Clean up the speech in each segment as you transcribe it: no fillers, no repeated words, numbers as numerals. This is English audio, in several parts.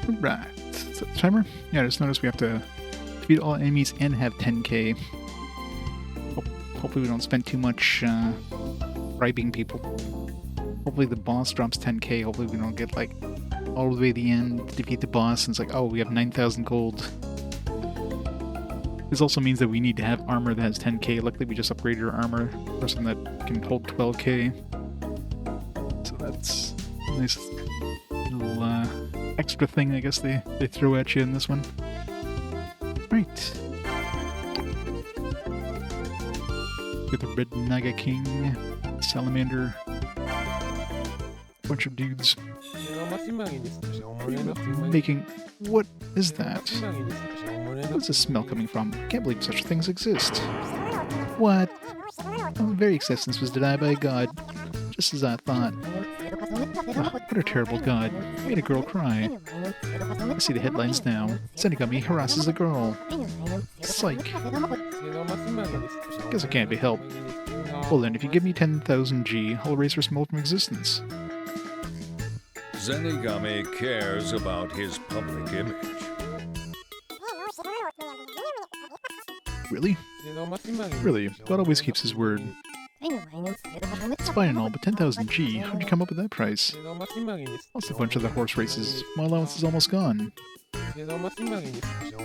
Right. Is that the timer? Yeah, I just noticed we have to defeat all enemies and have 10k. Hopefully we don't spend too much bribing people. Hopefully the boss drops 10k. Hopefully we don't get like all the way to the end to defeat the boss and it's like, oh, we have 9,000 gold. This also means that we need to have armor that has 10k. Luckily we just upgraded our armor for something that can hold 12k. So that's a nice little extra thing I guess they throw at you in this one. Right. Got the Red Naga King, Salamander, bunch of dudes. Making... What is that? Where's the smell coming from? Can't believe such things exist. What? Our very existence was denied by a god, just as I thought. Oh, what a terrible god. Made a girl cry. I see the headlines now. Senigami harasses a girl. Psych. Guess it can't be helped. Well then, if you give me 10,000 G, I'll erase her smell from existence. Zenigame cares about his public image. Really? Really, God always keeps his word. It's fine and all, but 10,000 G? How'd you come up with that price? Lost a bunch of the horse races. My allowance is almost gone.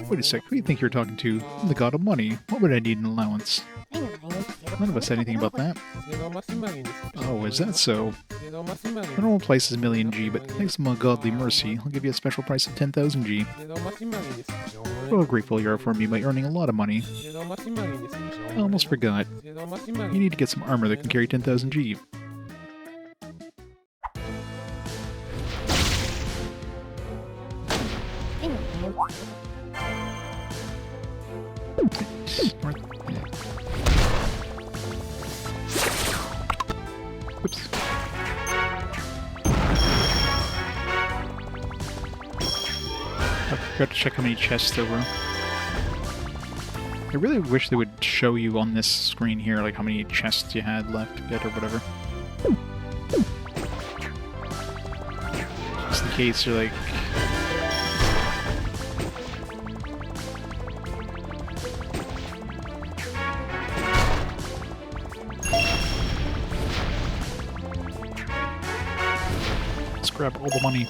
Wait a sec, who do you think you're talking to? I'm the god of money. What would I need an allowance? None of us said anything about that. Oh, is that so? The normal price is a million G, but thanks to my godly mercy, I'll give you a special price of 10,000 G. Well grateful you are for me by earning a lot of money. I almost forgot. You need to get some armor that can carry 10,000 G. Oops. I forgot to check how many chests there were. I really wish they would show you on this screen here, like how many chests you had left to get or whatever. Just in case you're like... Let's grab all the money.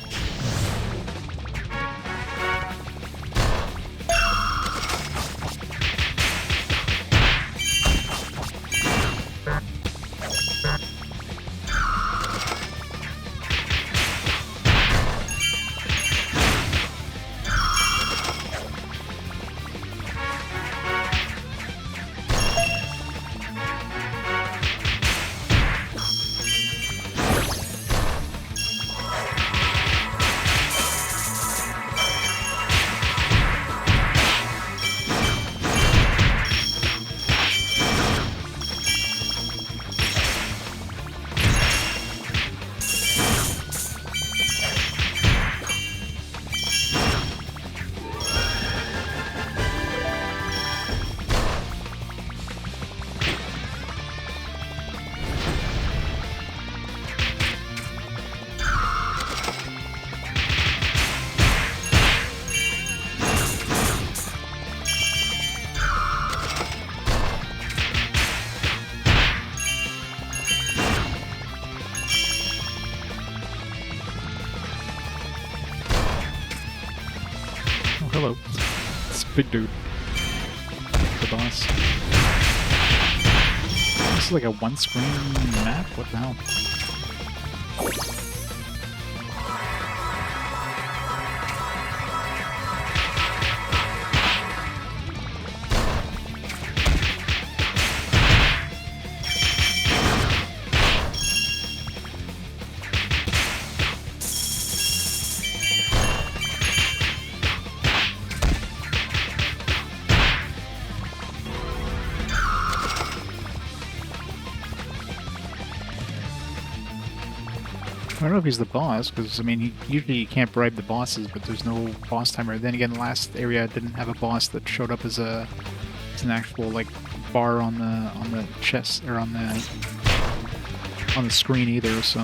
Hello. It's a big dude. The boss. This is like a one-screen map? What the hell? I don't know if he's the boss, because, I mean, usually you can't bribe the bosses, but there's no boss timer. Then again, the last area didn't have a boss that showed up as an actual, like, bar on the chest, or on the screen either, so...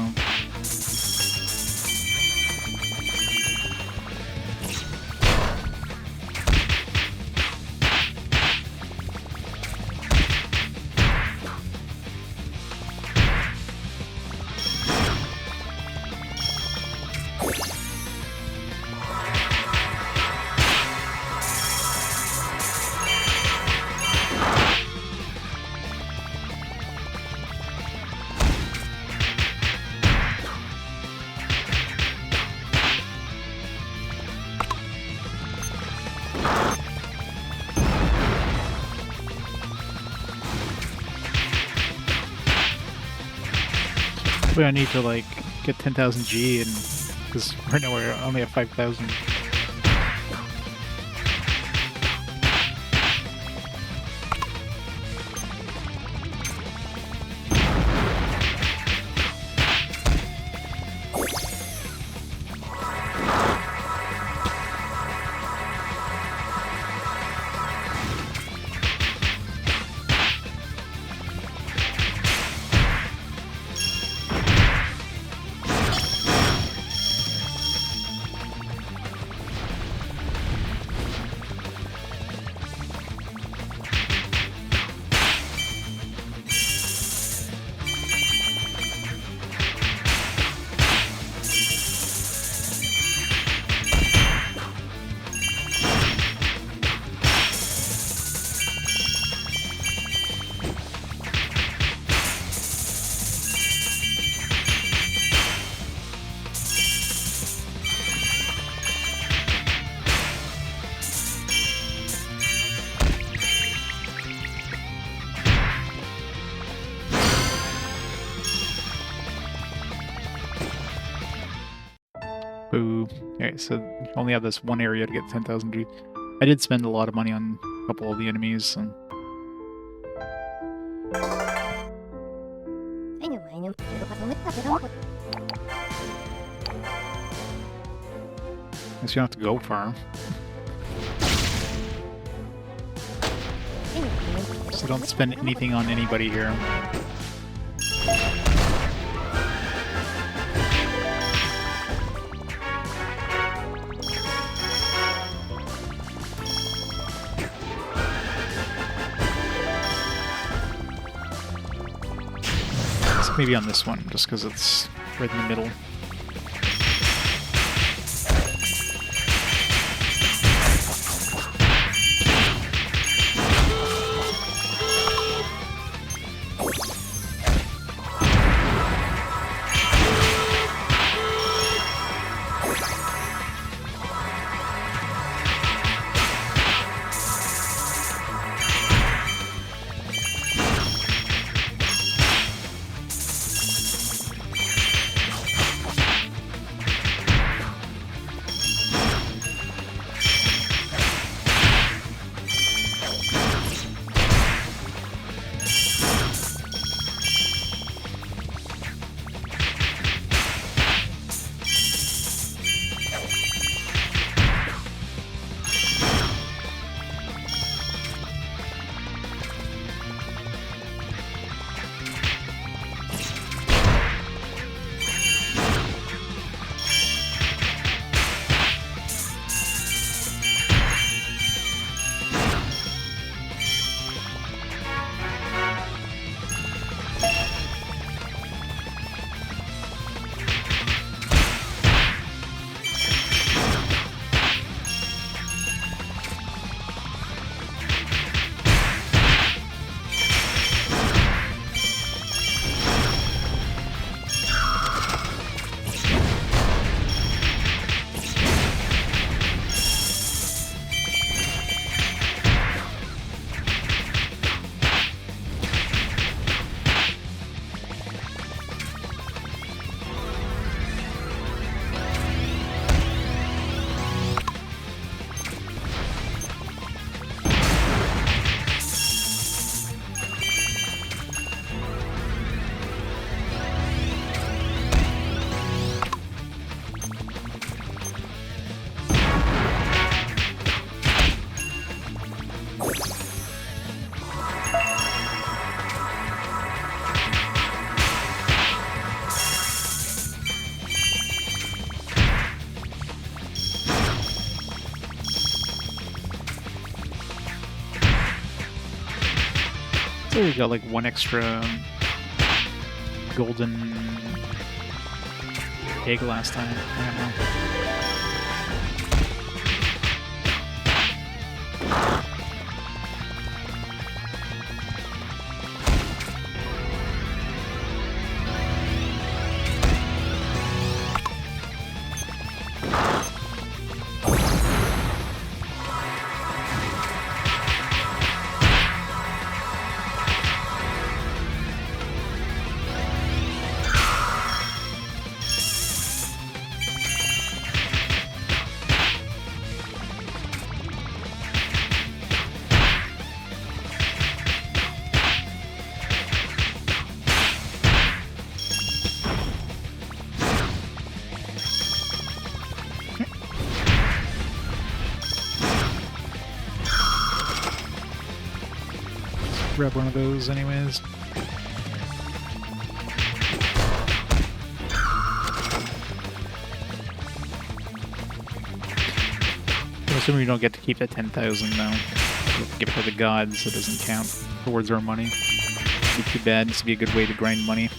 I need to like get 10,000 G, and because right now we're only at 5,000. Boo. Alright, so only have this one area to get 10,000 G. I did spend a lot of money on a couple of the enemies, so... Guess you don't have to go far. So don't spend anything on anybody here. Maybe on this one, just because it's right in the middle. So we got like one extra golden pig last time. I don't know. Grab one of those anyways. I'm assuming we don't get to keep that 10,000 though. We'll give it to the gods, so it doesn't count towards our money. It'd be too bad. This would be a good way to grind money.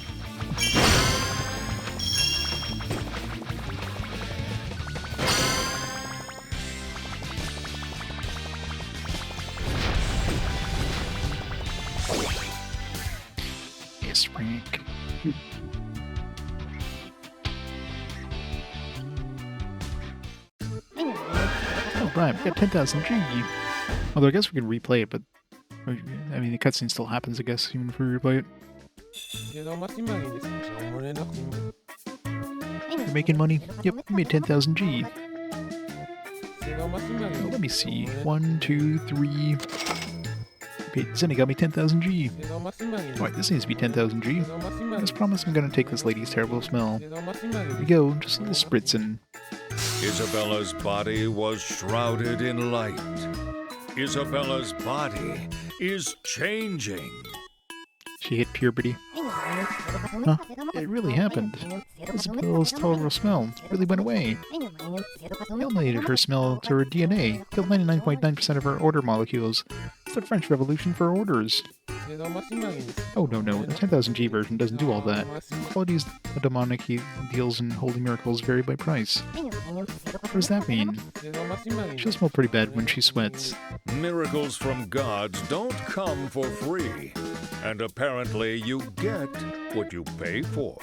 Bribe, we got 10,000 G. Although I guess we can replay it, but I mean the cutscene still happens, I guess, even if we replay it. You're making money? Yep, we made 10,000 G. Oh, let me see. 1, 2, 3. Okay, Zenny got me 10,000 G. Alright, this needs to be 10,000 G. As promised, I'm gonna take this lady's terrible smell. Here we go, just a little spritzing. Isabella's body was shrouded in light. Isabella's body is changing. She hit puberty. Huh? It really happened. Isabella's terrible smell really went away. Eliminated her smell to her DNA. Killed 99.9% of her odor molecules. It's the French Revolution for odors. Oh no, the 10,000 G version doesn't do all that. Qualities the demonic deals in holy miracles vary by price. What does that mean? She'll smell pretty bad when she sweats. Miracles from gods don't come for free. And apparently you get what you pay for.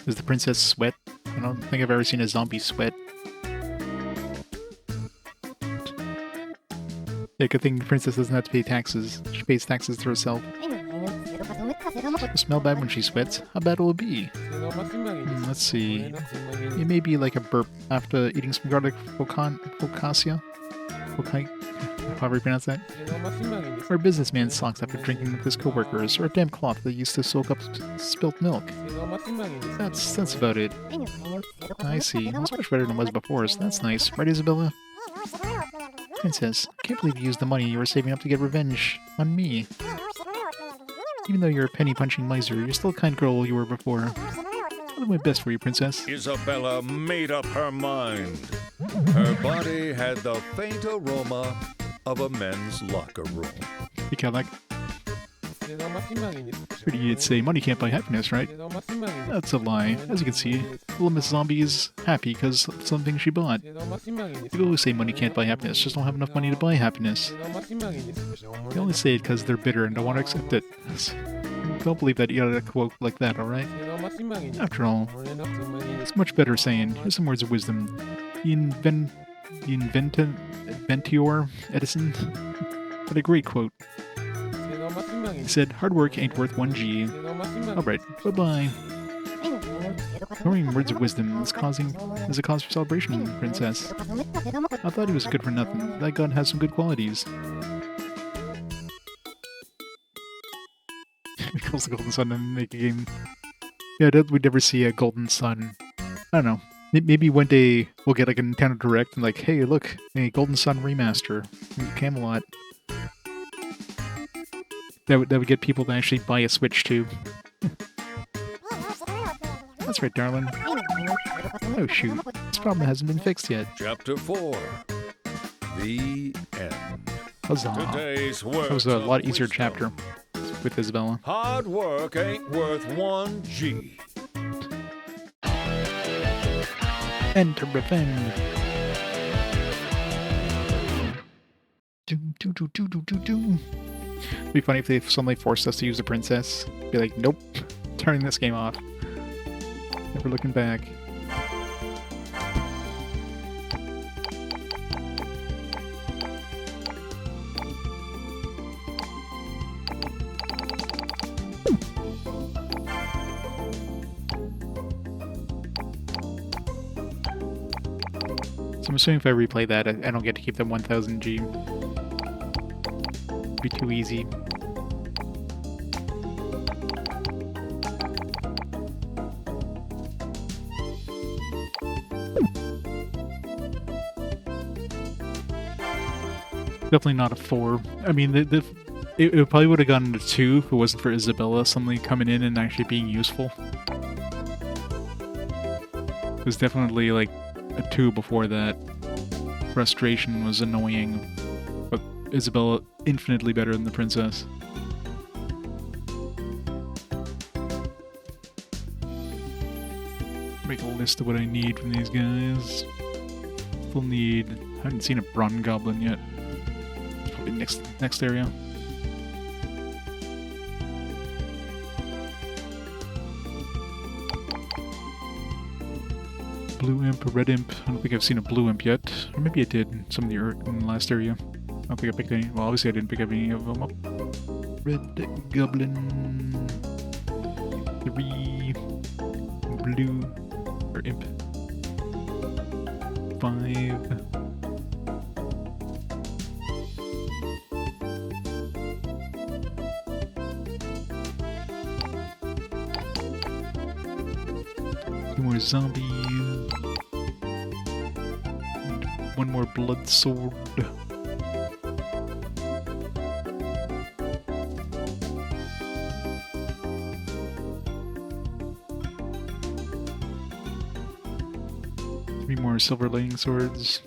Does the princess sweat? I don't think I've ever seen a zombie sweat. Yeah, good thing the princess doesn't have to pay taxes. She pays taxes to herself. She'll smell bad when she sweats. How bad will it be? Let's see. It may be like a burp after eating some garlic focaccia. However you pronounce that. Or a businessman's socks after drinking with his coworkers, or a damp cloth that used to soak up spilt milk. That's about it. I see. It's much better than it was before, so that's nice. Right, Isabella? Princess, I can't believe you used the money you were saving up to get revenge on me. Even though you're a penny-punching miser, you're still a kind girl you were before. I'll do my best for you, Princess. Isabella made up her mind. Her body had the faint aroma of a men's locker room. You kind of like... Pretty you'd say money can't buy happiness, right? That's a lie. As you can see, little Miss Zombie is happy because of something she bought. People always say money can't buy happiness, just don't have enough money to buy happiness. They only say it because they're bitter and don't want to accept it. Don't believe that you got a quote like that, alright? After all, it's much better saying, here's some words of wisdom. Inventior Edison. What a great quote. He said, hard work ain't worth 1 G. Alright, bye-bye. Ignoring words of wisdom is a cause for celebration, Princess. I thought he was good for nothing. That gun has some good qualities. He calls the Golden Sun and make a game. Yeah, we'd never see a Golden Sun. I don't know. Maybe one day we'll get like a Nintendo Direct and like, hey, look, a Golden Sun remaster from Camelot. That would get people to actually buy a Switch too. That's right, darling. Oh shoot, this problem hasn't been fixed yet. Chapter 4. The End. Huzzah. That was a lot easier chapter with Isabella. Hard work ain't worth 1 G. Enter revenge. It'd be funny if they suddenly forced us to use the princess. Be like, nope, turning this game off. Never looking back. So I'm assuming if I replay that, I don't get to keep them 1000 G. It'd be too easy. Definitely not a 4. I mean, it probably would have gone to 2 if it wasn't for Isabella suddenly coming in and actually being useful. It was definitely like a 2 before that. Frustration was annoying, but Isabella infinitely better than the princess. Make a list of what I need from these guys. Still need... I haven't seen a Bron Goblin yet. Probably next area. Blue imp, a red imp. I don't think I've seen a blue imp yet. Or maybe I did in some of the in the last area. I don't think I picked any. Well, obviously I didn't pick up any of them up. Red goblin. 3. Blue. Or imp. 5. Two more zombies. One more blood sword. Three more silver lightning swords.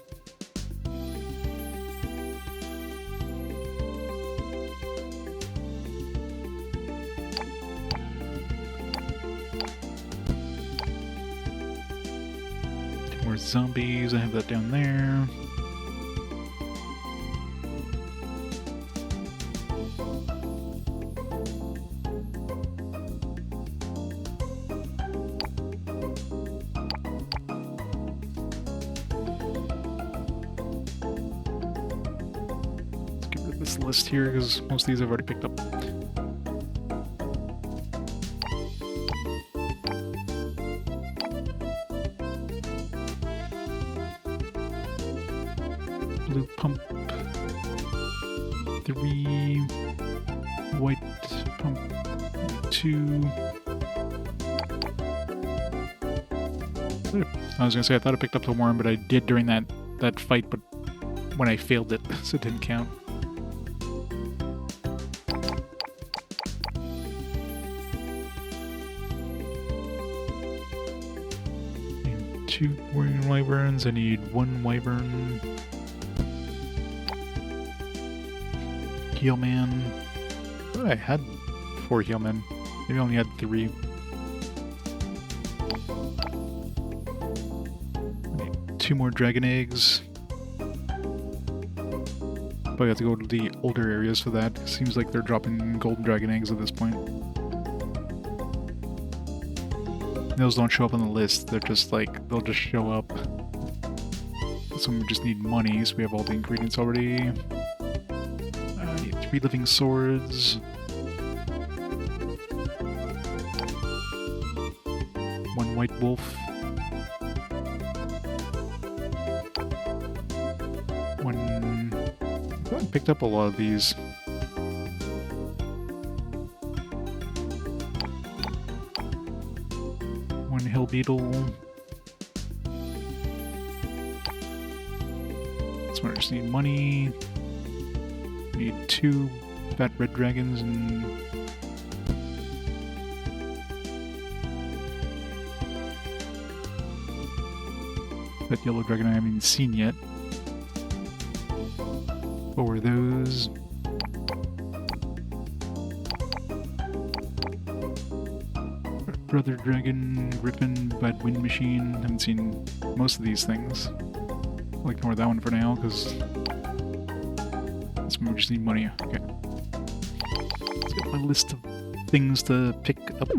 Two more zombies. I have that down there. This list here because most of these I've already picked up. Blue pump. 3. White pump. 2. I was gonna say I thought I picked up the worm, but I did during that fight, but when I failed it, so it didn't count. And 2 warrior wyverns. I need 1 wyvern. Healman. I thought I had 4 healmen. Maybe I only had 3. I need 2 more dragon eggs. Probably have to go to the older areas for that. Seems like they're dropping golden dragon eggs at this point. Those don't show up on the list. They're just like, they'll just show up. Some we just need money, so we have all the ingredients already. I need 3 living swords. 1 white wolf. 1... I picked up a lot of these. One hill beetle. That's where I just need money. Need 2 fat red dragons and that yellow dragon I haven't even seen yet. What were those? Brother Dragon, Griffin, Bad Wind Machine. Haven't seen most of these things. I'll ignore that one for now, because we just need money. Okay. Let's get my list of things to pick up.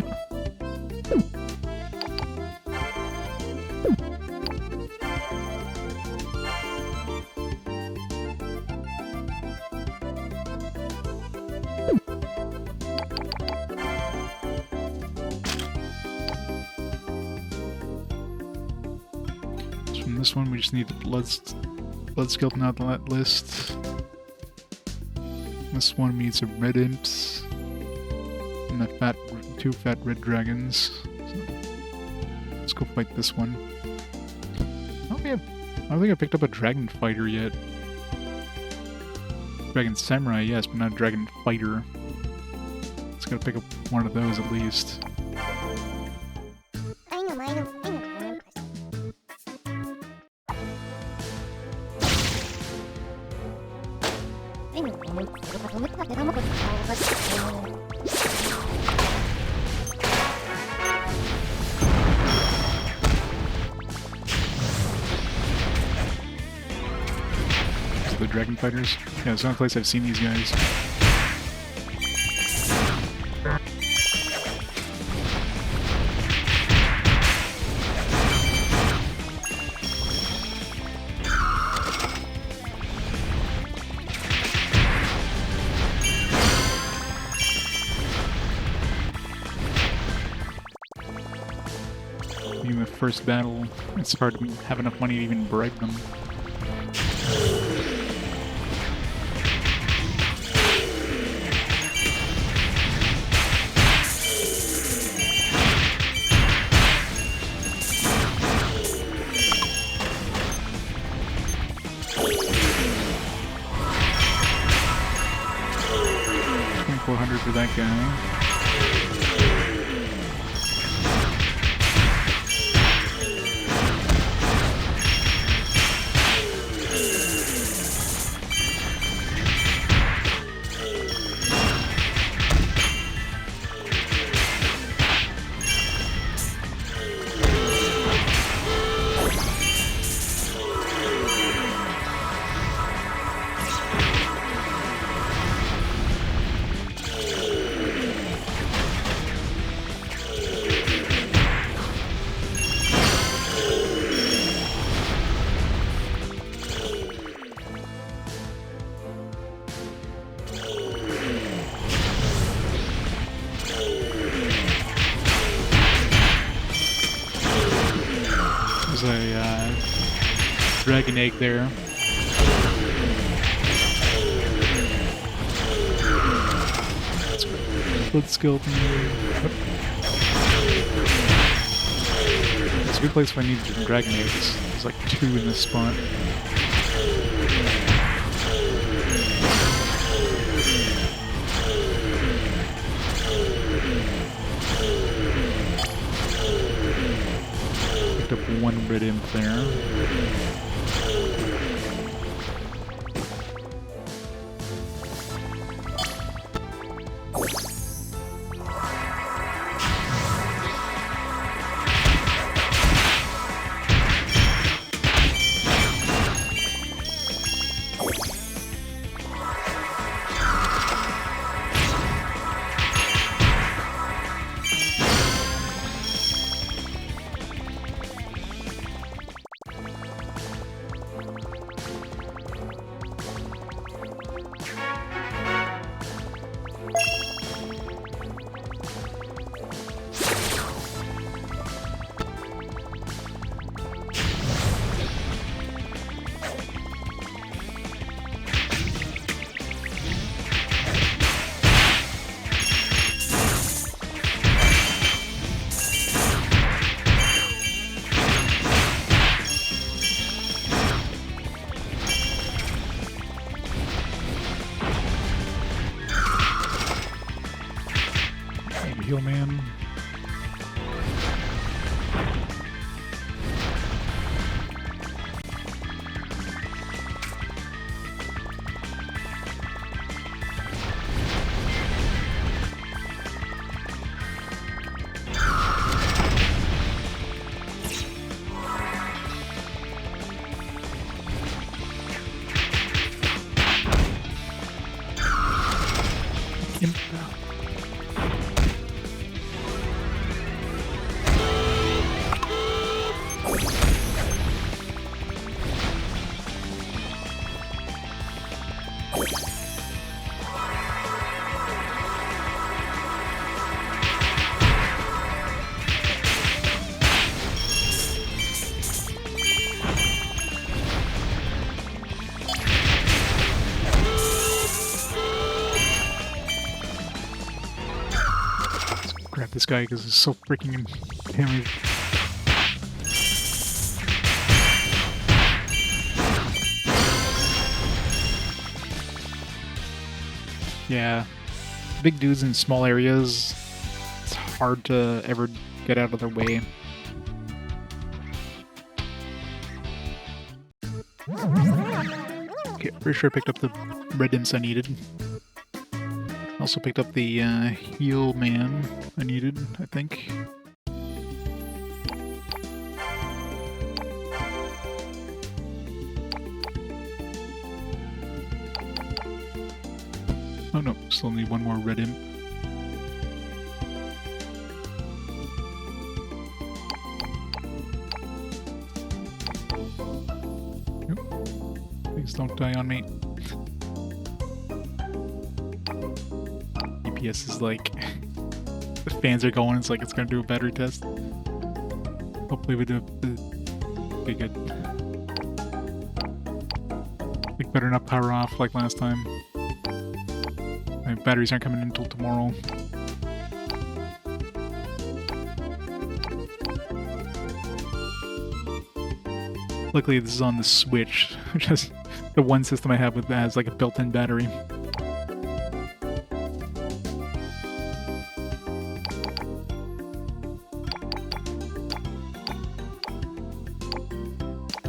This one, we just need the blood skeleton out of that list. This one needs some red imps and the two fat red dragons. So let's go fight this one. Okay, I don't think I picked up a dragon fighter yet. Dragon samurai, yes, but not a dragon fighter. Let's gotta pick up one of those at least. The dragon fighters? Yeah, it's the only place I've seen these guys. Even the first battle, it's hard to have enough money to even bribe them. For that guy. A dragon egg there. Blood skeleton. It's a good place if I need dragon eggs. There's like 2 in this spot. Up one red imp there. Heal man. this guy because he's so freaking damaged. Yeah, big dudes in small areas, it's hard to ever get out of their way. Okay, pretty sure I picked up the red imps I needed. Also picked up the heal man I needed, I think. Oh no, still need one more red imp. Nope. Please don't die on me. EPS is like... the fans are going, it's like it's gonna do a battery test. Hopefully we do okay, good. Like better not power off like last time. My batteries aren't coming in until tomorrow. Luckily this is on the Switch, which is the one system I have that has like a built-in battery.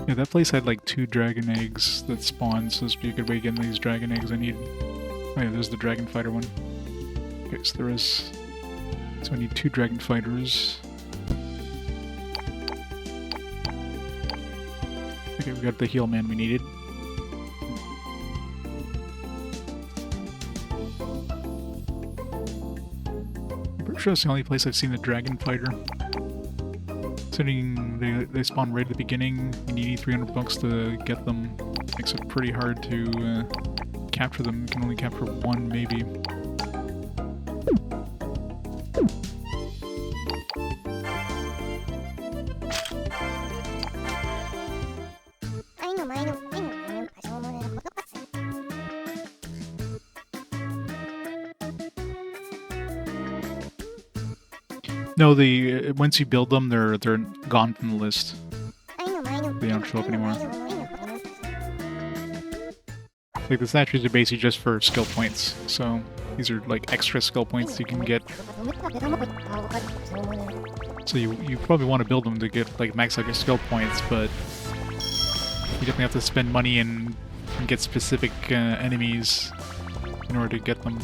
Yeah, that place had like 2 dragon eggs that spawned, so this would be a good way of getting these dragon eggs I need. Oh yeah, there's the dragon fighter one. Okay, so there is... So I need 2 dragon fighters. Okay, we got the heal man we needed. I'm pretty sure that's the only place I've seen the dragon fighter. Considering they spawn right at the beginning, you need 300 bucks to get them. Makes it pretty hard to capture them. You can only capture 1 maybe. No, once you build them, they're gone from the list. They don't show up anymore. Like the statues are basically just for skill points, so these are like extra skill points you can get. So you probably want to build them to get like max out your skill points, but you definitely have to spend money and get specific enemies in order to get them.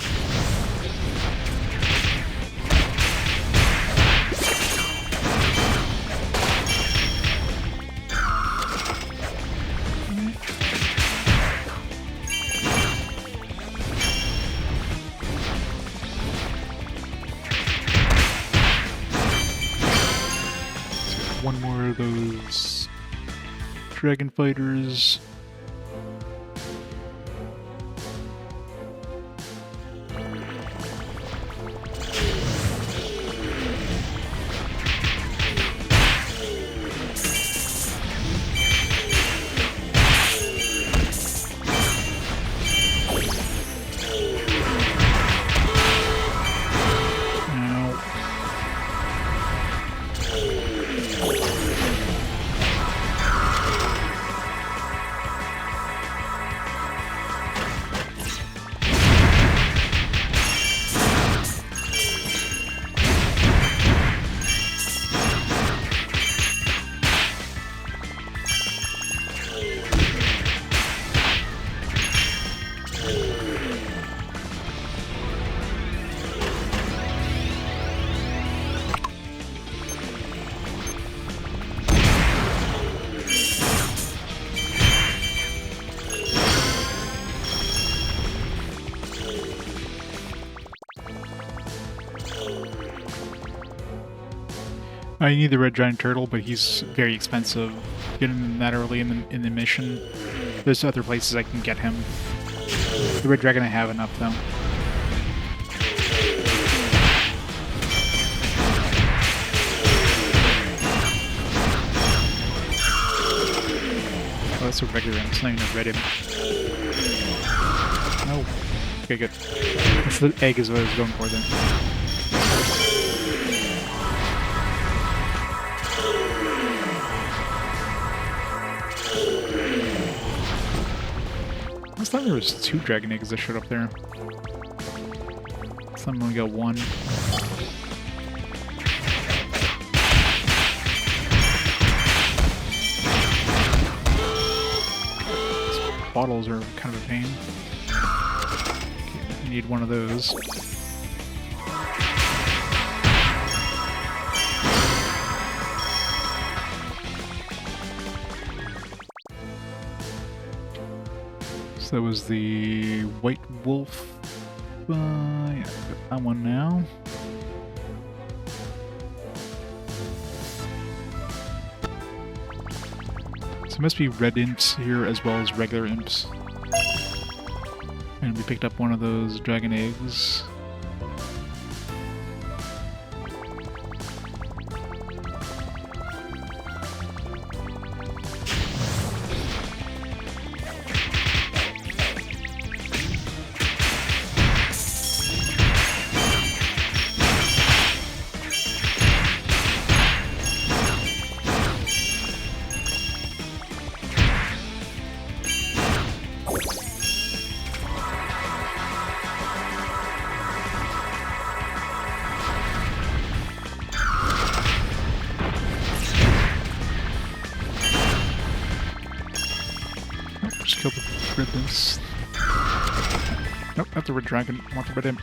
One more of those dragon fighters. I need the red giant turtle, but he's very expensive. Getting him that early in the mission. There's other places I can get him. The red dragon I have enough though. Oh, that's a regular imp. It's not even a red imp. No. Okay, good. That's the egg is what I was going for then. Last time there was 2 dragon eggs that showed up there. This time I only got 1. These bottles are kind of a pain. Okay, I need one of those. So that was the white wolf. Yeah, got that one now. So there must be red imps here as well as regular imps. And we picked up one of those dragon eggs. Just kill the red imps. Nope, not the red dragon. I want the red imp.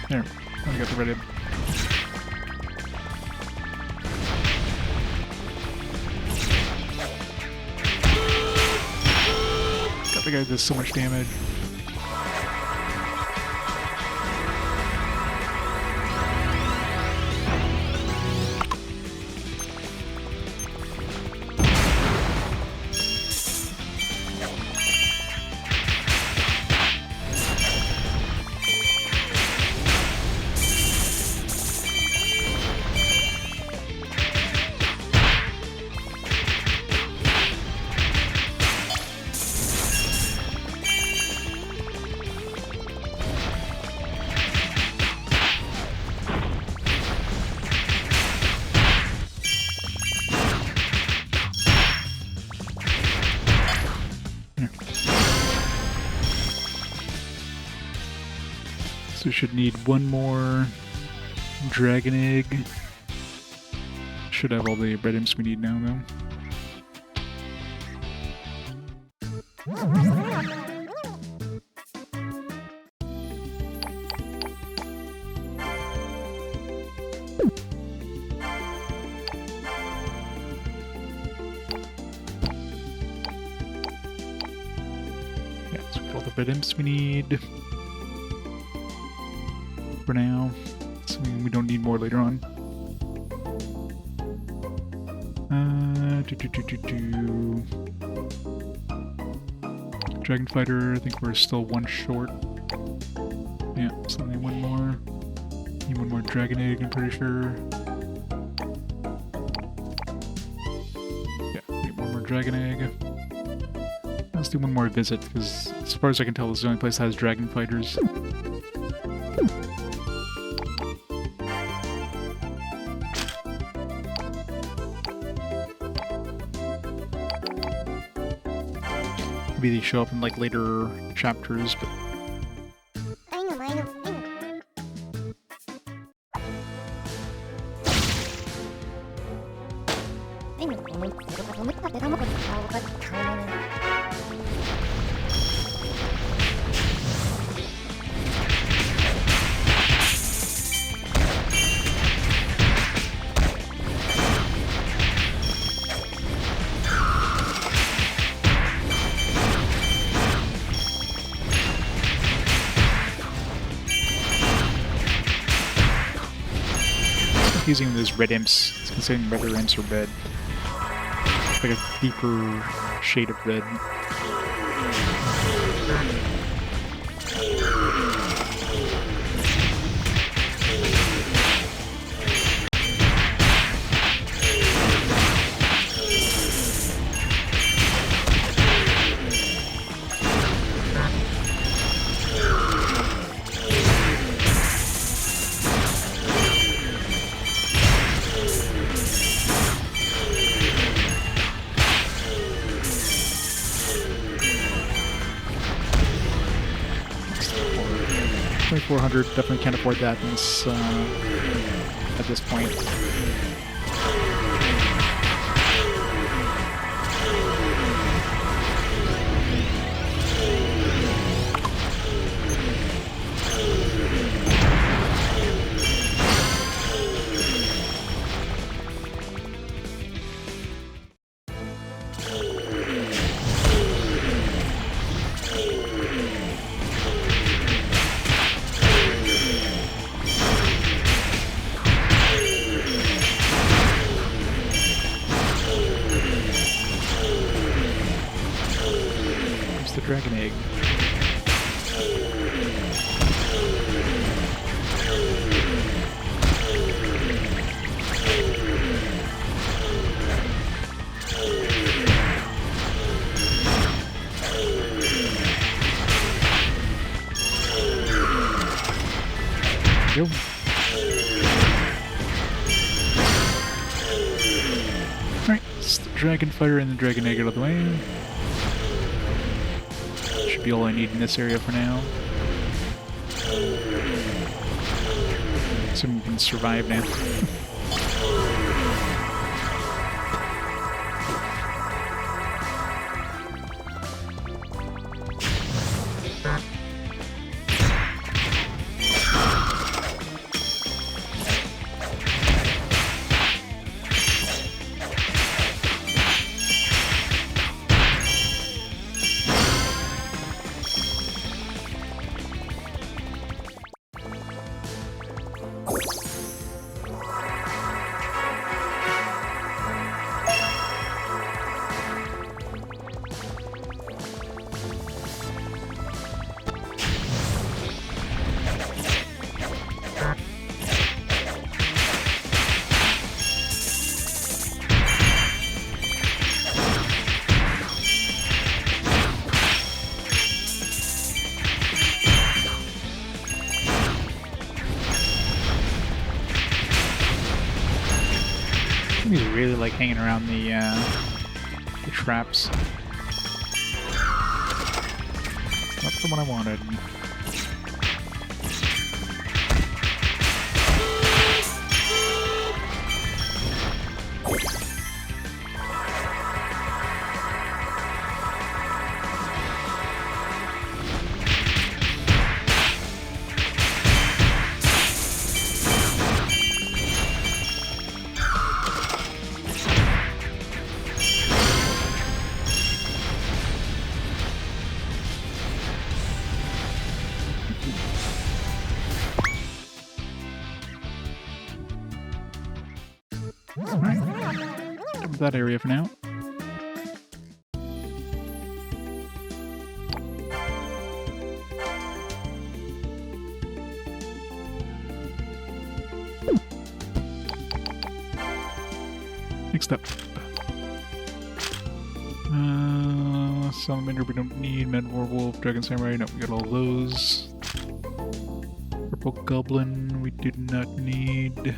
There, I got the red imp. Got the guy that does so much damage. So we should need one more dragon egg. Should have all the red imps we need now, though. Yeah, so we got all the red imps we need. For now, assuming we don't need more later on. Dragon Fighter, I think we're still 1 short. Yeah, so need one more. Need one more Dragon Egg, I'm pretty sure. Yeah, need one more Dragon Egg. Let's do one more visit, because as far as I can tell, this is the only place that has Dragon Fighters. Maybe they show up in like later chapters, but using those red imps. It's considering regular imps are red. It's like a deeper shade of red. 2,400, definitely can't afford that in this, at this point. The dragon egg. Go. Alright, it's the dragon fighter and the dragon egg out of the way. Should be all I need in this area for now. So we can survive now. He's really like hanging around the traps. Not the one I wanted. Alright, done with that area for now. Next up. Salamander we don't need, Mad Werewolf, Dragon Samurai, no, we got all those. Purple Goblin we do not need.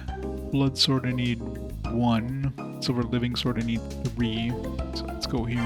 Blood Sword I need 1. Silver Living Sword I need 3. So let's go here.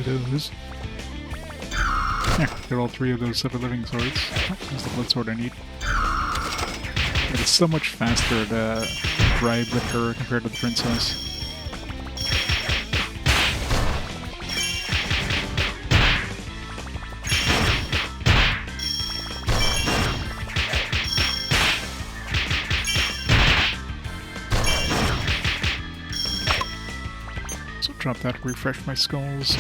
Those. There, got all 3 of those Silver Living Swords. Oh, that's the Blood Sword I need. But it's so much faster to bribe with her compared to the Princess. Drop that to refresh my skulls.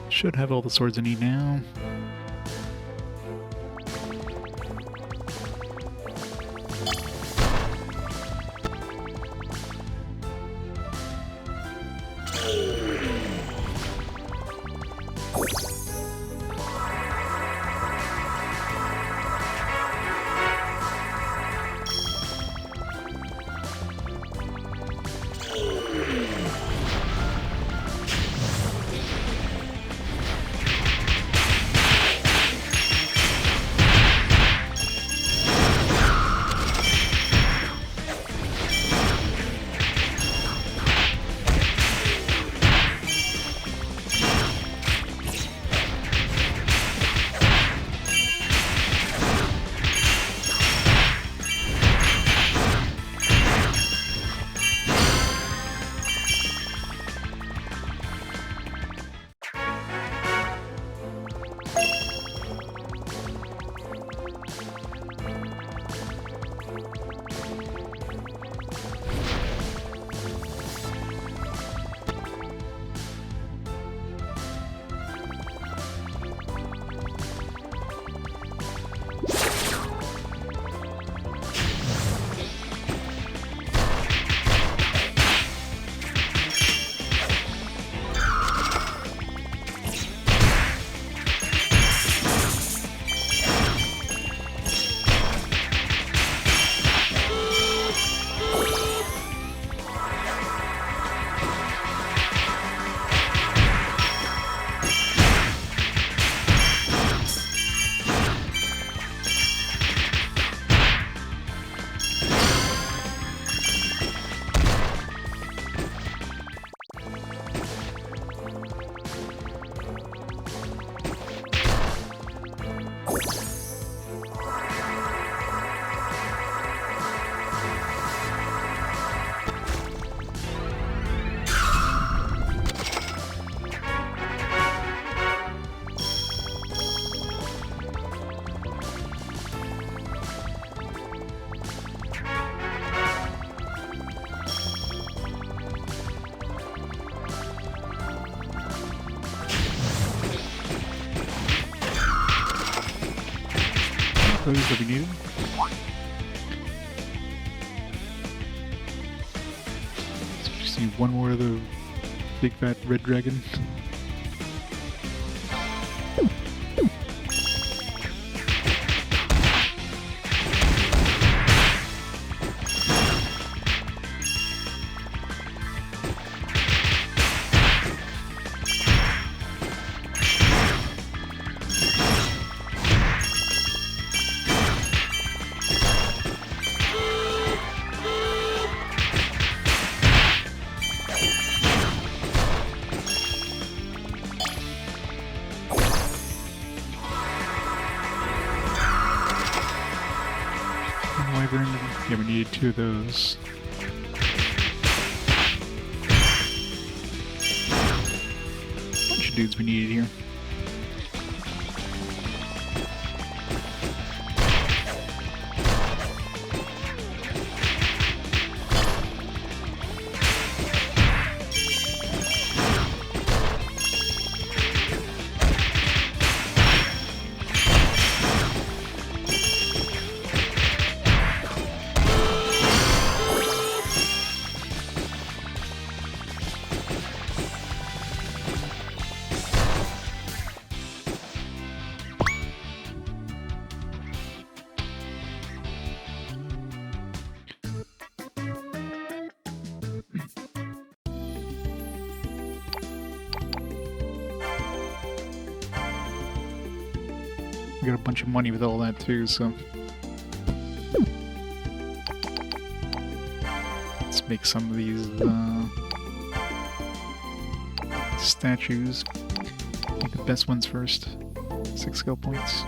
Should have all the swords I need now. Those that we needed. So we just need one more of the big fat red dragon. Yeah, we needed two of those. Bunch of dudes we needed here. We got a bunch of money with all that too, so let's make some of these statues. Make the best ones first. 6 skill points.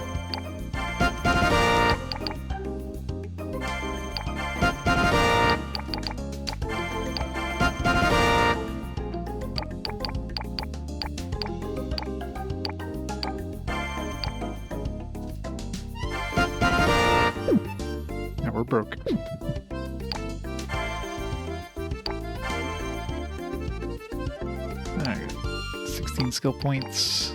we're broke. Alright, 16 skill points.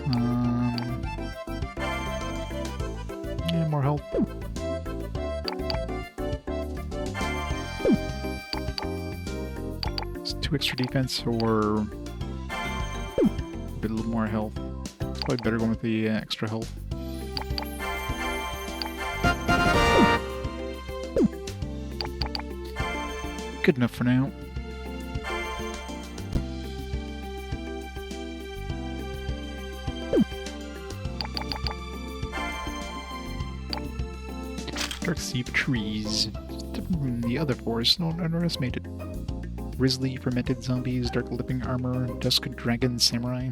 Yeah, more health. It's 2 extra defense or a little more health. Probably better going with the extra health. Good enough for now. Dark sea of trees. Different from the other forest, don't underestimate it. Grizzly, fermented zombies, dark living armor, dusk dragon samurai.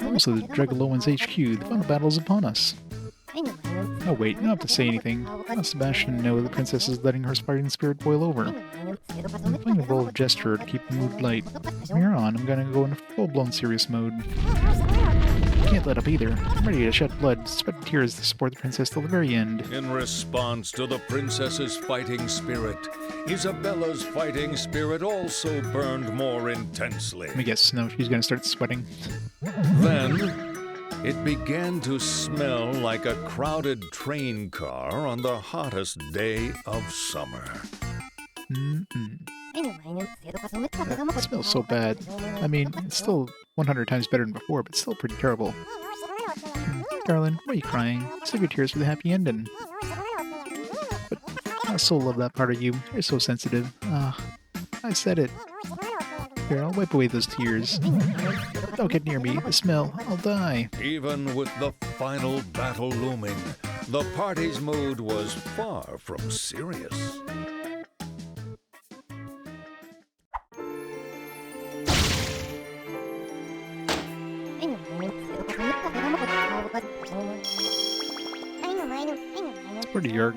Also, the Dragoloans HQ, the final battle is upon us. Oh wait, you don't have to say anything. Let Sebastian know the princess is letting her fighting spirit boil over. I'm playing a role of gesture to keep the mood light. From here on, I'm gonna go into full-blown serious mode. Can't let up either. I'm ready to shed blood, sweat tears to support the princess till the very end. In response to the princess's fighting spirit, Isabella's fighting spirit also burned more intensely. Let me guess, no, she's gonna start sweating. Then, it began to smell like a crowded train car on the hottest day of summer. That smells so bad. I mean, it's still 100 times better than before, but still pretty terrible. Darling, why are you crying? Save your tears for the happy ending. But I so love that part of you. You're so sensitive. I said it. Here, I'll wipe away those tears. Don't get near me. The smell. I'll die. Even with the final battle looming, the party's mood was far from serious. Pretty, your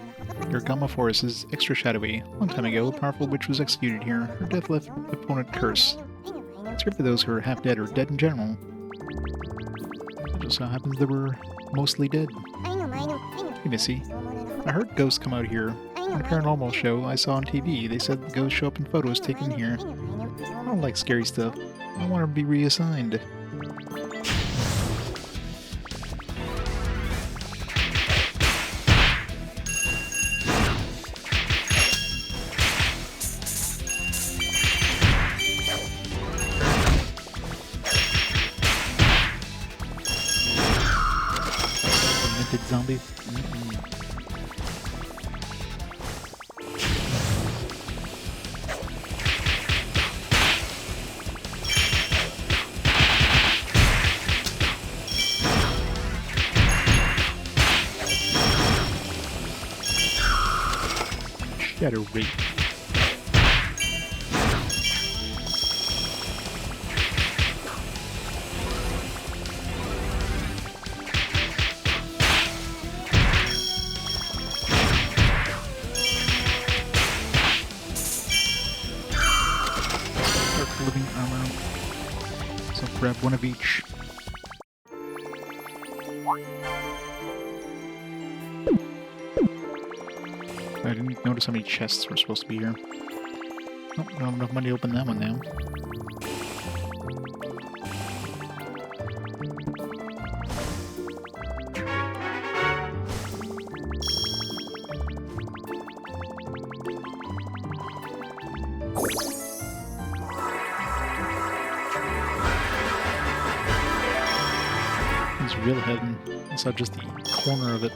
Gamma Forest is extra shadowy. Long time ago, a powerful witch was executed here. Her death left the opponent curse. It's good for those who are half dead or dead in general. It just so happens they were mostly dead. Hey, Missy. I heard ghosts come out here. On a paranormal show I saw on TV, they said the ghosts show up in photos taken here. I don't like scary stuff. I want to be reassigned. Zombie. Shadow Wraith. Living armor. So grab one of each. I didn't notice how many chests were supposed to be here. Oh, don't have enough money to open that one now. It's real hidden. It's not just the corner of it.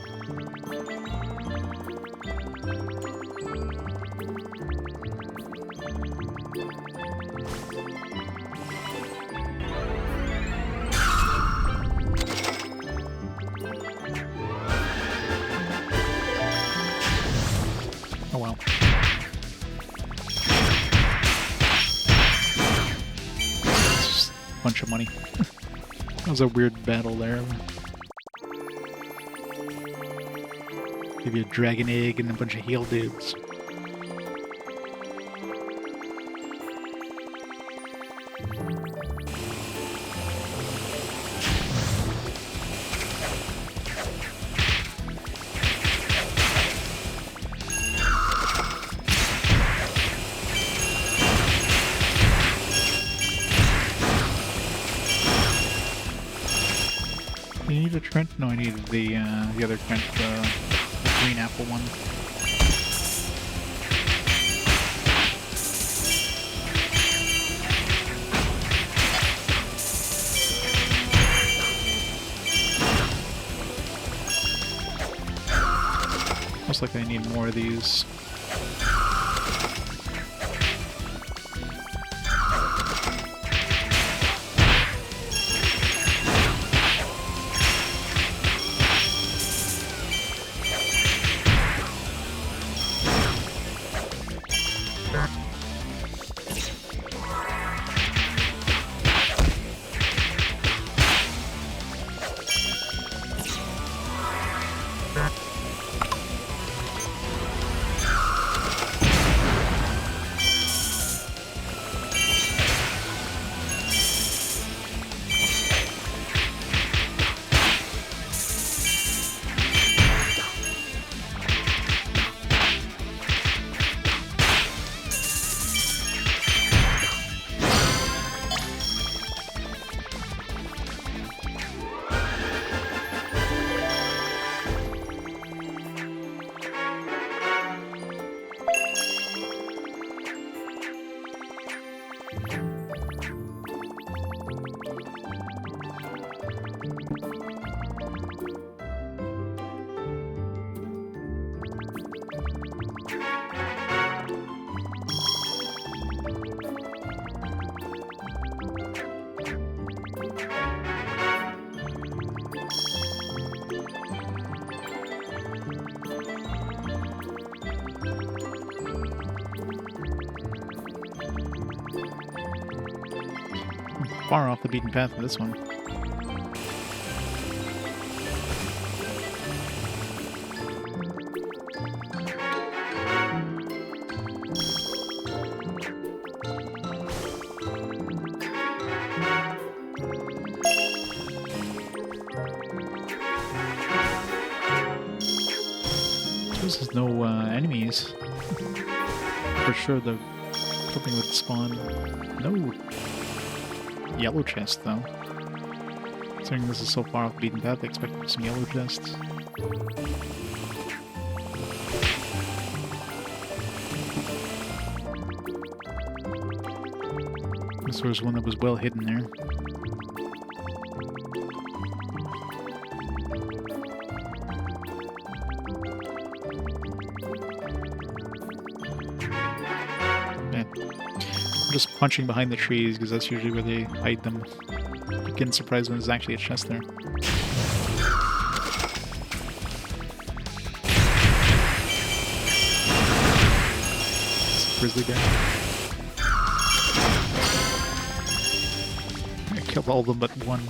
Oh well. It's just a bunch of money. That was a weird battle there. Give you a dragon egg and a bunch of heal dudes. You need a Trent? No, I needed the other Trent, the green apple one. Looks like I need more of these. Far off the beaten path for this one. There's no enemies. For sure, something would spawn. No yellow chest, though. Considering this is so far off the beaten path, I expect some yellow chests. This was one that was well hidden there. Just punching behind the trees because that's usually where they hide them. Getting surprised when there's actually a chest there. It's a grizzly guy. I killed all of them but one.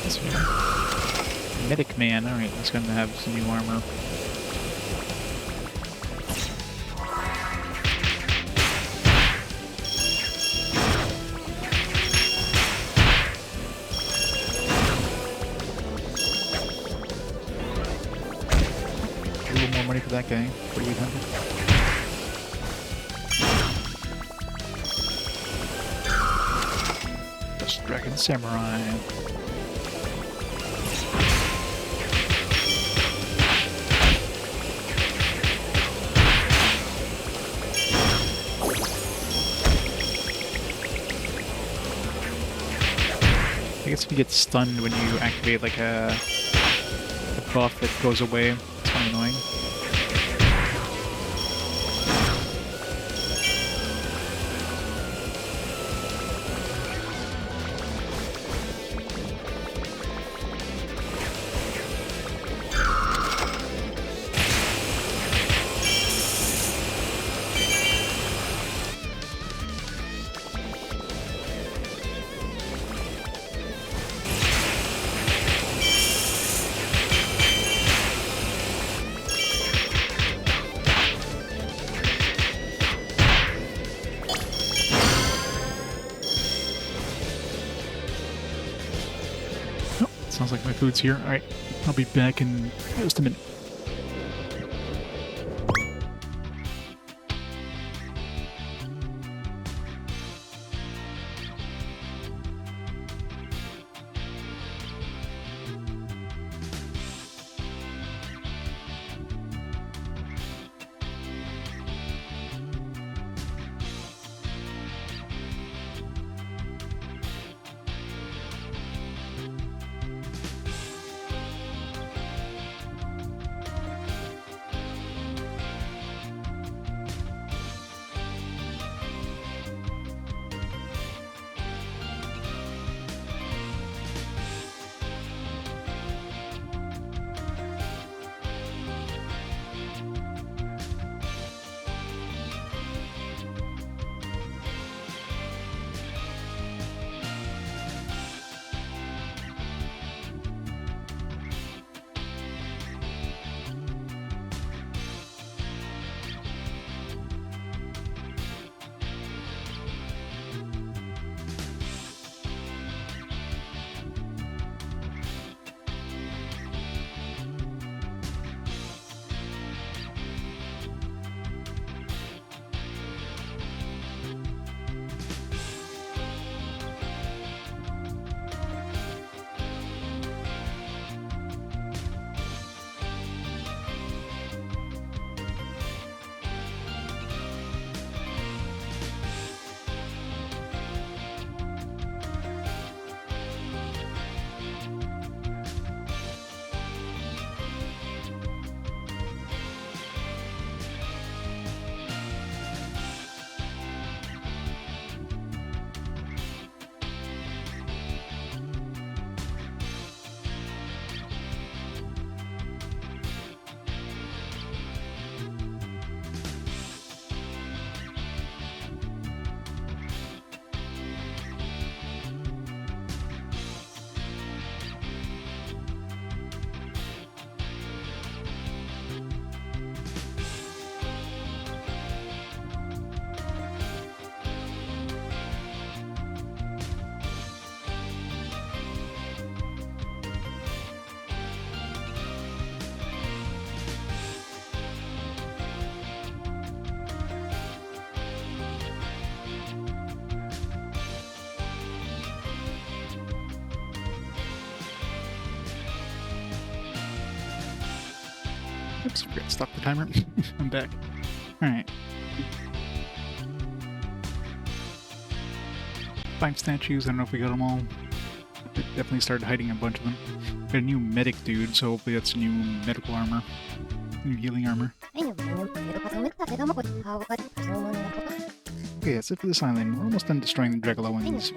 This one. Medic man. Alright, he's gonna have some new armor. A little more money for that guy. 4,800. Dragon Samurai. I guess if you get stunned when you activate like a buff that goes away, it's kind of annoying. Sounds like my food's here. Alright, I'll be back in just a minute. Oops, forgot to stop the timer. I'm back. Alright. 5 statues, I don't know if we got them all. They definitely started hiding a bunch of them. Got a new medic dude, so hopefully that's new medical armor. New healing armor. Okay, that's it for this island. We're almost done destroying the Dragoloans.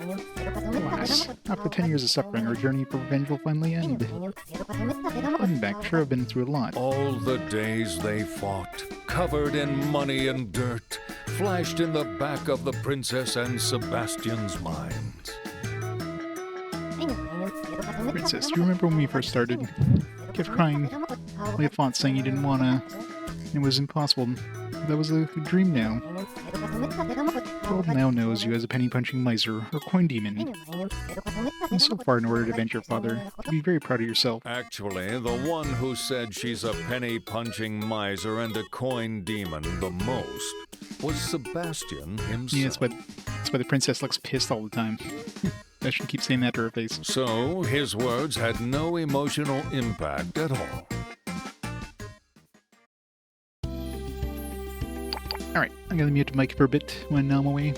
Alas, after 10 years of suffering, our journey for revenge will finally end. Looking back, sure I've been through a lot. All the days they fought, covered in money and dirt, flashed in the back of the princess and Sebastian's minds. Princess, do you remember when we first started? You kept crying like a font saying you didn't wanna. It was impossible. That was a dream now. The world now knows you as a penny-punching miser or coin demon. And so far in order to avenge your father, you should be very proud of yourself. Actually, the one who said she's a penny-punching miser and a coin demon the most was Sebastian himself. Yeah, that's why the princess looks pissed all the time. I should keep saying that to her face. So, his words had no emotional impact at all. Alright, I'm gonna mute the mic for a bit when I'm away.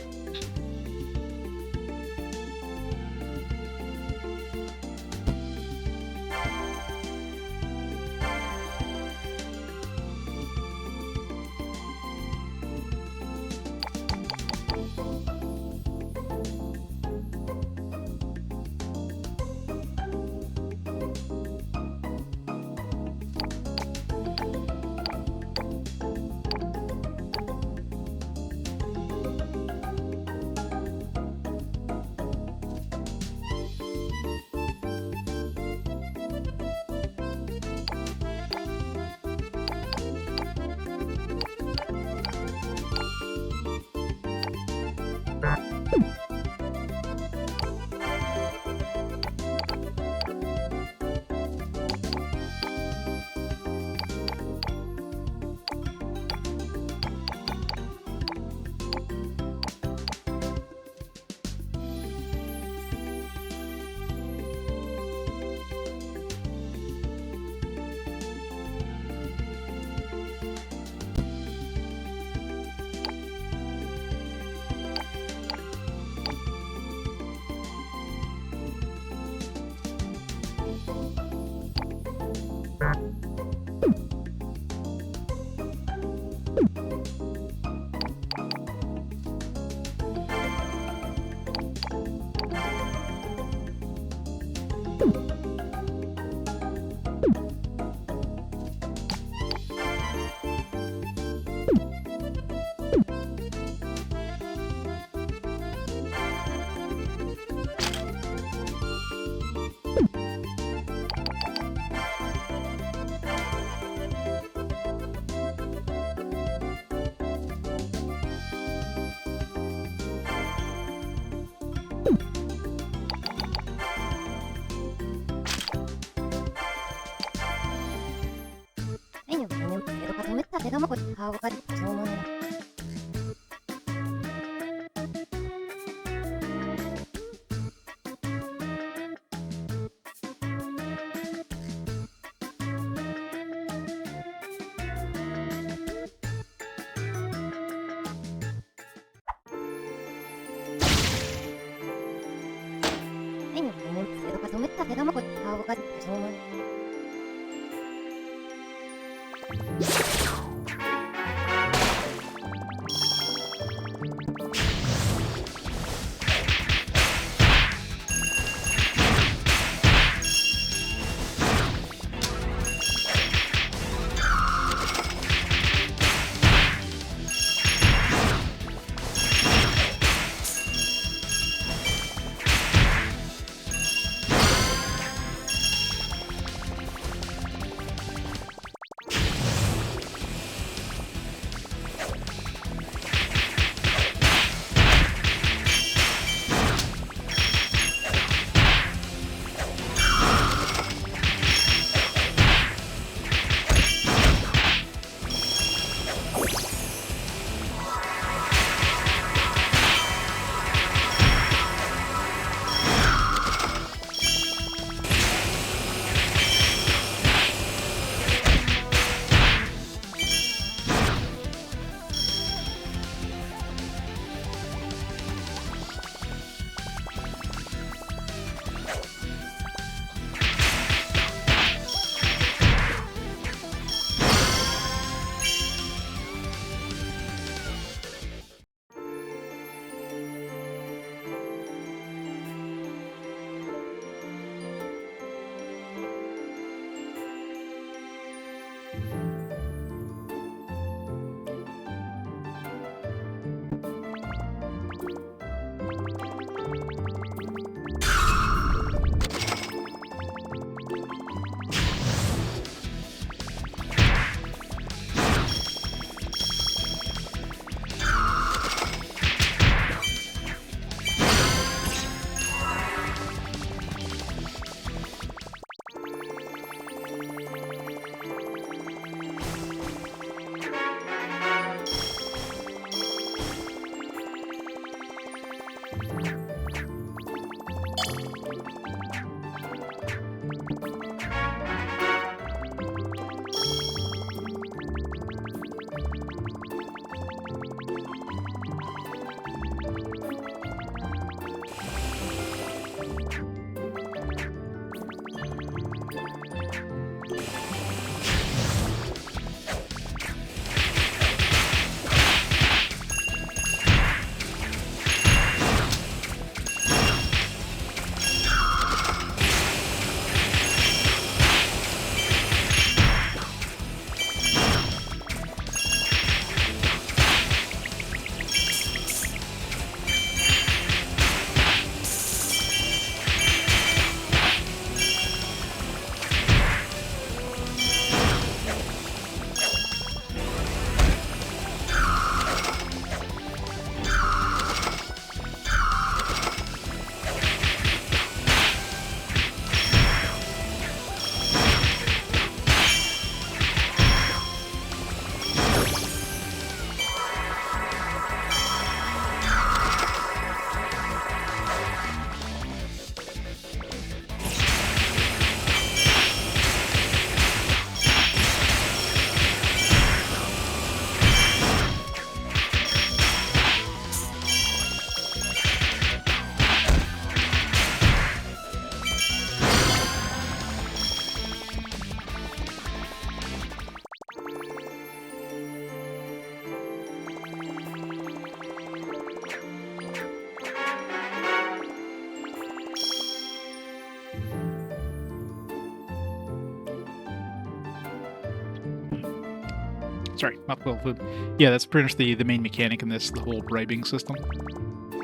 Sorry, not well food. Yeah, that's pretty much the main mechanic in this, the whole bribing system.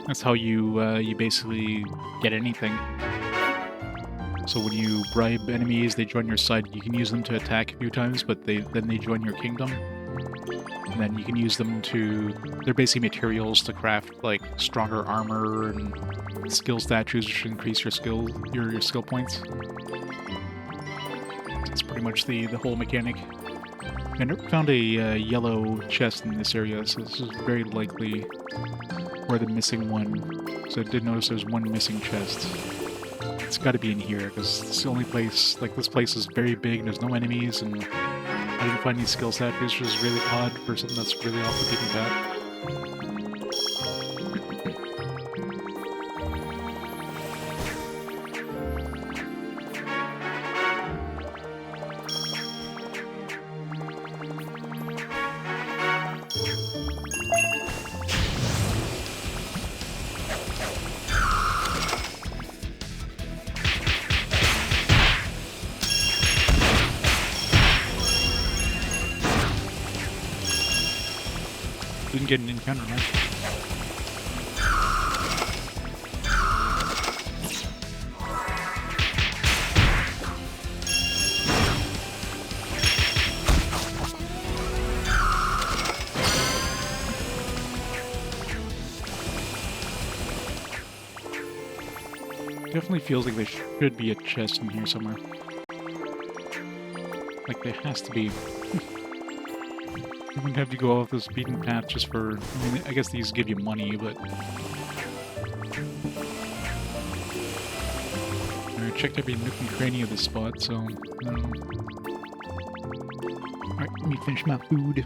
That's how you basically get anything. So when you bribe enemies, they join your side. You can use them to attack a few times, but then they join your kingdom. And then you can use them to... They're basically materials to craft, like, stronger armor and skill statues, which increase your skill points. That's pretty much the whole mechanic. I never found a yellow chest in this area, so this is very likely where the missing one. So I did notice there's one missing chest. It's got to be in here, because it's the only place... Like, this place is very big, and there's no enemies, and I didn't find any skill statues, which is really odd for something that's really off the beaten path. We can get an encounter, right? Definitely feels like there should be a chest in here somewhere. Like there has to be. You wouldn't have to go off this beaten path just for... I mean, I guess these give you money, but... I checked every nook and cranny of this spot, so... I don't know. Alright, let me finish my food.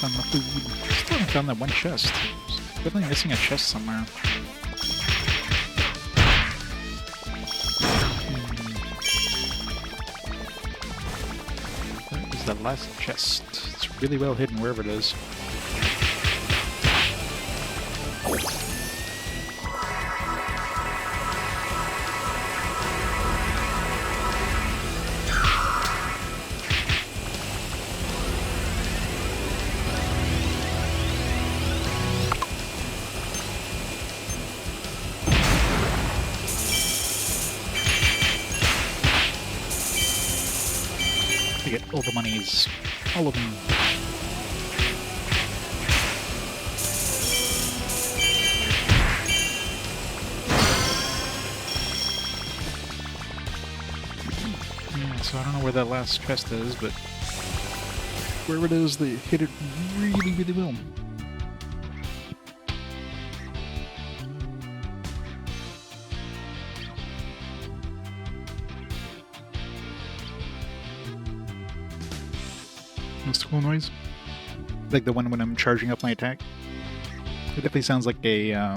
found the food. Still haven't found that one chest. Definitely missing a chest somewhere. Where is that last chest? It's really well hidden wherever it is. To get all the monies, all of them. Yeah, so I don't know where that last chest is, but wherever it is, they hit it really, really well. What's the cool noise? Like the one when I'm charging up my attack. It definitely sounds like a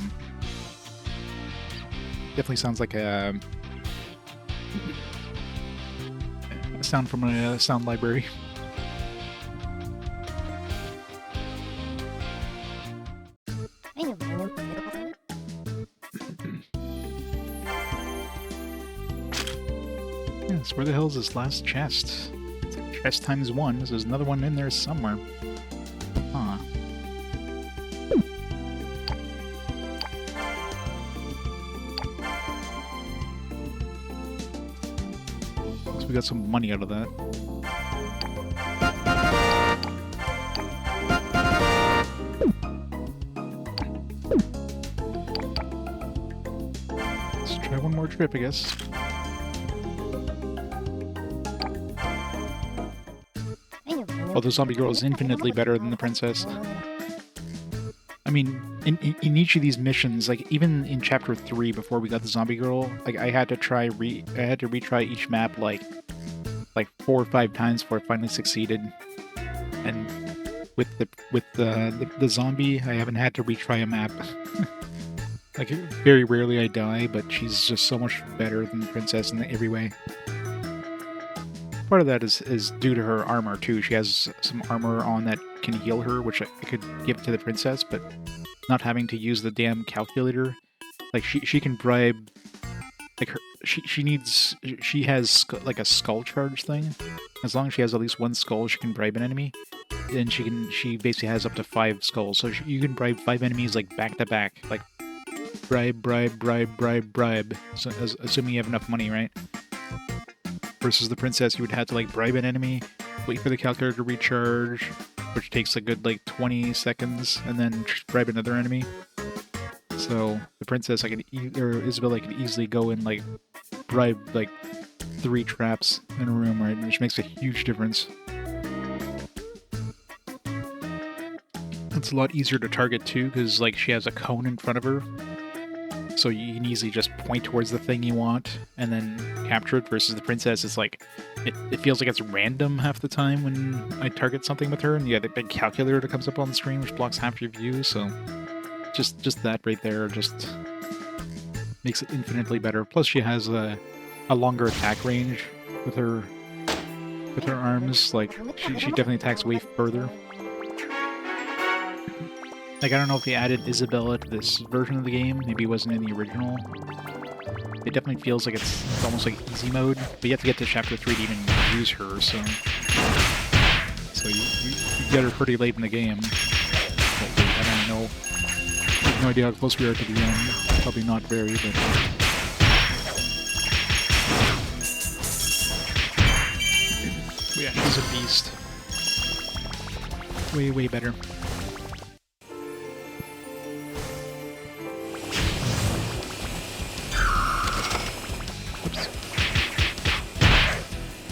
sound from a sound library. Yes, where the hell is this last chest? It's like chest times 1. There's another one in there somewhere. Huh. So we got some money out of that. Let's try one more trip, I guess. Oh, the zombie girl is infinitely better than the princess. I mean, in each of these missions, like even in chapter 3, before we got the zombie girl, like I had to retry each map like 4 or 5 times before I finally succeeded. And with the zombie, I haven't had to retry a map. Like very rarely I die, but she's just so much better than the princess in every way. Part of that is due to her armor, too. She has some armor on that can heal her, which I could give to the princess, but not having to use the damn calculator. Like, she can bribe... Like, she has, like, a skull charge thing. As long as she has at least 1 skull, she can bribe an enemy. And she basically has up to 5 skulls. So you can bribe 5 enemies, like, back-to-back. Like, bribe, bribe, bribe, bribe, bribe. So, assuming you have enough money, right? Versus the princess, you would have to like bribe an enemy, wait for the calculator to recharge, which takes a good like 20 seconds, and then bribe another enemy. So the princess, or Isabella, could easily go and like bribe like 3 traps in a room, right? Which makes a huge difference. It's a lot easier to target too, because like she has a cone in front of her. So you can easily just point towards the thing you want and then capture it, versus the princess, it's like, it feels like it's random half the time when I target something with her, and you got a big calculator that comes up on the screen which blocks half your view, so just that right there just makes it infinitely better. Plus she has a longer attack range with her arms, like she definitely attacks way further. Like, I don't know if they added Isabella to this version of the game. Maybe it wasn't in the original. It definitely feels like it's almost like easy mode, but you have to get to chapter 3 to even use her, so you get her pretty late in the game. Well, wait, I don't know. I have no idea how close we are to the end. Probably not very, but... yeah, she's a beast. Way, way better.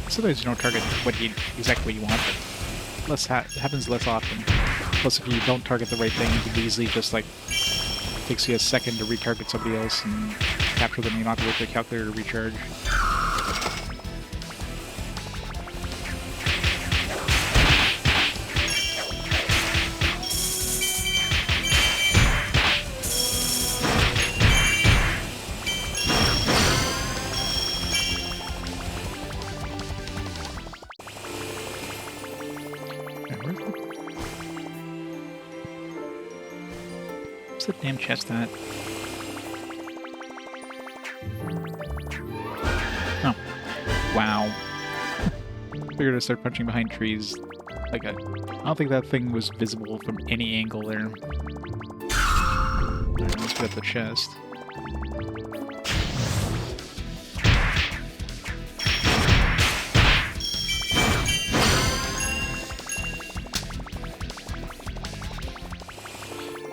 Sometimes you don't target exactly what you want, but it happens less often. Plus, if you don't target the right thing, you can easily just, like, takes you a second to retarget somebody else and capture them. You don't have to wait for the calculator to recharge. Where's the damn chest at? Oh. Wow. Figured I'd start punching behind trees. Like, I don't think that thing was visible from any angle there. Alright, let's get the chest.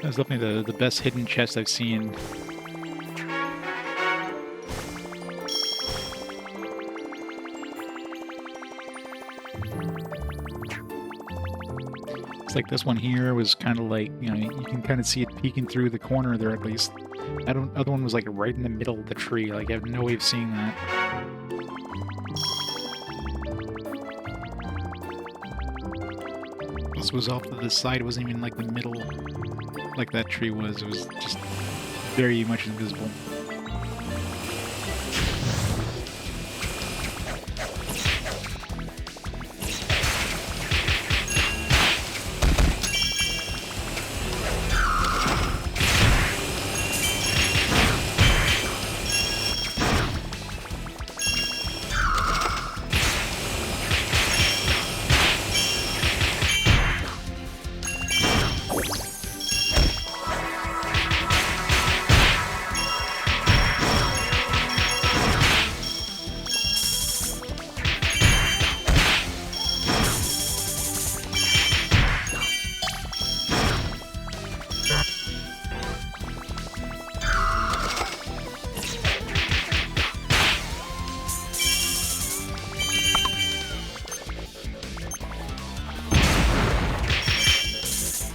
That's definitely the best hidden chest I've seen. It's like this one here was kind of like, you know, you can kind of see it peeking through the corner there at least. That other one was like right in the middle of the tree. Like, I have no way of seeing that. This was off to the side. It wasn't even like the middle like that tree was. It was just very much invisible.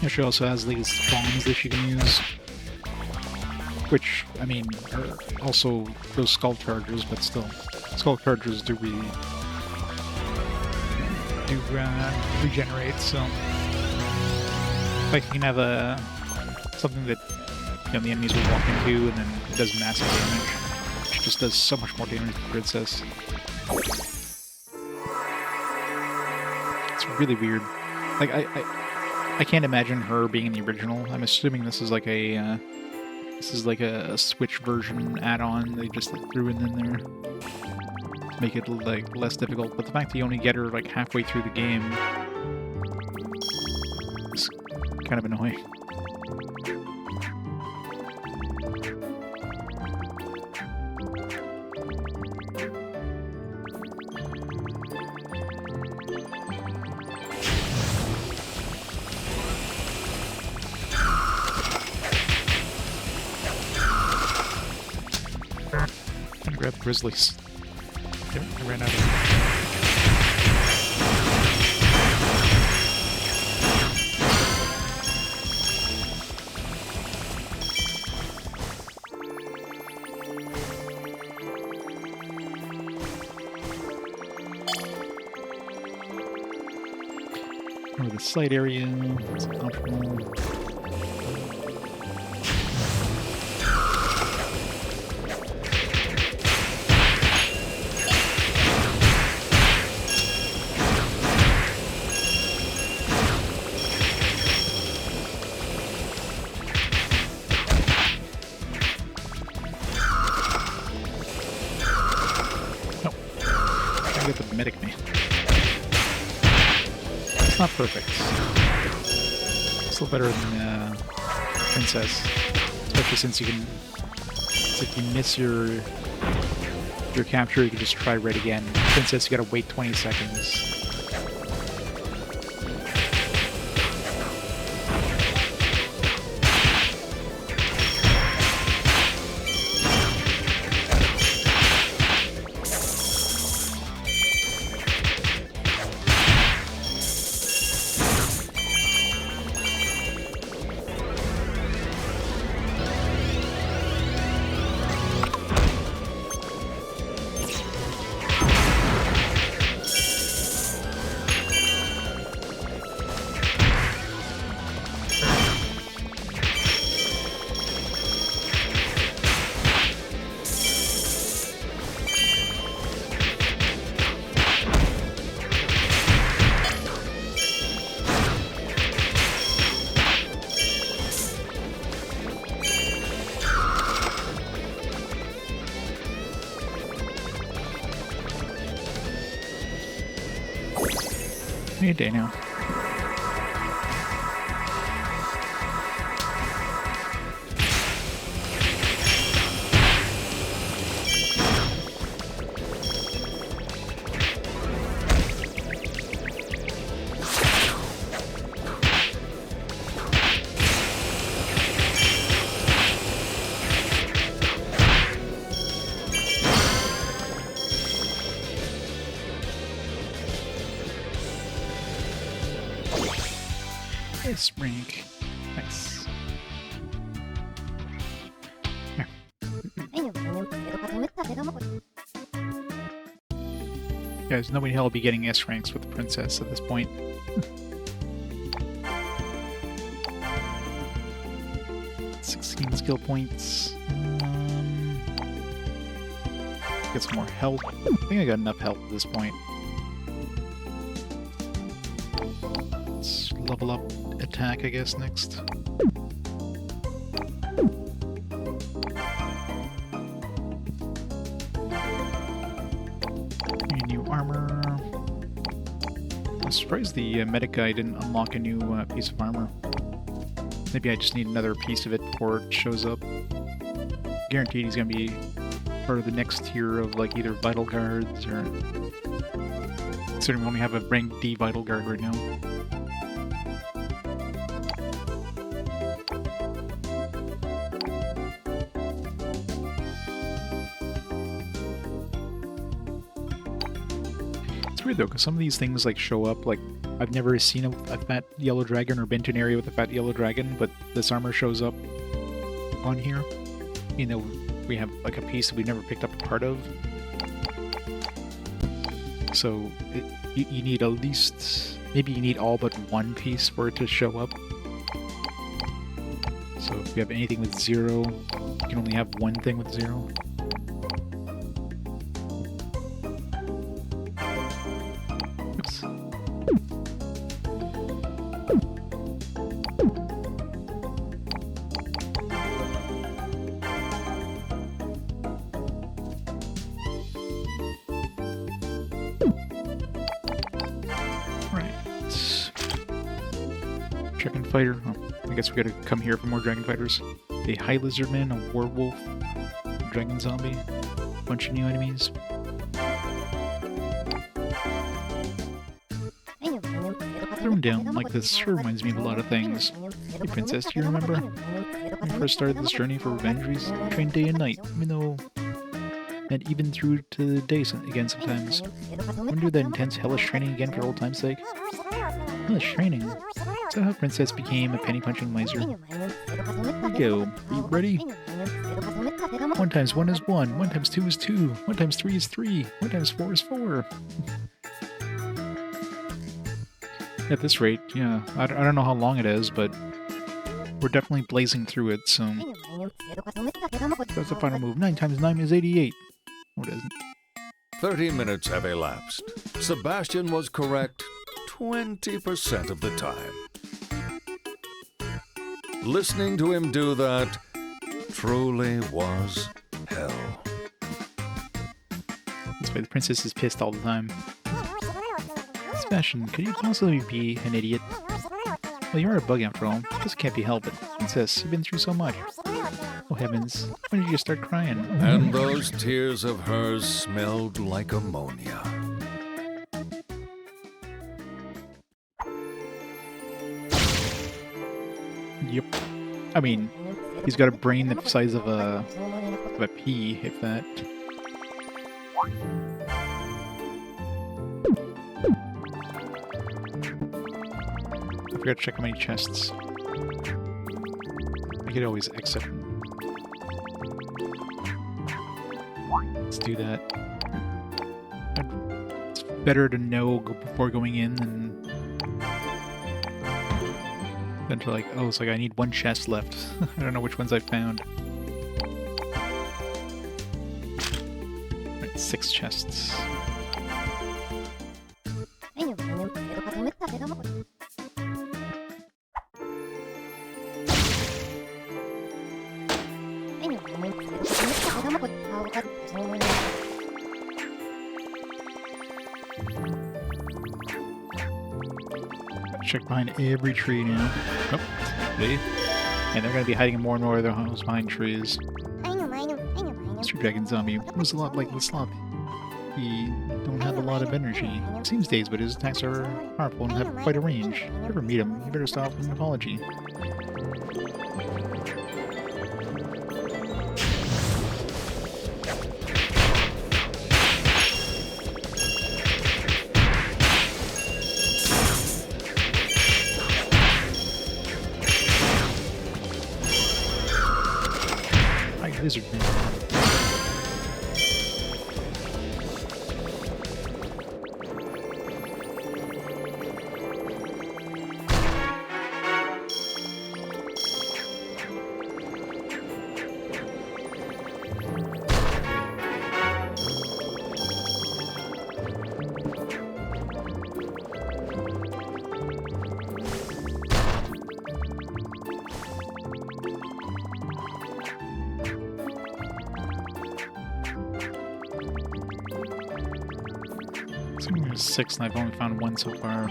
She also has these bombs that she can use, which, I mean, are also those skull chargers, but still, skull chargers do regenerate. So, like, you can have something that, you know, the enemies will walk into, and then it does massive damage, which just does so much more damage to the princess. It's really weird. Like, I can't imagine her being in the original. I'm assuming this is like a Switch version add-on they just like, threw in there to make it like less difficult. But the fact that you only get her like halfway through the game is kind of annoying. Grab grizzlies. Yep, I ran out of them. Over the side area, it's optional. Medic me. It's not perfect. Still better than Princess, especially since you can. It's if you miss your capture, you can just try right again. Princess, you gotta wait 20 seconds. Any day now. This rank. Nice. Here. Guys, nobody hell will be getting S ranks with the princess at this point. 16 skill points. Get some more health. I think I got enough health at this point. Let's level up attack, I guess, next. New armor. I'm surprised the medic guy didn't unlock a new piece of armor. Maybe I just need another piece of it before it shows up. Guaranteed he's gonna be part of the next tier of like either vital guards or... Considering we only have a rank D vital guard right now. It's weird though, because some of these things like show up, like I've never seen a fat yellow dragon or been to an area with a fat yellow dragon, but this armor shows up on here. You know, we have like a piece that we never picked up a part of. So you need at least, maybe you need all but one piece for it to show up. So if you have anything with 0, you can only have one thing with 0. Oops. Dragon fighter. Oh, I guess we gotta come here for more dragon fighters. A high lizardman, a werewolf, a dragon zombie, a bunch of new enemies. Thrown down like this sure reminds me of a lot of things. Hey princess, do you remember? When I first started this journey for revenge, we trained day and night, even though... and even through to the day again sometimes. Wanna do that intense hellish training again for old time's sake? Hellish training? Is that how Princess became a penny-punching miser? Here we go. Are you ready? 1 times 1 is 1. 1 times 2 is 2. 1 times 3 is 3. 1 times 4 is 4. At this rate, yeah. I don't know how long it is, but we're definitely blazing through it, so... That's the final move. 9 times 9 is 88. No, it isn't. 30 minutes have elapsed. Sebastian was correct 20% of the time. Listening to him do that truly was hell. That's why the princess is pissed all the time. Sebastian, could you possibly be an idiot? Well, you're a bug after all. This can't be helped. Princess, you've been through so much. Oh heavens, when did you start crying? And those tears of hers smelled like ammonia. Yep. I mean, he's got a brain the size of a pea, if that. I forgot to check how many chests. I could always exit. Let's do that. It's better to know before going in than to like, oh, it's like I need 1 chest left. I don't know which ones I found. Right, 6 chests. check behind every tree now. Nope. Wait. And they're gonna be hiding more and more of their homes behind trees. Mr. Dragon Zombie was a lot like the Sloth. He don't have a lot of energy. Seems dazed, but his attacks are powerful and have quite a range. If you ever meet him, you better stop with an apology. Hi, lizard man. There's 6 and I've only found 1 so far.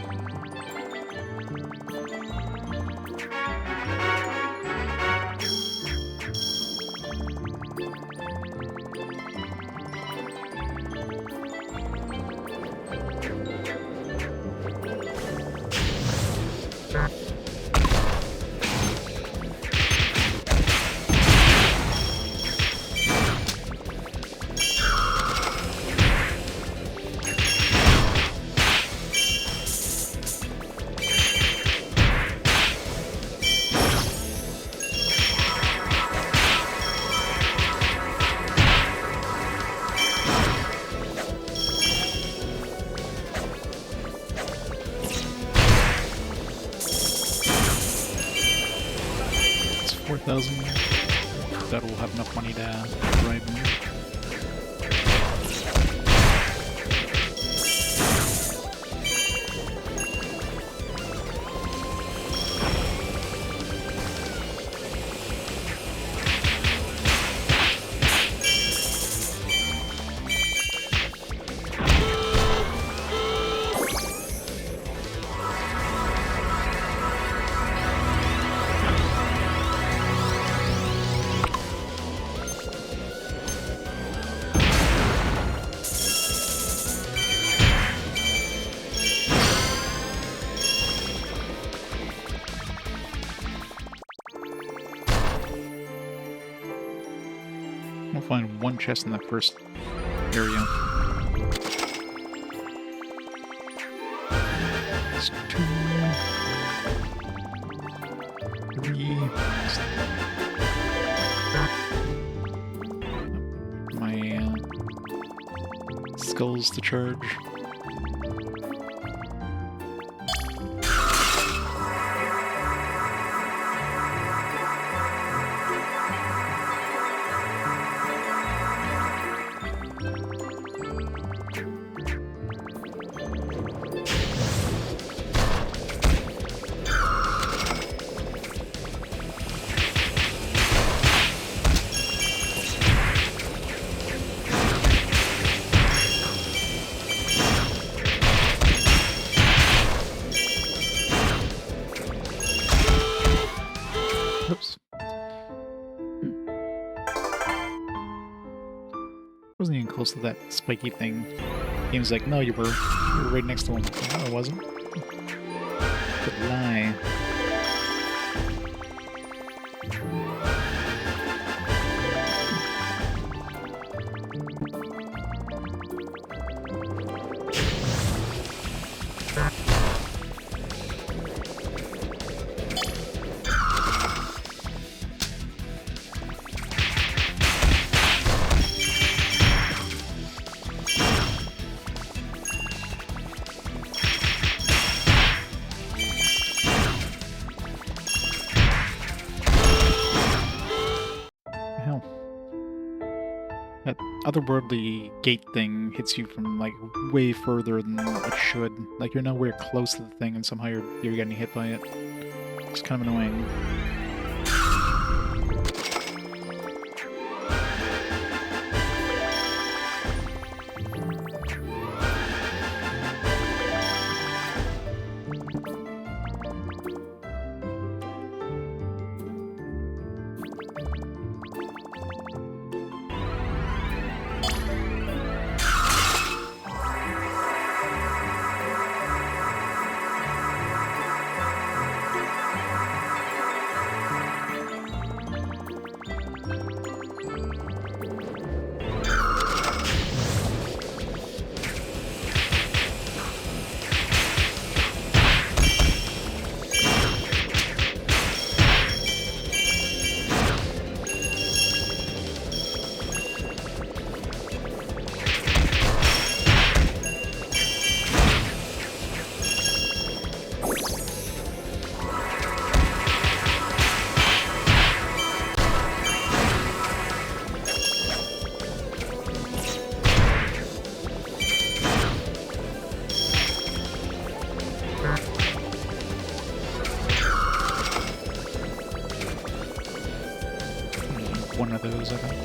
It's 4,000. That will have enough money to bribe him. We'll find 1 chest in that first area. There's 2, 3. My skulls to charge. Oops. Wasn't even close to that spiky thing. Game's like, no, you were right next to him. No, I wasn't. Good lie. Hell. That otherworldly gate thing hits you from, like, way further than it should. Like, you're nowhere close to the thing, and somehow you're getting hit by it. It's kind of annoying. one of those, I think.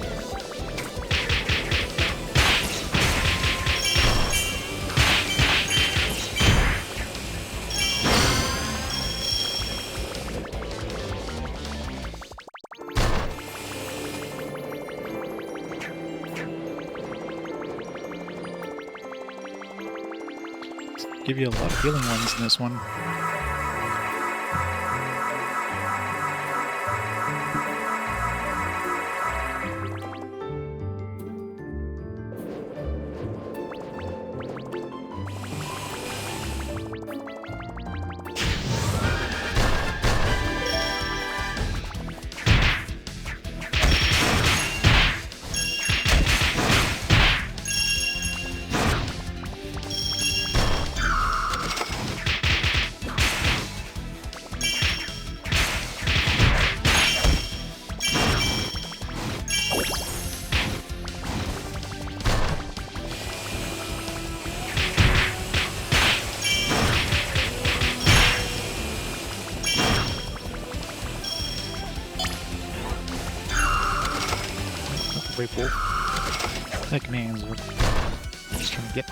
Give you a lot of healing ones in this one. Wait, whoa. That man's just trying to get.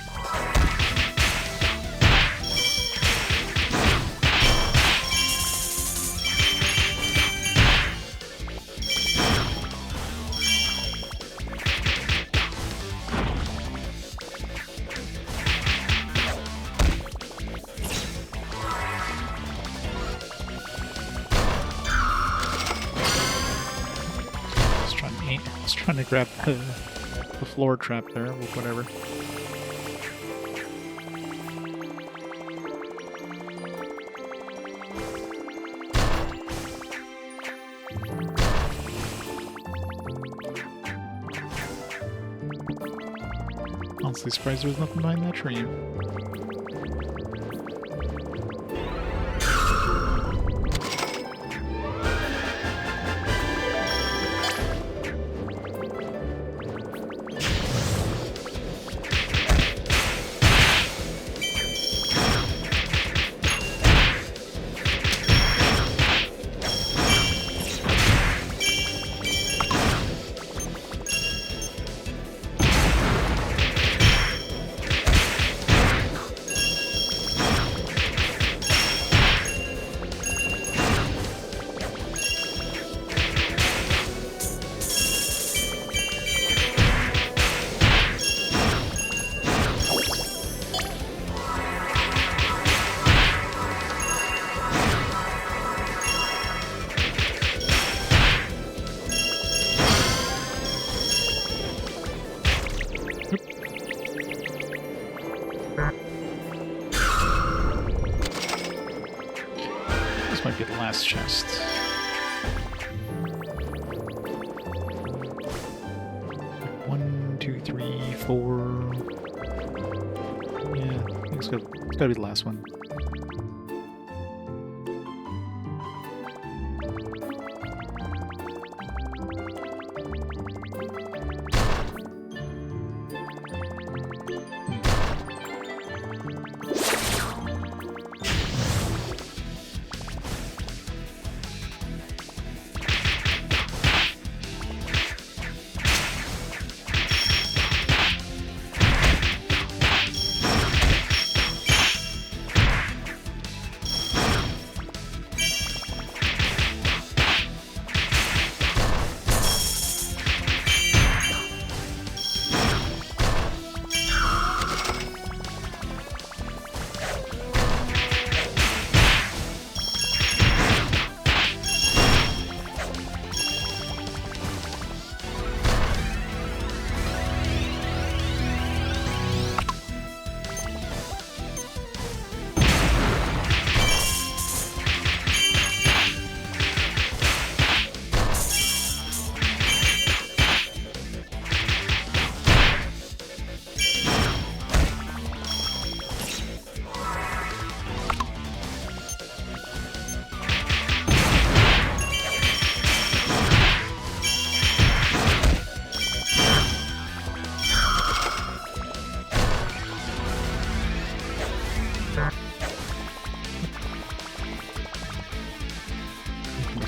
Trying to grab the floor trap there, or whatever. Honestly surprised there was nothing behind that tree. This might be the last chest. One, two, three, four. Yeah, I think it's gotta be the last one.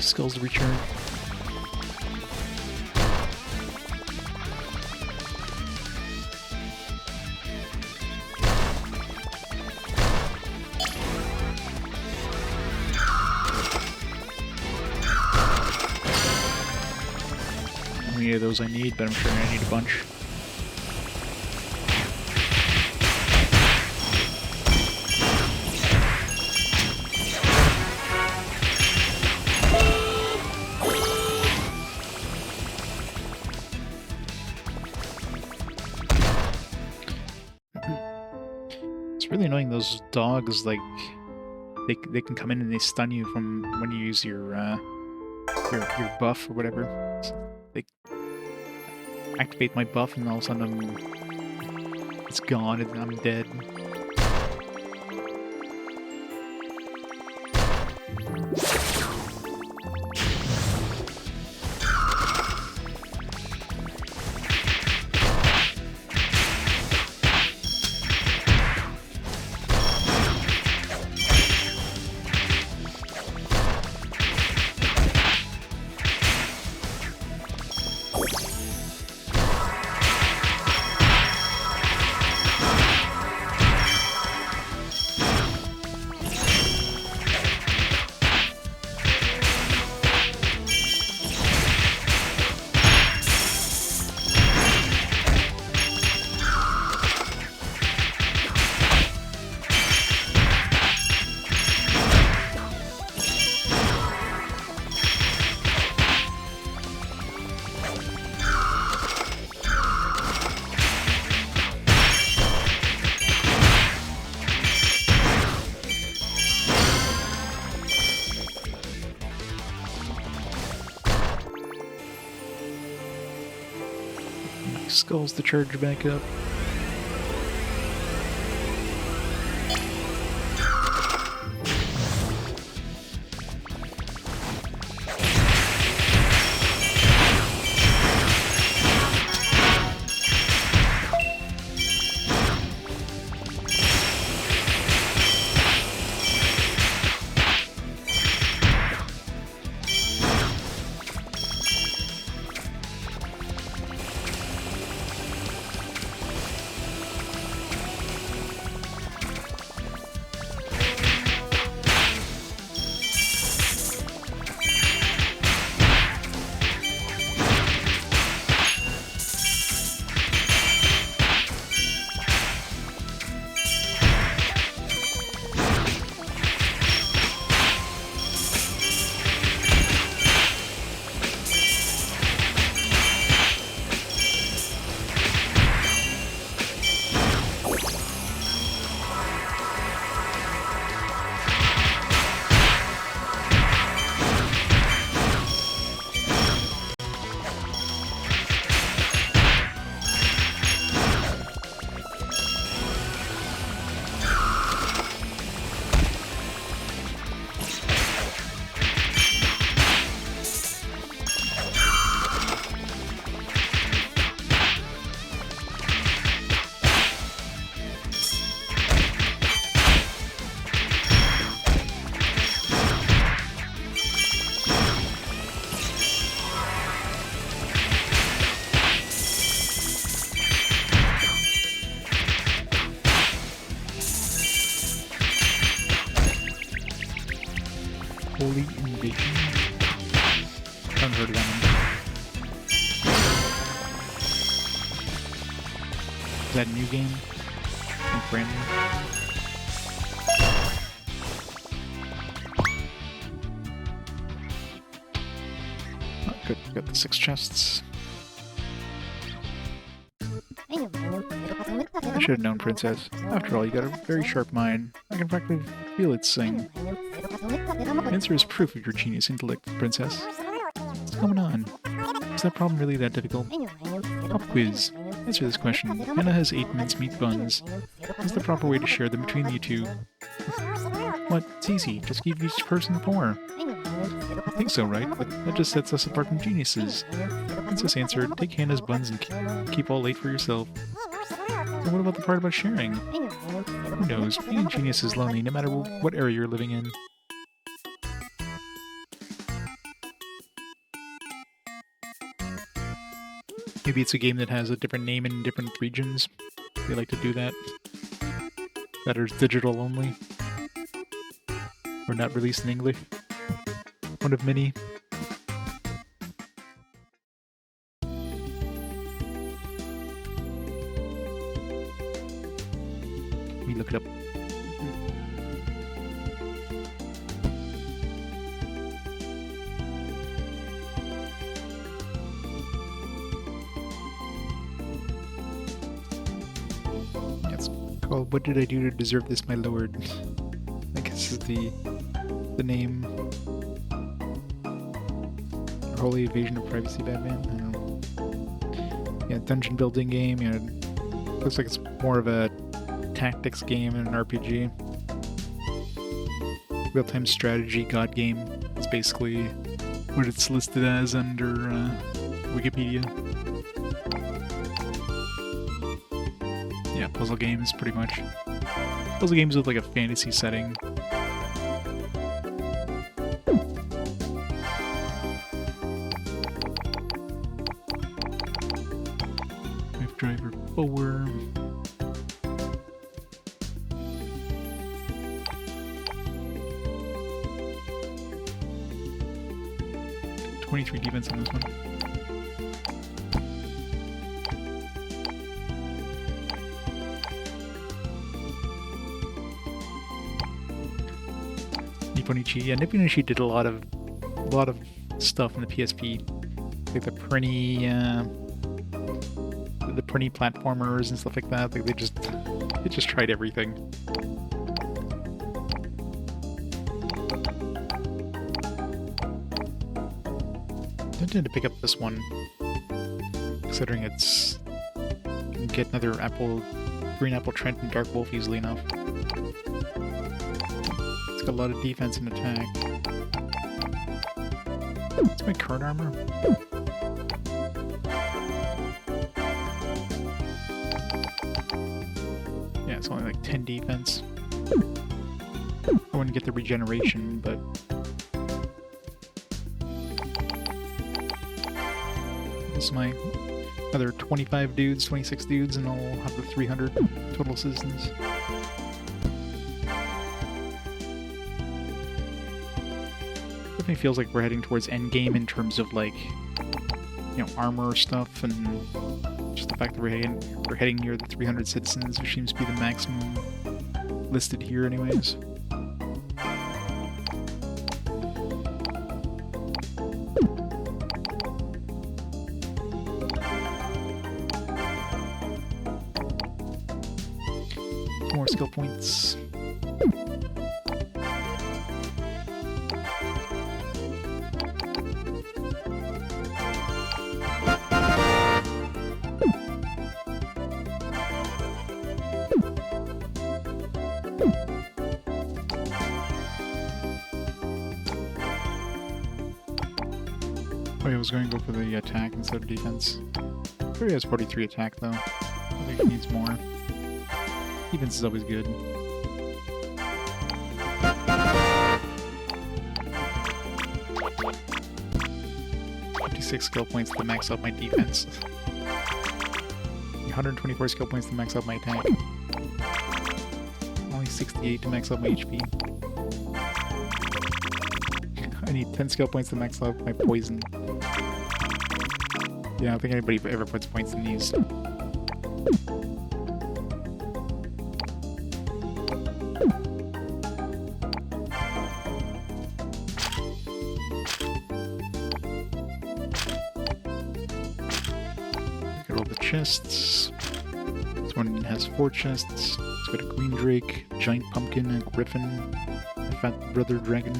Skills return. many of those I need, but I'm sure I need a bunch. It's really annoying, those dogs, like, they can come in and they stun you from when you use your buff or whatever. So they activate my buff and all of a sudden it's gone and I'm dead. Skulls to charge back up. Holy Invasion. Haven't heard of that one. Is that a new game? Like brand new? Oh, good. Got the 6 chests. I should have known, Princess. After all, you got a very sharp mind. I can practically feel it sing. The answer is proof of your genius intellect, Princess. What's going on? Is that problem really that difficult? Pop quiz. Answer this question. Hannah has 8 mincemeat buns. What's the proper way to share them between you two? What? It's easy. Just give each person 4. I think so, right? But that just sets us apart from geniuses. Princess answered, take Hannah's buns and keep all 8 for yourself. So what about the part about sharing? Who knows? Being a genius is lonely no matter what area you're living in. Maybe it's a game that has a different name in different regions. They like to do that. That is digital only. Or not released in English. One of many. picked up. It's called "What Did I Do to Deserve This, My Lord?" I guess is the name. Holy Evasion of Privacy, Batman. I don't know. Yeah, dungeon building game. Yeah, looks like it's more of a tactics game and an RPG. Real-time strategy god game is basically what it's listed as under Wikipedia. Yeah, puzzle games, pretty much. Puzzle games with like a fantasy setting. Driver 4. .23 defense on this one. Nipponichi. Yeah, Nipponichi did a lot of stuff in the PSP, like the Prinny platformers and stuff like that. Like they just tried everything. I intend to pick up this one, considering it's can get another green apple Trent and Dark Wolf easily enough. It's got a lot of defense and attack. What's my current armor? Yeah, it's only like 10 defense. I wouldn't get the regeneration, but this is my other 25 dudes, 26 dudes, and I'll have the 300 total citizens. Definitely feels like we're heading towards endgame in terms of like, you know, armor stuff, and just the fact that we're heading near the 300 citizens, which seems to be the maximum listed here anyways. More skill points. Oh, I was going to go for the attack instead of defense. He has 43 attack though. I think he needs more. Defense is always good. 56 skill points to max out my defense. 124 skill points to max out my attack. Only 68 to max out my HP. I need 10 skill points to max out my poison. Yeah, I don't think anybody ever puts points in these. Got all the chests. This one has 4 chests. It's got a green drake, a giant pumpkin, a griffin, a fat brother dragon.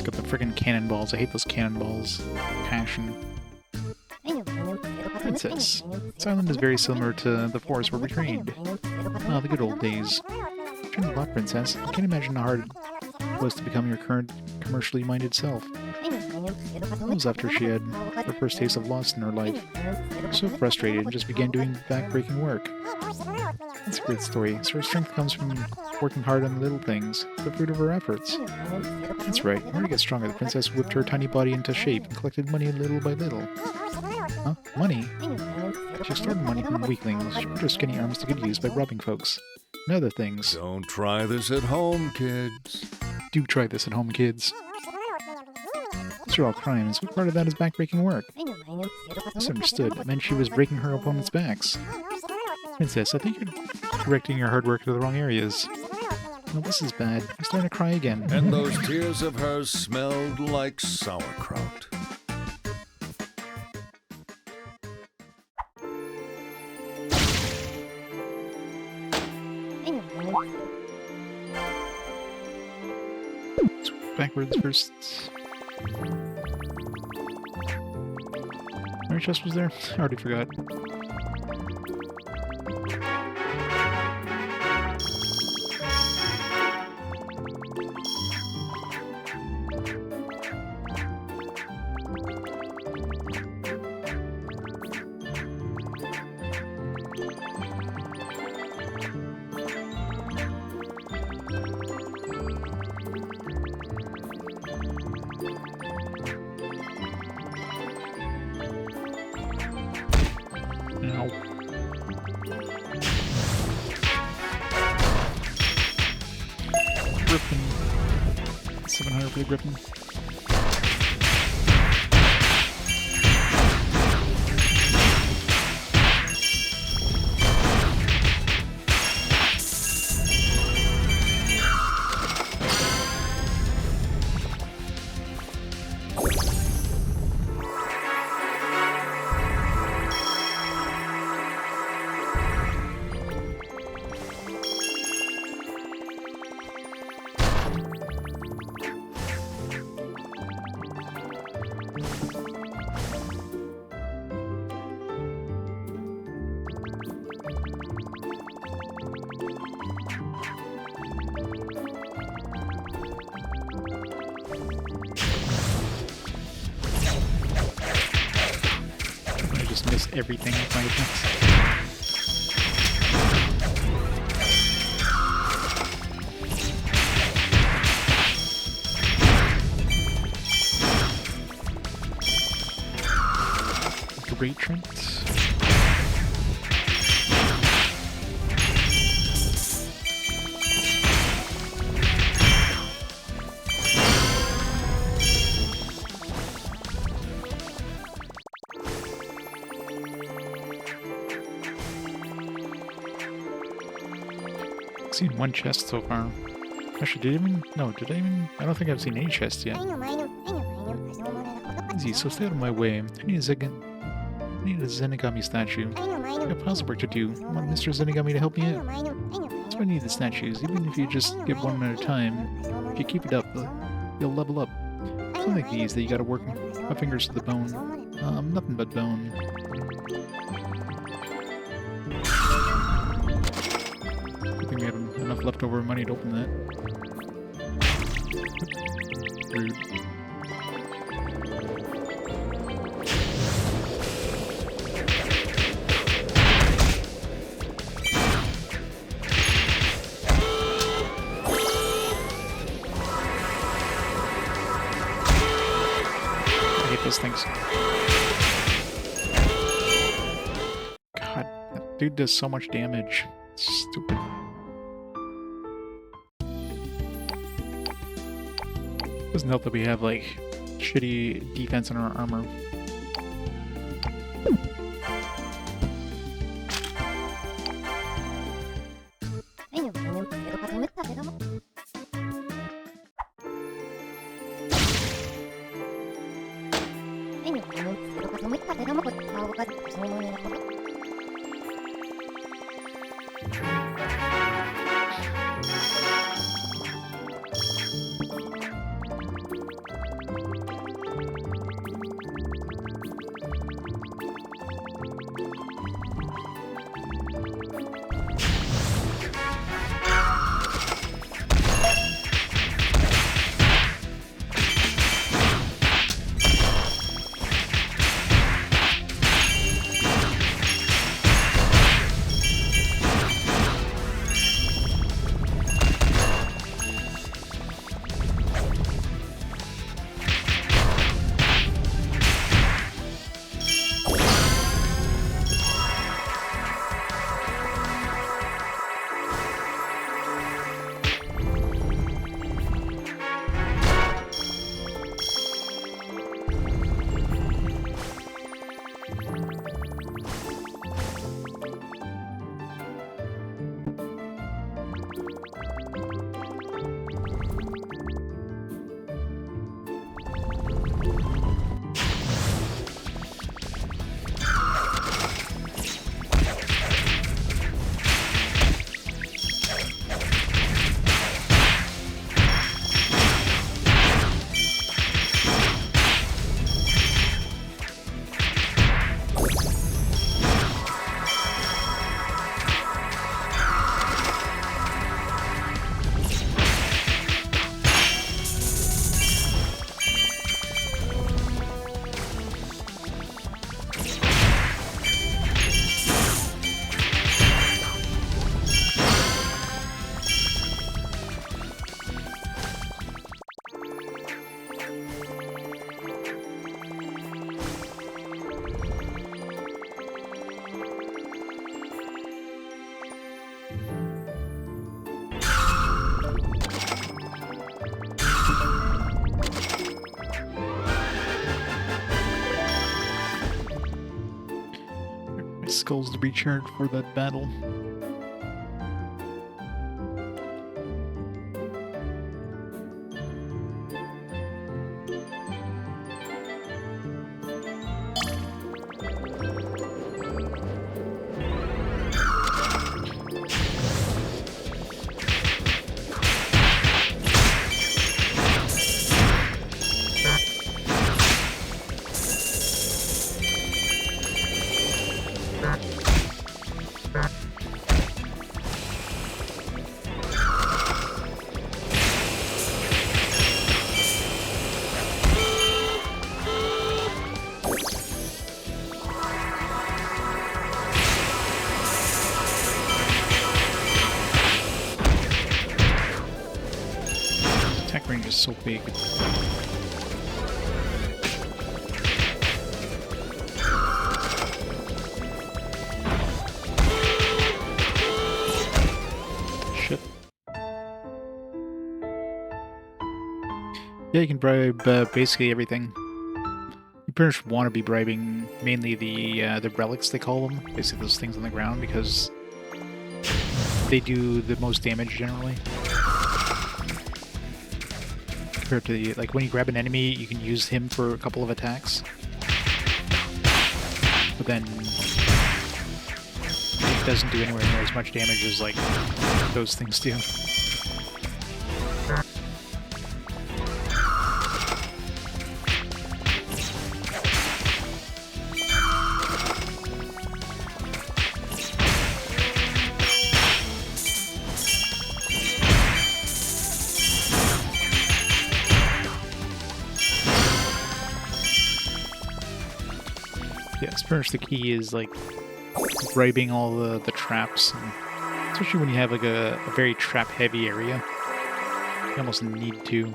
Got the frickin' cannonballs. I hate those cannonballs. Passion. Princess. This island is very similar to the forest where we trained. Ah, the good old days. Trained a lot, Princess. I can't imagine how hard it was to become your current commercially minded self. That was after she had her first taste of loss in her life. So frustrated and just began doing back-breaking work. That's a great story. So her strength comes from working hard on the little things, the fruit of her efforts. That's right. In order to get stronger, the princess whipped her tiny body into shape and collected money little by little. Huh? Money? She started money from weaklings. She put her skinny arms to good use by robbing folks. And other things. Don't try this at home, kids. Do try this at home, kids. These are all crimes. What part of that is backbreaking work? Misunderstood. It meant she was breaking her opponent's backs. Princess, I think you're directing your hard work to the wrong areas. Well, this is bad. I'm starting to cry again. And those tears of hers smelled like sauerkraut. Backwards first. How many chests was there? I already forgot. Ow. Griffin. 700 for the Griffin. Miss everything with my attacks. Great Trent. I've seen one chest so far. Actually, did I even? No, did I even? I don't think I've seen any chests yet. Easy, so stay out of my way. I need a Zenigami statue. I got piles of work to do. I want Mr. Zenigami to help me out. That's why I need the statues. Even if you just get one at a time, if you keep it up, you'll level up. Something like these that you gotta work my fingers to the bone. Nothing but bone. I think we had enough leftover money to open that. Rude. I hate those things. God, that dude does so much damage. It's stupid. Doesn't help that we have, like, shitty defense in our armor. skulls to recharge for that battle. Range is so big. Shit. Yeah, you can bribe basically everything. You pretty much want to be bribing mainly the relics, they call them, basically those things on the ground, because they do the most damage generally. Compared to the, like when you grab an enemy, you can use him for a couple of attacks, but then it doesn't do anywhere near as much damage as like those things do. Yes, pretty much the key is like bribing all the traps, and especially when you have like a very trap heavy area. You almost need to.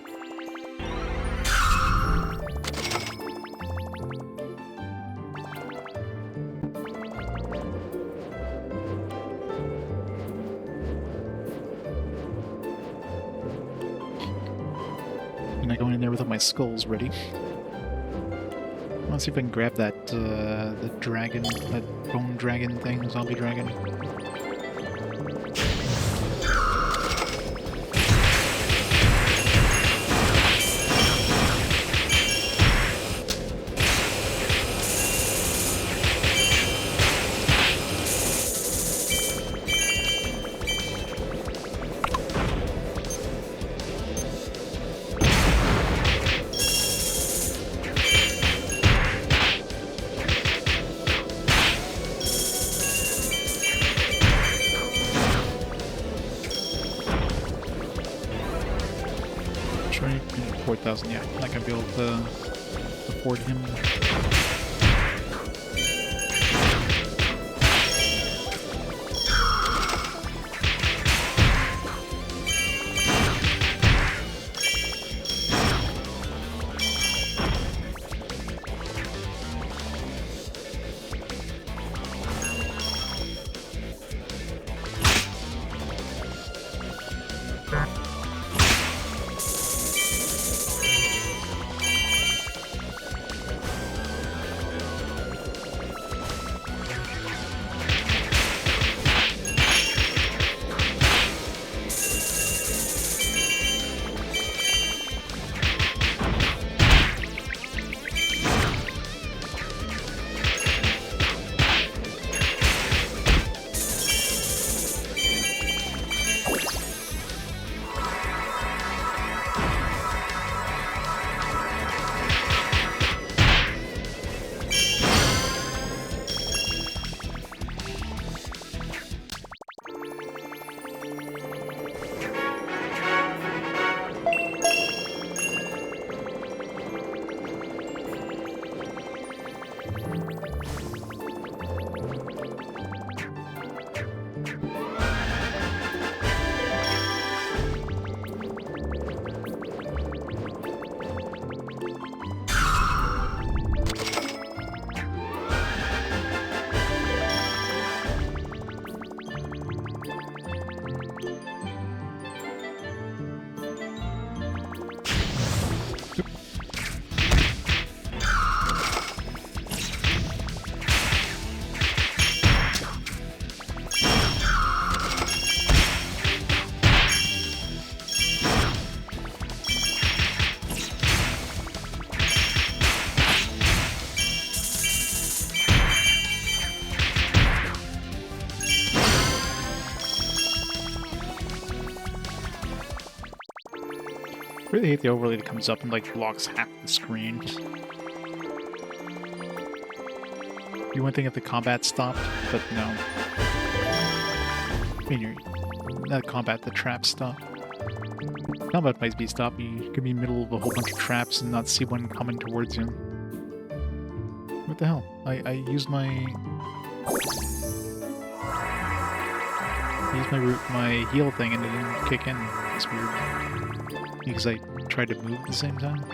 I'm not going in there without my skulls ready. Let's see if I can grab that, the dragon, that bone dragon thing, zombie dragon. Right? 4,000, yeah. I'm not gonna be able to afford him. really hate the overlay that comes up and like blocks half the screen. You wouldn't think if the combat stopped, but no. I mean, not combat, the trap stopped. Combat might be stopped. You could be in the middle of a whole bunch of traps and not see one coming towards you. What the hell? I used my my heal thing and it didn't kick in. It's weird. Because I tried to move at the same time.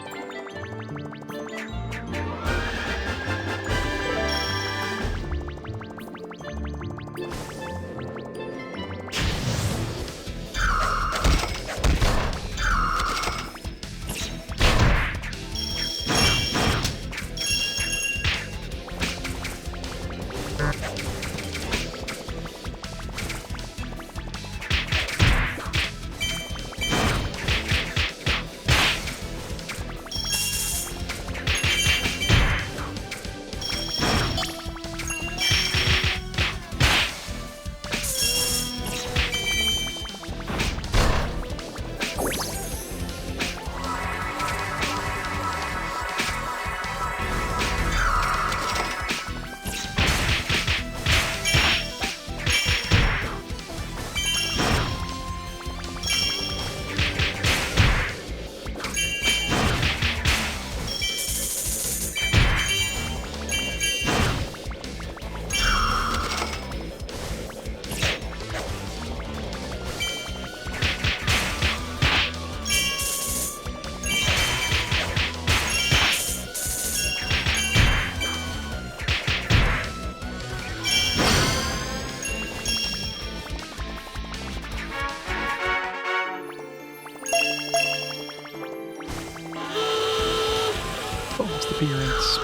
Appearance.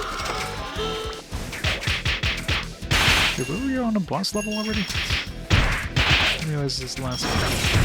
Wait, were we on a boss level already? I didn't realize this last one.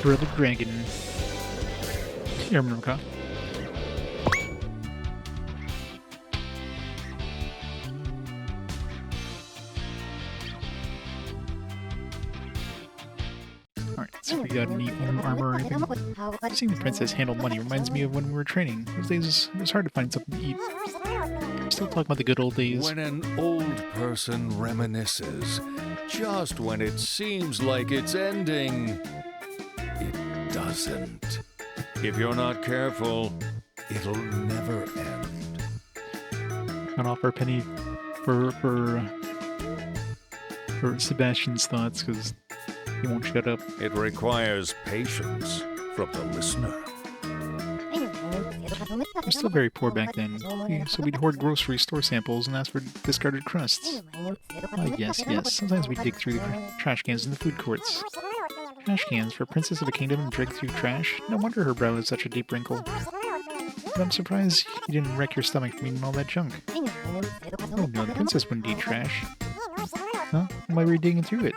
Brother Dragon. Yarmulka. Alright, so we got any armor or anything. Seeing the princess handle money reminds me of when we were training. Those days, it was hard to find something to eat. Still talking about the good old days. When an old person reminisces, just when it seems like it's ending, it doesn't. If you're not careful, it'll never end. I'd offer a penny for Sebastian's thoughts, because he won't shut up. It requires patience from the listener. We're still very poor back then, so we'd hoard grocery store samples and ask for discarded crusts. Yes. Sometimes we'd dig through the trash cans in the food courts. Trash cans for Princess of a Kingdom and dig through trash? No wonder her brow has such a deep wrinkle. But I'm surprised you didn't wreck your stomach from eating all that junk. Oh no, the princess wouldn't eat trash. Huh? Why were you digging through it?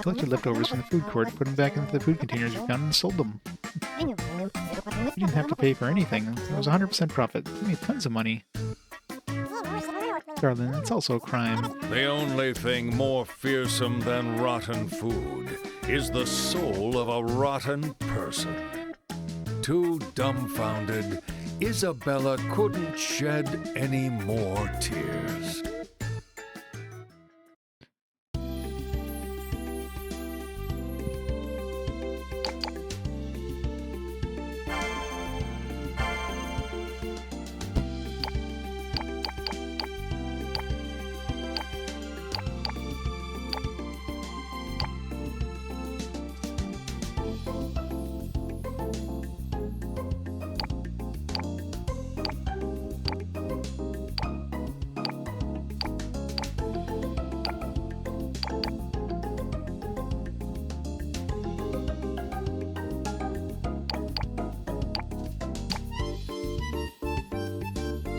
Collected leftovers from the food court, put them back into the food containers we found, and sold them. You didn't have to pay for anything. It was 100% profit. You made tons of money. Darling, it's also a crime. The only thing more fearsome than rotten food is the soul of a rotten person. Too dumbfounded, Isabella couldn't shed any more tears.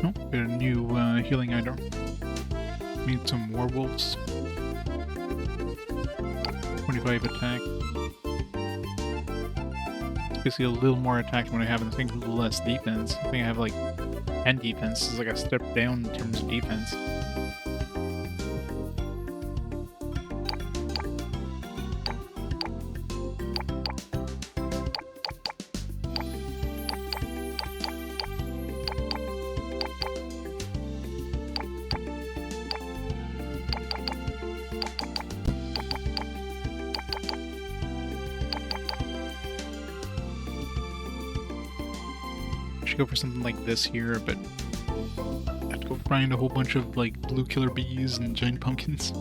Oh, got a new healing item. Need some werewolves. 25 attack. It's basically a little more attack than what I have, and I think a little less defense. I think I have like 10 defense. It's like a step down in terms of defense. Go for something like this here, but I have to go find a whole bunch of like blue killer bees and giant pumpkins.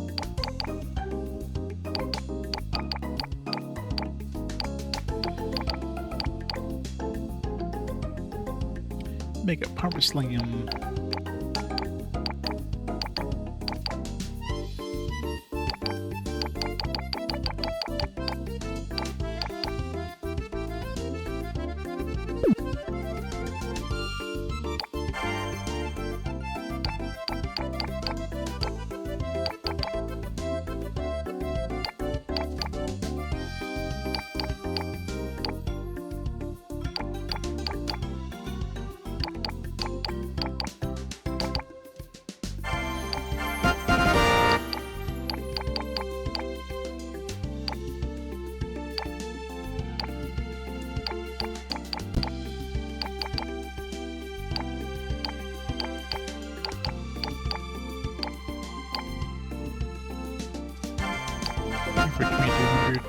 Make a power slam. For 2200.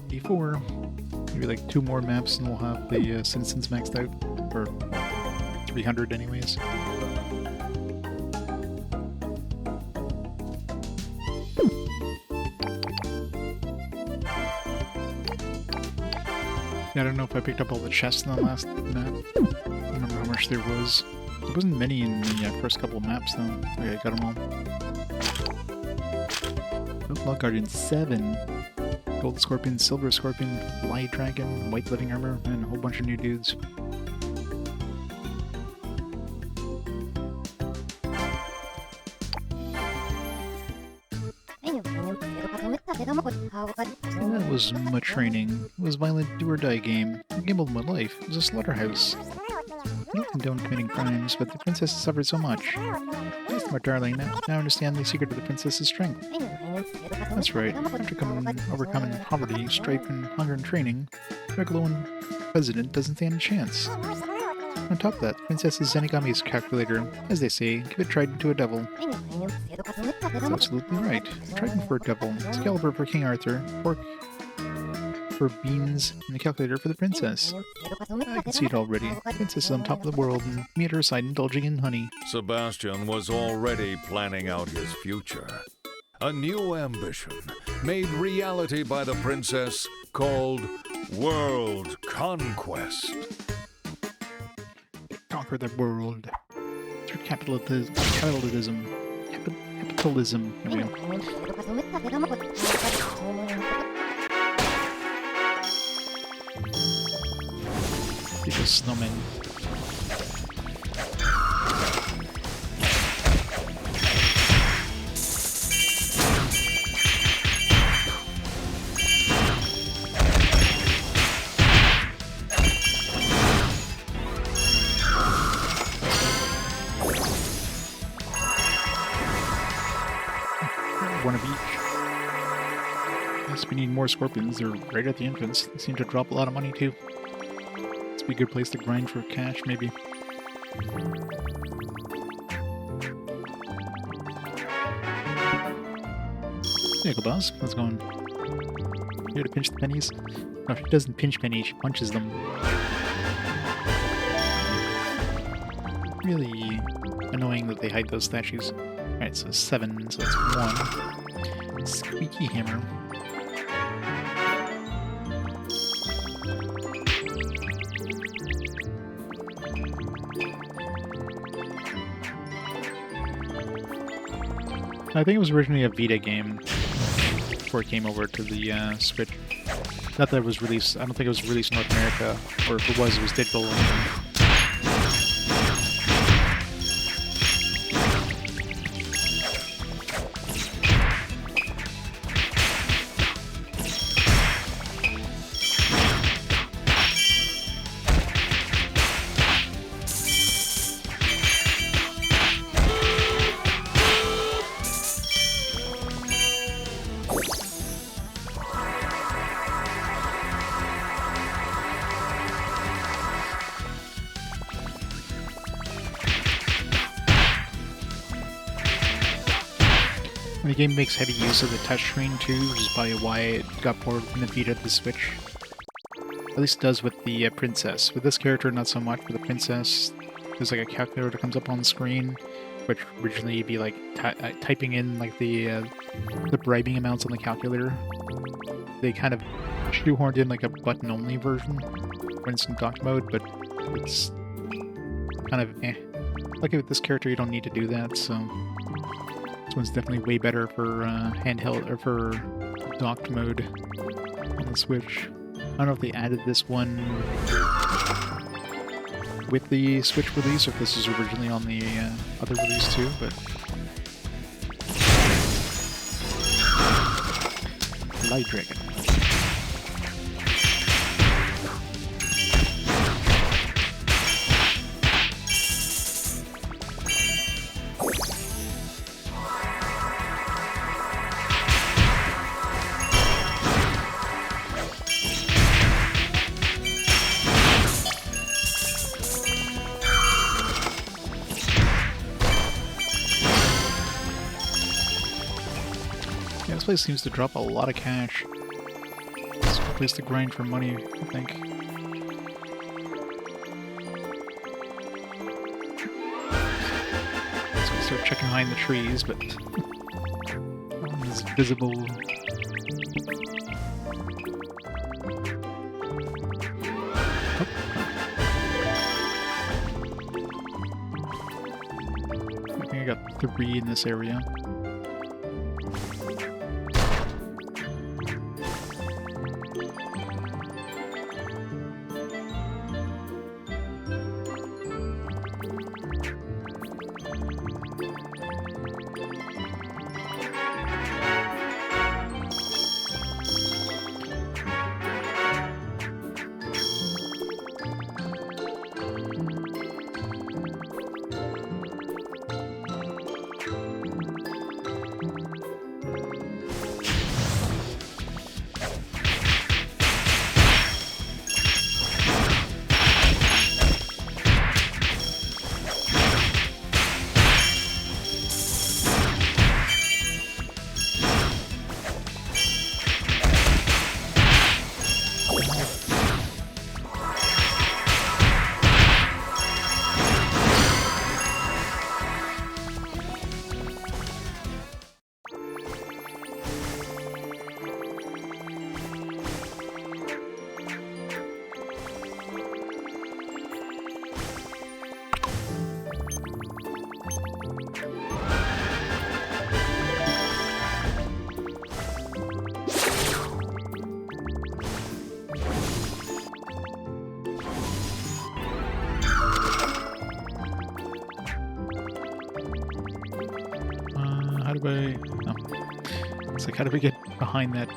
Before, maybe like 2 more maps and we'll have the citizens maxed out, or 300 anyways. Yeah, I don't know if I picked up all the chests in the last map. I don't remember how much there was. There wasn't many in the first couple of maps, though. Okay, I got them all. Outlaw Guardian 7. Gold Scorpion, Silver Scorpion, Light Dragon, White Living Armor, and a whole bunch of new dudes. That was my training. It was a violent do-or-die game. I gambled my life. It was a slaughterhouse. I don't condone committing crimes, but the princess has suffered so much. Yes, my darling, now I understand the secret of the princess's strength. That's right. After overcoming poverty, strife, and hunger and training, Dragoloan president doesn't stand a chance. On top of that, Princess Zenigami's calculator, as they say, give a trident to a devil. That's absolutely right. Trident for a devil, Excalibur for King Arthur, fork for beans, and a calculator for the princess. I can see it already. The princess is on top of the world, and me at her side indulging in honey. Sebastian was already planning out his future. A new ambition, made reality by the princess, called World Conquest. Conquer the world through capitalism. Capitalism. There we go. Little snowmen. One of each. Yes, we need more more scorpions. They're right at the entrance. They seem to drop a lot of money too. It's be a good place to grind for cash, maybe. There you go, boss. How's it going? Here to pinch the pennies? No, she doesn't pinch pennies, she punches them. Really annoying that they hide those statues. Alright, so 7, so that's 1. Squeaky hammer. I think it was originally a Vita game before it came over to the Switch. Not that it was released, I don't think it was released in North America, or if it was digital. And the game makes heavy use of the touchscreen too, which is probably why it got ported from the Vita to the Switch. At least it does with the Princess. With this character, not so much. With the Princess, there's like a calculator that comes up on the screen, which originally you'd be like typing in like the bribing amounts on the calculator. They kind of shoehorned in like a button-only version when it's in dock mode, but it's kind of eh. Like with this character, you don't need to do that, so this one's definitely way better for handheld or for docked mode on the Switch. I don't know if they added this one with the Switch release, or if this is originally on the other release too, but Light Dragon. Yeah, this place seems to drop a lot of cash. It's a place to grind for money, I think. So I start checking behind the trees, but no one is visible. Oh. I think I got 3 in this area. It's like, how do we get behind that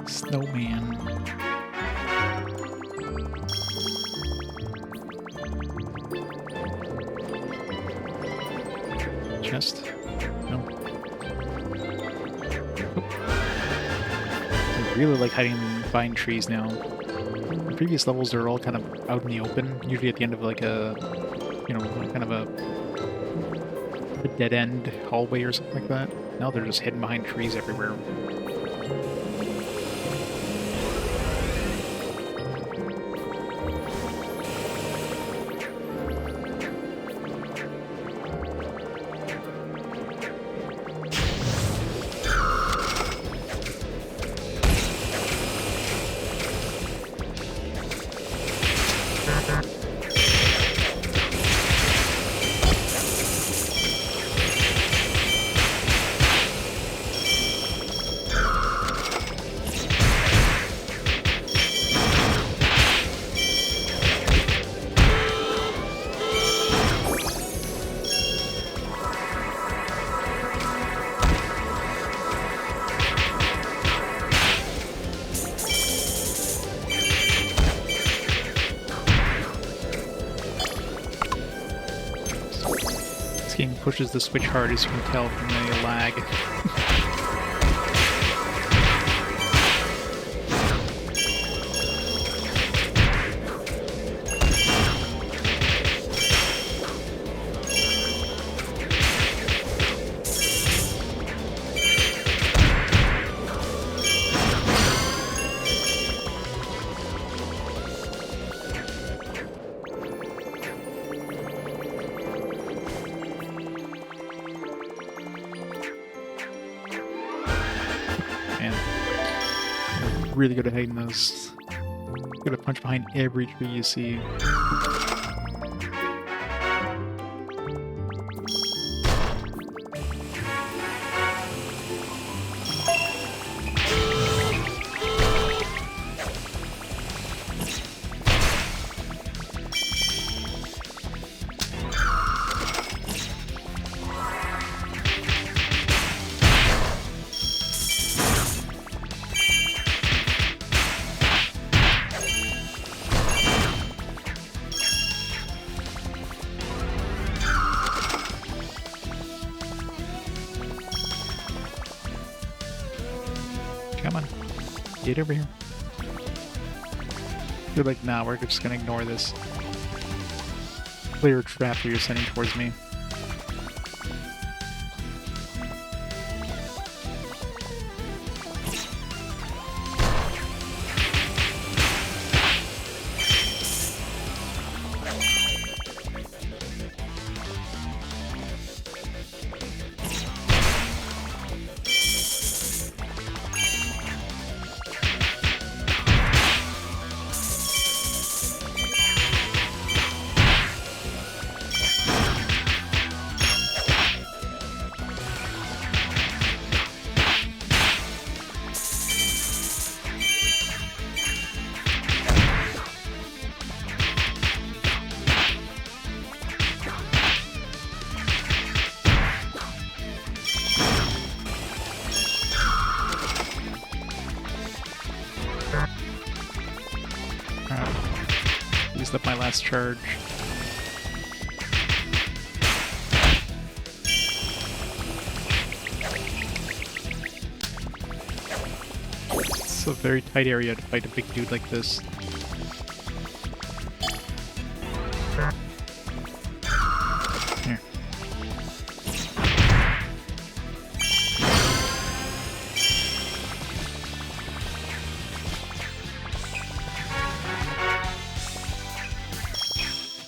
snowman? Chest? No. Oh. really like hiding behind trees now. In previous levels, they're all kind of out in the open, usually at the end of like a, you know, kind of a dead-end hallway or something like that. Now they're just hidden behind trees everywhere. This game pushes the switch hard, as you can tell from the lag. Really good at hiding those. Good at punch behind every tree you see. Come on. Get over here. They're like, nah, we're just gonna ignore this clear trap that you're sending towards me. Used up my last charge. It's a very tight area to fight a big dude like this. Here.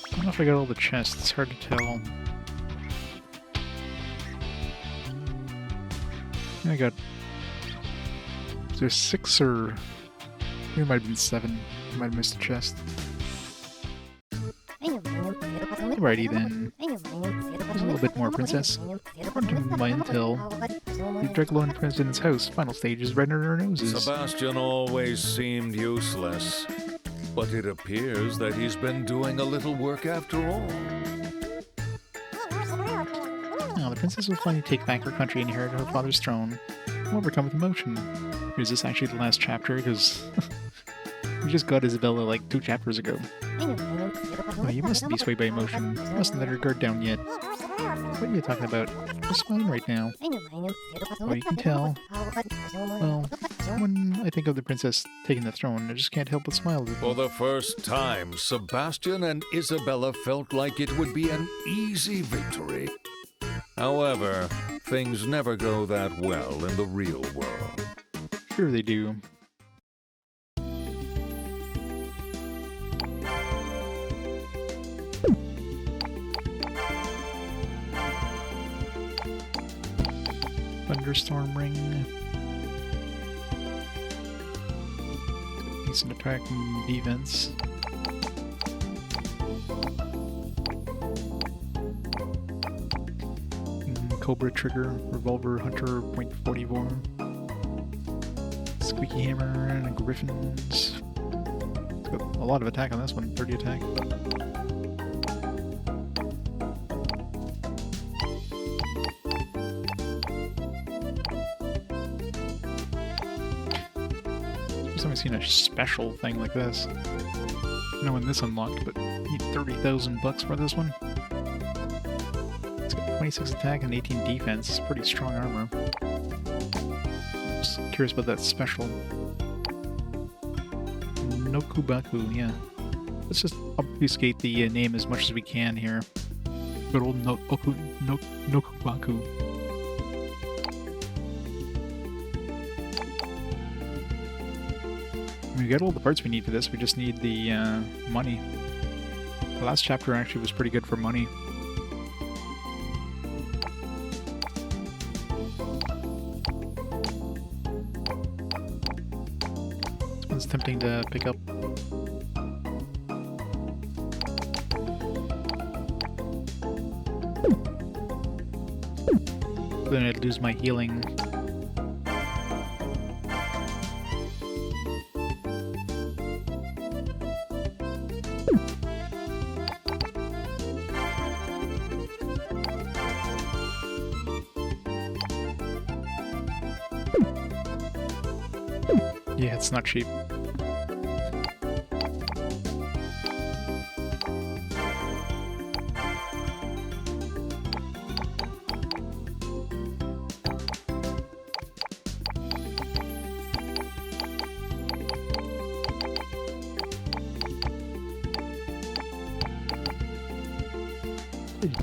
I don't know if I got all the chests, it's hard to tell. I got... Is there 6 or... There might have been 7. I might have missed a chest. Alrighty then. There's a little bit more, Princess. According to my intel, the Dragoloan president's house final stage is right under our noses. Sebastian always seemed useless, but it appears that he's been doing a little work after all. Now, the princess will finally take back her country and inherit her father's throne, and overcome with emotion. Is this actually the last chapter? Because we just got Isabella like 2 chapters ago. Oh, you mustn't be swayed by emotion. You mustn't let her guard down yet. What are you talking about? You're smiling right now. Oh, you can tell. Well, When I think of the princess taking the throne, I just can't help but smile. For the first time, Sebastian and Isabella felt like it would be an easy victory. However, things never go that well in the real world. Sure they do. Thunderstorm ring. Decent attack and defense. Cobra trigger, revolver hunter, .44. Squeaky hammer and griffins. It's got a lot of attack on this one, 30 attack. I've never seen a special thing like this. I don't know when this unlocked, but you need 30,000 bucks for this one. It's got 26 attack and 18 defense. It's pretty strong armor. Just curious about that special. Nokubaku, yeah. Let's just obfuscate the name as much as we can here. Good old Nokubaku. We got all the parts we need for this, we just need the money. The last chapter actually was pretty good for money. This one's tempting to pick up. Then I'd lose my healing. Yeah, it's not cheap.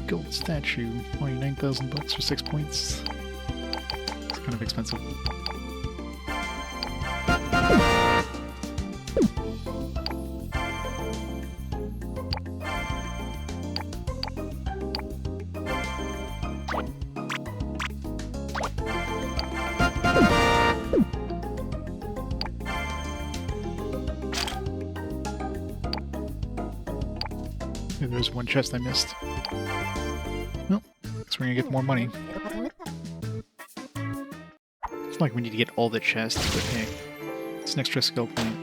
Gold statue, 29,000 bucks for 6 points. It's kind of expensive. Okay, there's one chest I missed. Well, guess we're gonna get more money. It's not like we need to get all the chests, but hey, it's an extra skill point.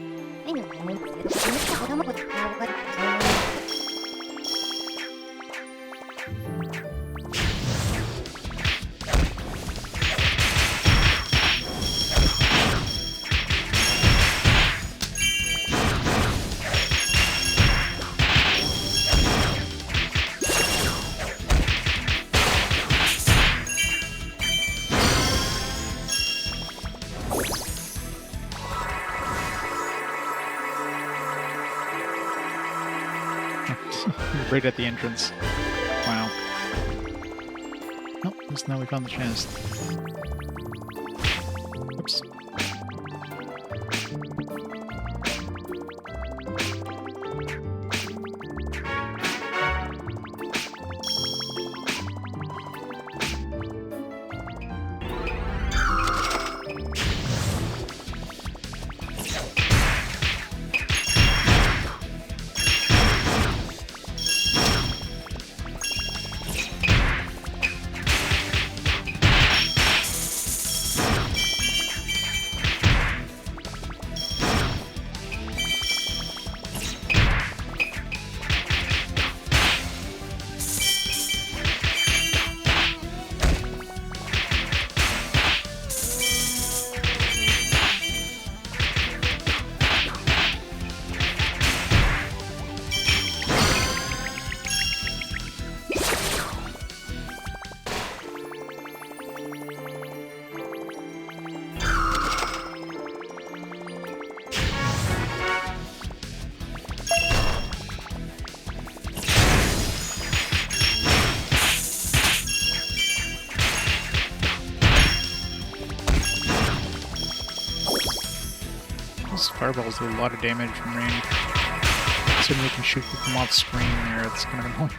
Right at the entrance. Wow. Oh, at least now we found the chest. Oops. fireballs do a lot of damage from range. So you can shoot them off screen there, it's kind of annoying.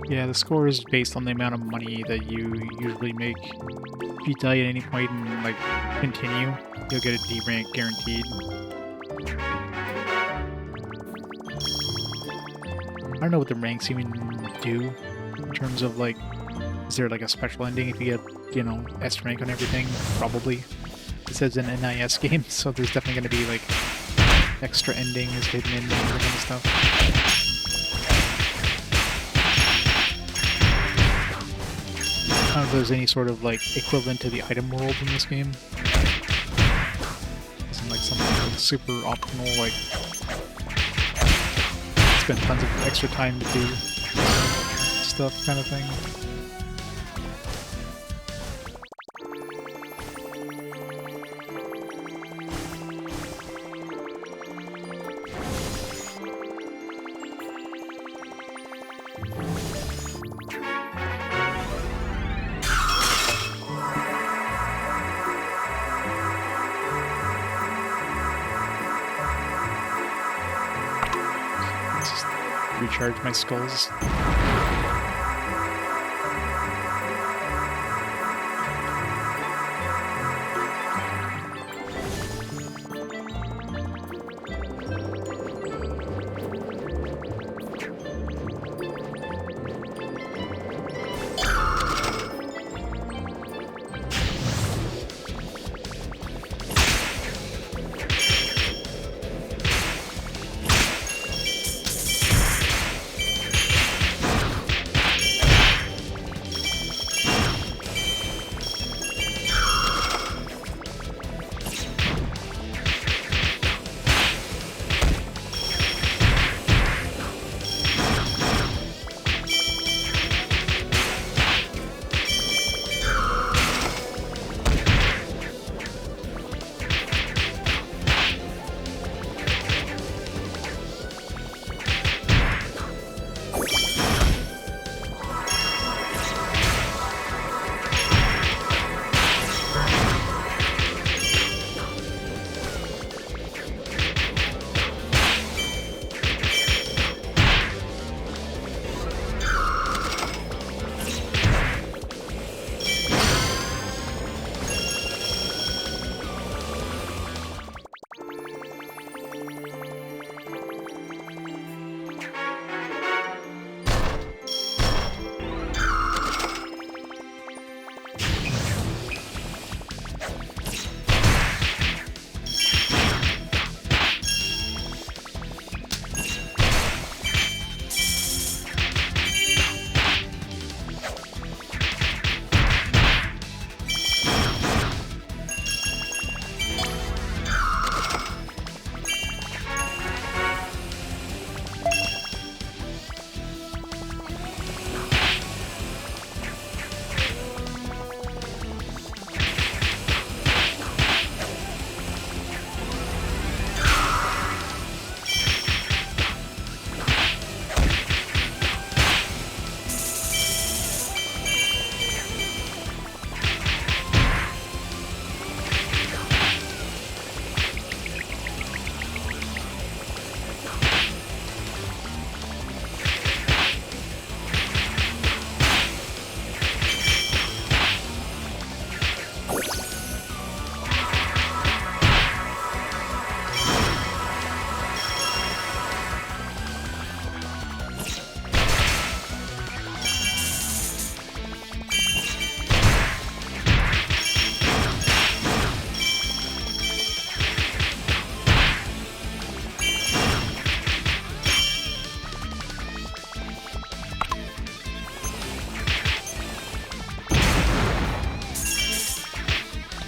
Yeah, the score is based on the amount of money that you usually make. If you die at any point and, like, continue, you'll get a D rank guaranteed. I don't know what the ranks even do in terms of, like, is there, like, a special ending if you get, you know, S rank on everything? Probably. It says an NIS game, so there's definitely going to be, like, extra endings, hidden endings, that kind of stuff. I don't know if there's any sort of, like, equivalent to the item world in this game. Isn't like something like super optional, like, spend tons of extra time to do stuff kind of thing. Recharge my skulls.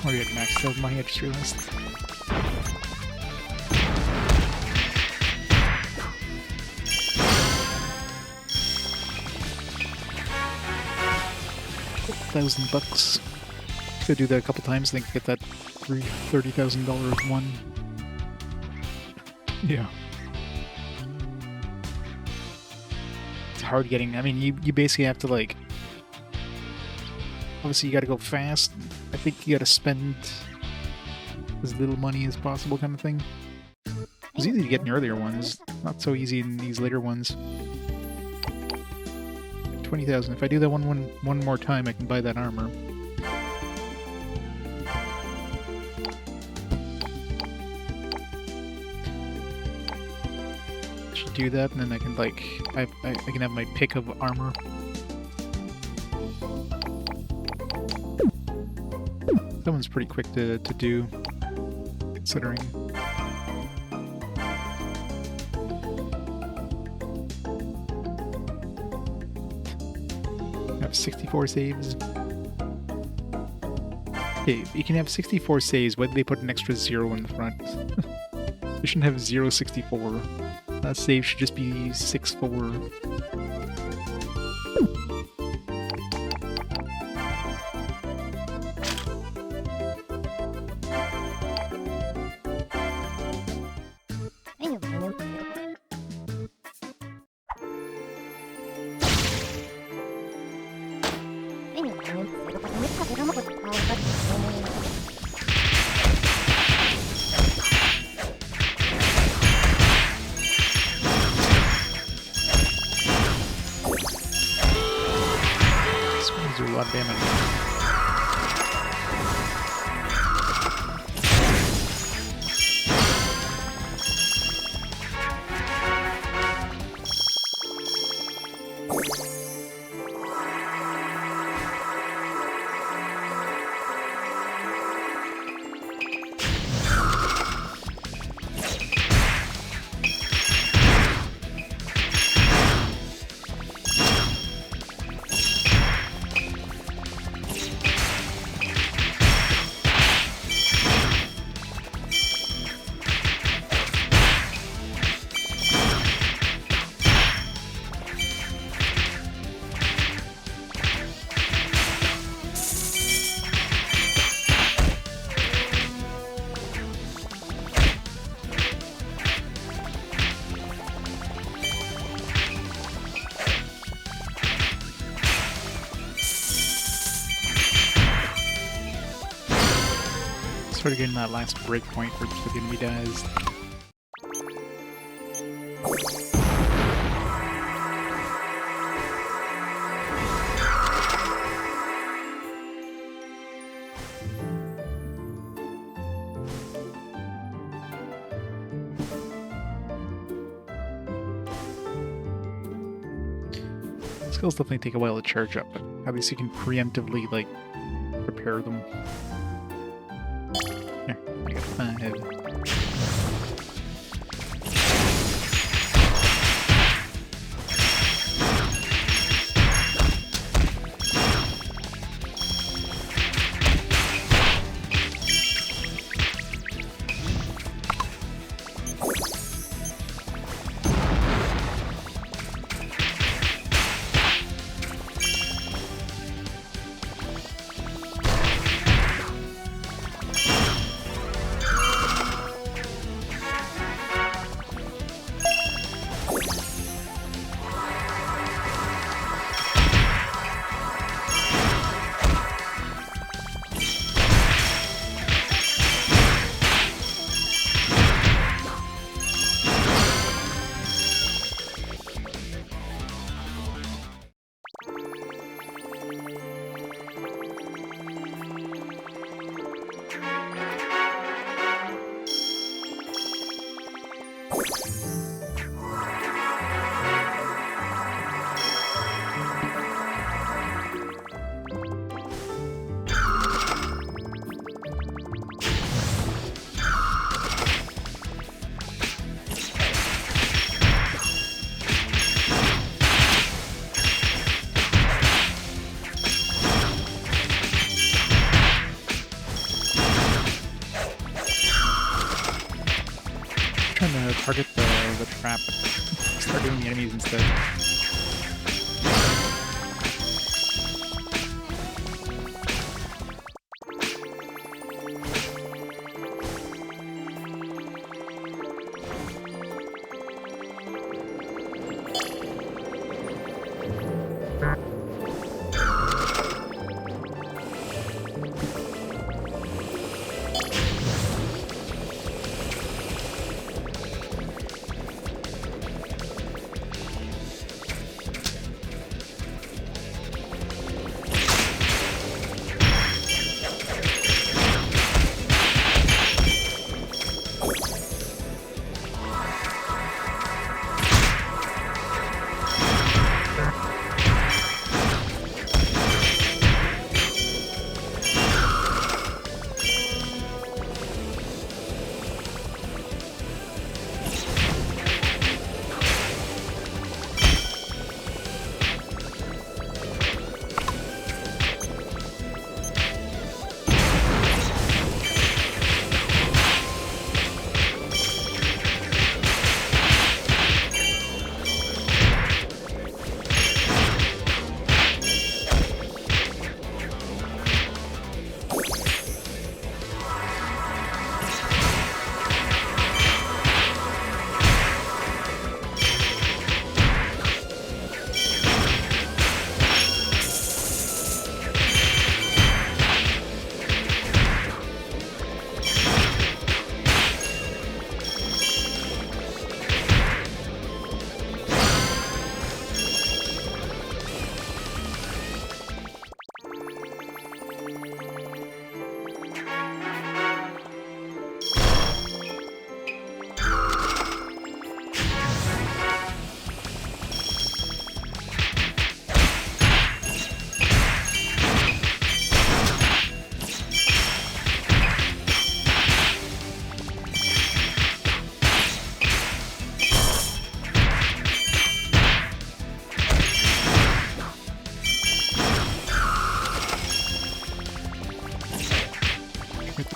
Oh, we had maxed out money, I just realized. $1,000. Go do that a couple times, I think get that $30,000 one. Yeah. It's hard getting, I mean, you basically have to like, obviously you gotta go fast. I think you gotta spend as little money as possible kind of thing. It's easy to get in earlier ones, not so easy in these later ones. 20,000. If I do that one more time, I can buy that armor. Should do that, and then I can like I can have my pick of armor. That one's pretty quick to do, considering. Have 64 saves. Okay, you can have 64 saves. Why did they put an extra 0 in the front? You shouldn't have 064. That save should just be 64. Do a lot of damage. Started getting that last breakpoint where the enemy dies. Skills definitely take a while to charge up, but at least you can preemptively, like, prepare them. Here, I got 5. trying to target the trap. Start doing the enemies instead.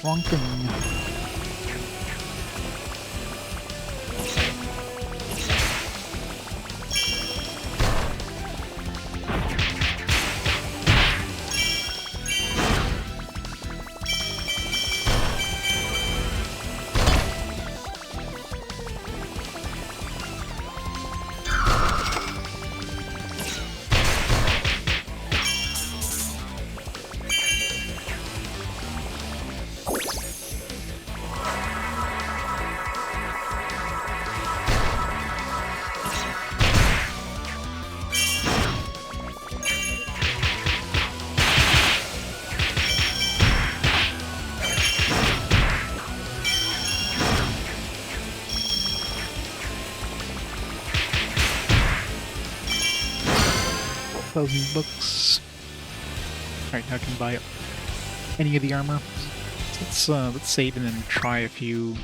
Wrong thing. $1,000. Alright, now I can buy any of the armor. So let's save and then try a few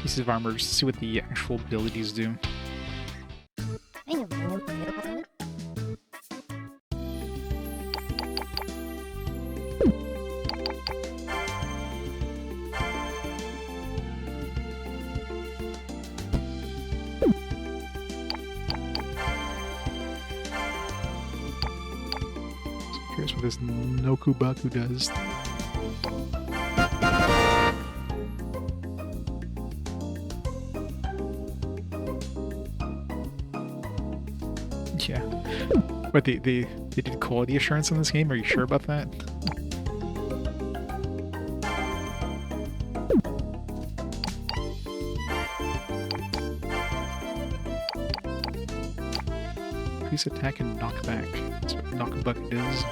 pieces of armor just to see what the actual abilities do. Here's what this Nokubaku does. Yeah. What, they did quality assurance in this game? Are you sure about that? Increase attack and knockback. That's what knockback does.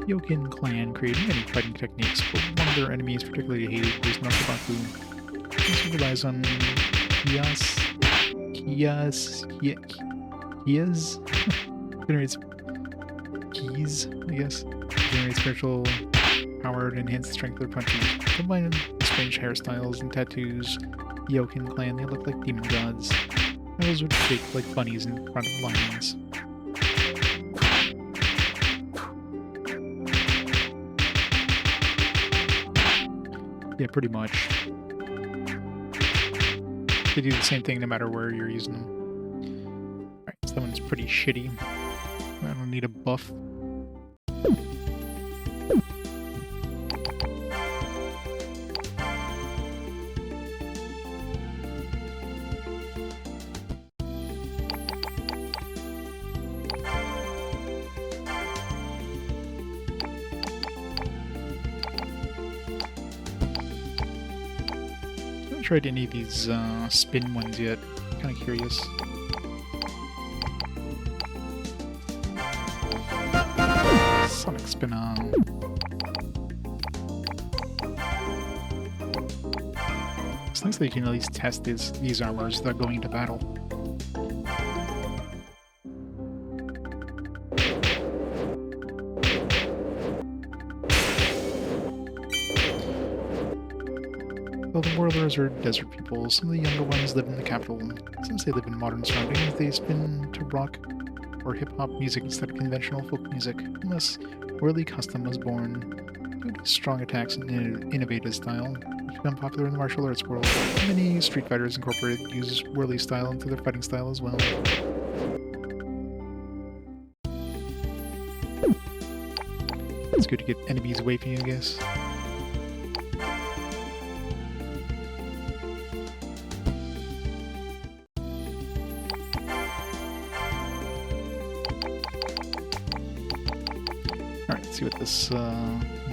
Yokin clan created many fighting techniques, but one of their enemies particularly hated was Nokubaku. This relies on generates keys, I guess. Generates spiritual power to enhance the strength of their punches. Combined with strange hairstyles and tattoos, Yokin clan, they look like demon gods. Those would shake like bunnies in front of lions. Yeah, pretty much. They do the same thing no matter where you're using them. Alright, so that one's pretty shitty. I don't need a buff. I haven't tried any of these spin ones yet. Kind of curious. Sonic spin-on. It's nice that you can at least test these armors without going into battle. Well, the warlords are desert people. Some of the younger ones live in the capital. Since they live in modern surroundings, they spin to rock or hip-hop music instead of conventional folk music, unless worldly custom was born due to strong attacks and innovative style, which become popular in the martial arts world. Many Street Fighters Incorporated use worldly style into their fighting style as well. It's good to get enemies away from you, I guess. Alright, let's see what this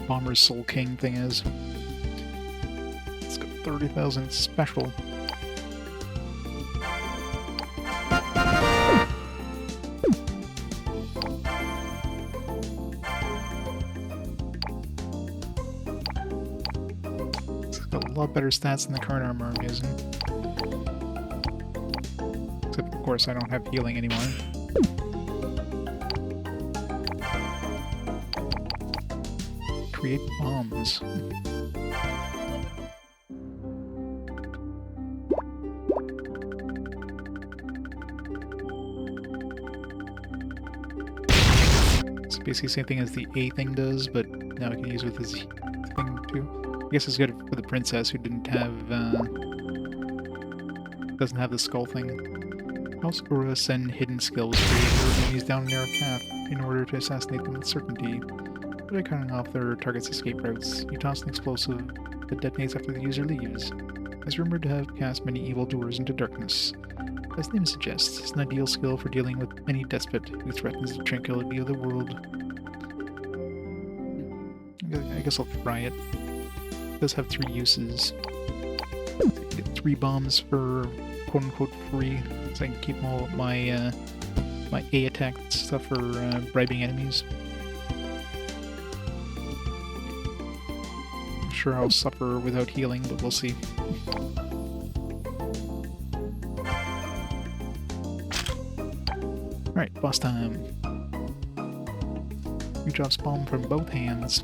Bomber's Soul King thing is. It's got 30,000 special. It's got a lot better stats than the current armor I'm using. Except, of course, I don't have healing anymore. Create bombs. It's basically the same thing as the A thing does, but now I can use it with this thing too. I guess it's good for the princess who didn't have, doesn't have the skull thing. House Ura send hidden skills for enemies down a narrow path in order to assassinate them with certainty. By cutting off their target's escape routes, you toss an explosive that detonates after the user leaves. It's rumored to have cast many evildoers into darkness. As the name suggests, it's an ideal skill for dealing with any despot who threatens the tranquility of the world. I guess I'll try it. It does have 3 uses. So I can get 3 bombs for quote-unquote free, so I can keep all my my A attack stuff for bribing enemies. Sure I'll suffer without healing, but we'll see. Alright, boss time. You drops bomb from both hands.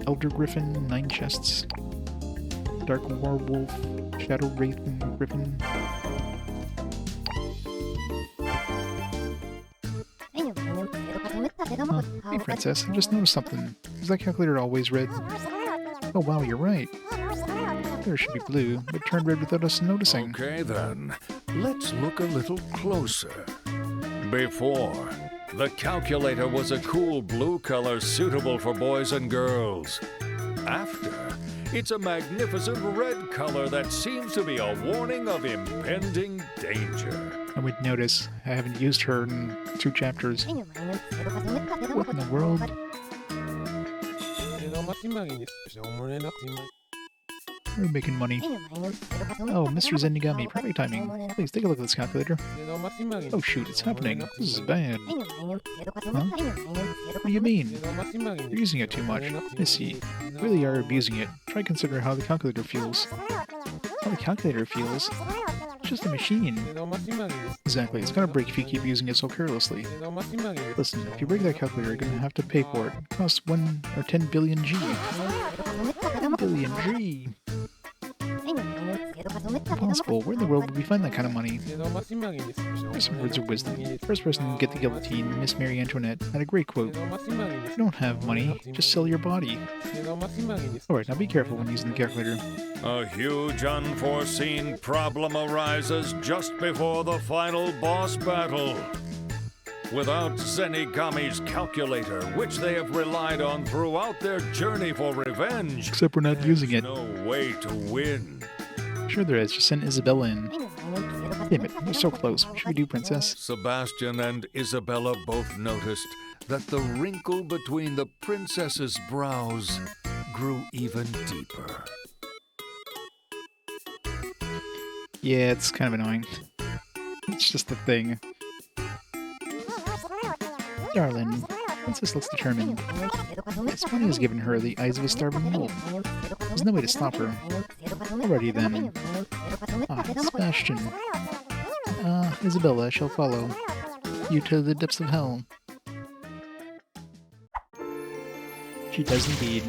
Elder Griffin, 9 chests. Dark Warwolf, Shadow Wraith, and Griffin. Hey Princess, I just noticed something. Is that calculator always red? Oh wow, you're right. There should be blue, but turned red without us noticing. Okay then, let's look a little closer. Before, the calculator was a cool blue color suitable for boys and girls. After, it's a magnificent red color that seems to be a warning of impending danger. I would notice. I haven't used her in 2 chapters. What in the world? We're making money. Oh, Mr. Zenigami, perfect timing. Please take a look at this calculator. Oh shoot, it's happening. This is bad. Huh? What do you mean? You're using it too much. I see. You really are abusing it. Try consider how the calculator feels. How the calculator feels? It's just a machine. Exactly, it's gonna break if you keep using it so carelessly. Listen, if you break that calculator, you're gonna have to pay for it. It costs 1 or 10 billion G. 10 billion G. impossible. Where in the world would we find that kind of money? Here's some words of wisdom. The first person to get the guillotine, Miss Marie Antoinette, had a great quote. If you don't have money, just sell your body. Alright, now be careful when using the calculator. A huge unforeseen problem arises just before the final boss battle. Without Zenigami's calculator, which they have relied on throughout their journey for revenge, Except we're not using it. no way to win. Sure there is, just send Isabella in. Damn it, we're so close. What should we do, princess? Sebastian and Isabella both noticed that the wrinkle between the princess's brows grew even deeper. Yeah, it's kind of annoying. It's just a thing. Darling, Princess looks determined. Spawny has given her the eyes of a starving wolf. There's no way to stop her. Alrighty then. Sebastian. Isabella shall follow you to the depths of hell. She does indeed.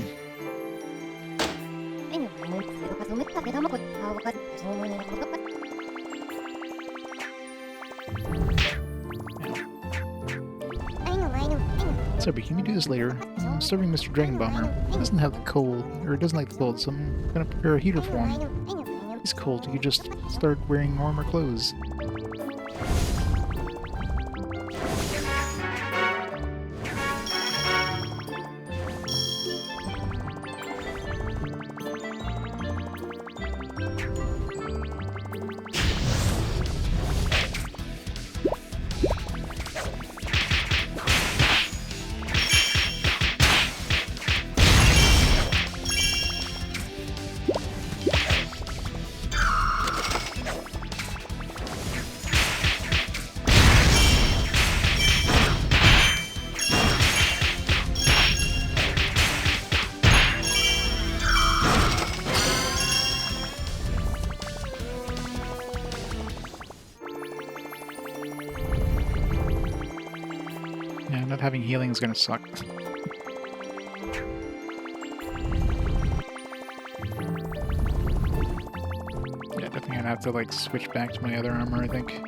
Sorry, can we do this later? I'm serving Mr. Dragon Bomber. He doesn't have the cold, or doesn't like the cold, so I'm gonna prepare a heater for him. He's cold, you could just start wearing warmer clothes. Not having healing is gonna suck. Yeah, definitely gonna have to like switch back to my other armor, I think.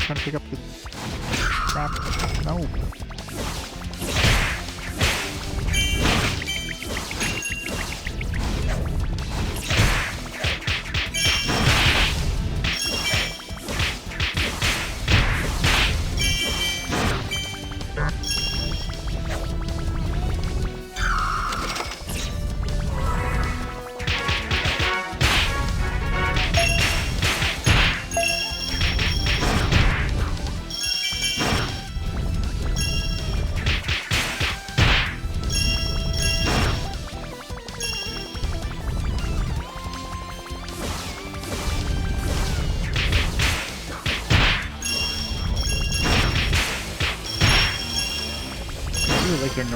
Trying to pick up the trap. No.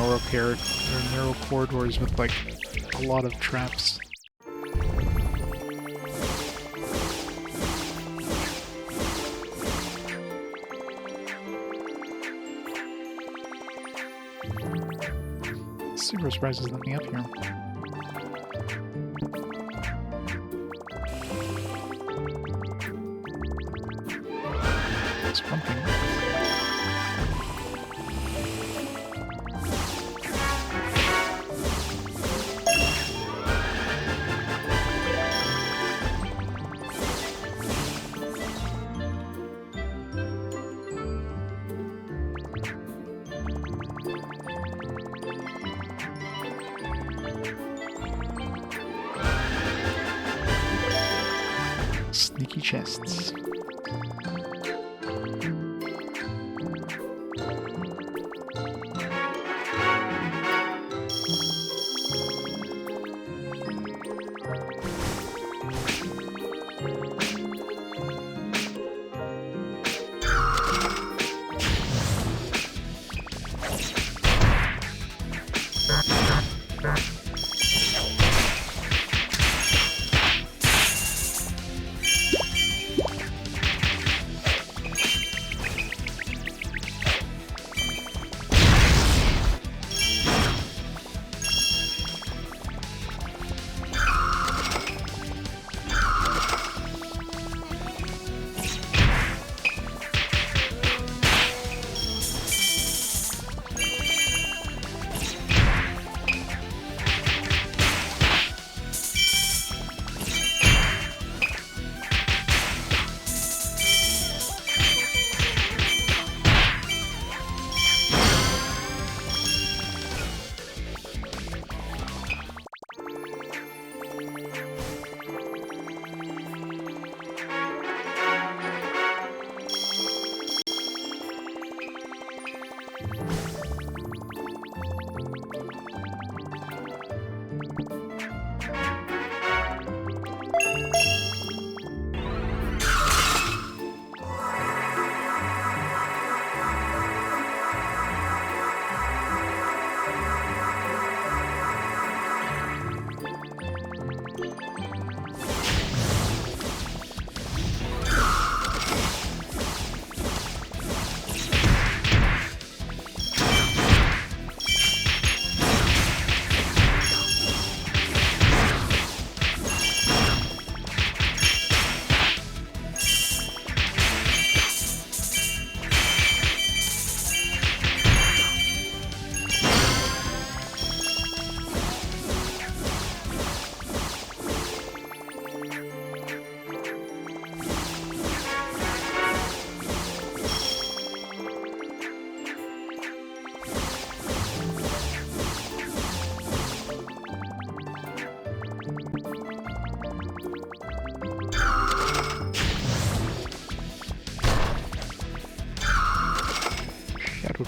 Like their narrow corridors with like a lot of traps. Super surprised there's nothing up here. That's one thing. Sneaky chests.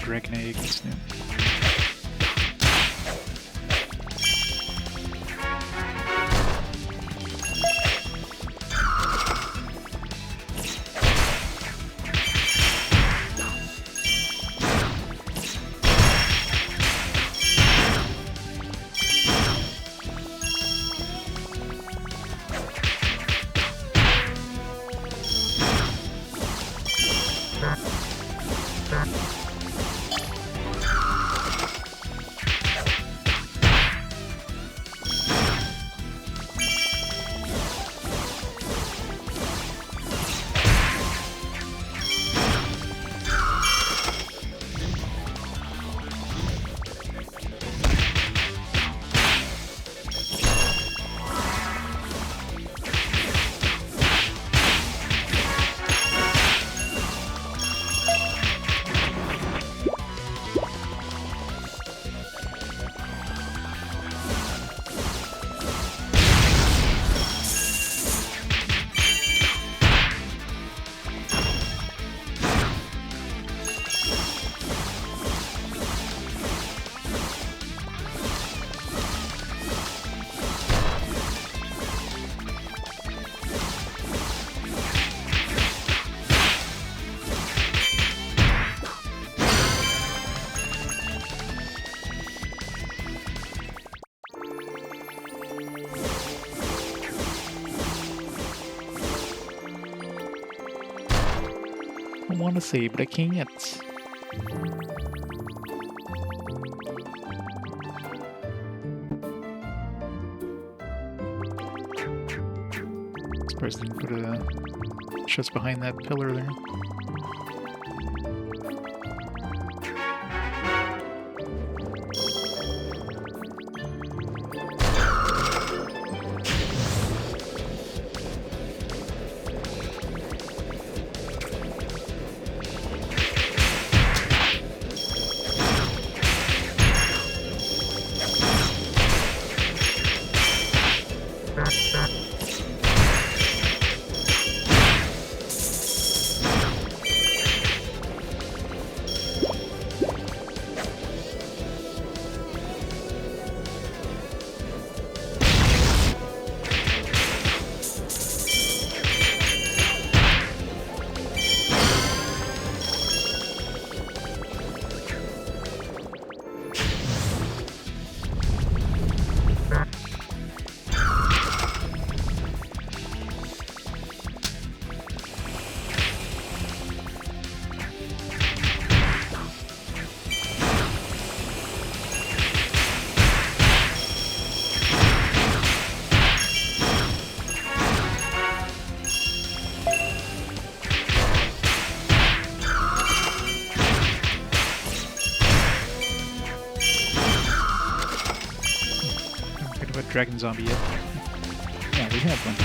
Dragon egg, that's new. I want to say, but I can't. Surprised I didn't put a chest behind that pillar there. have a dragon zombie yet. Yeah, we have one.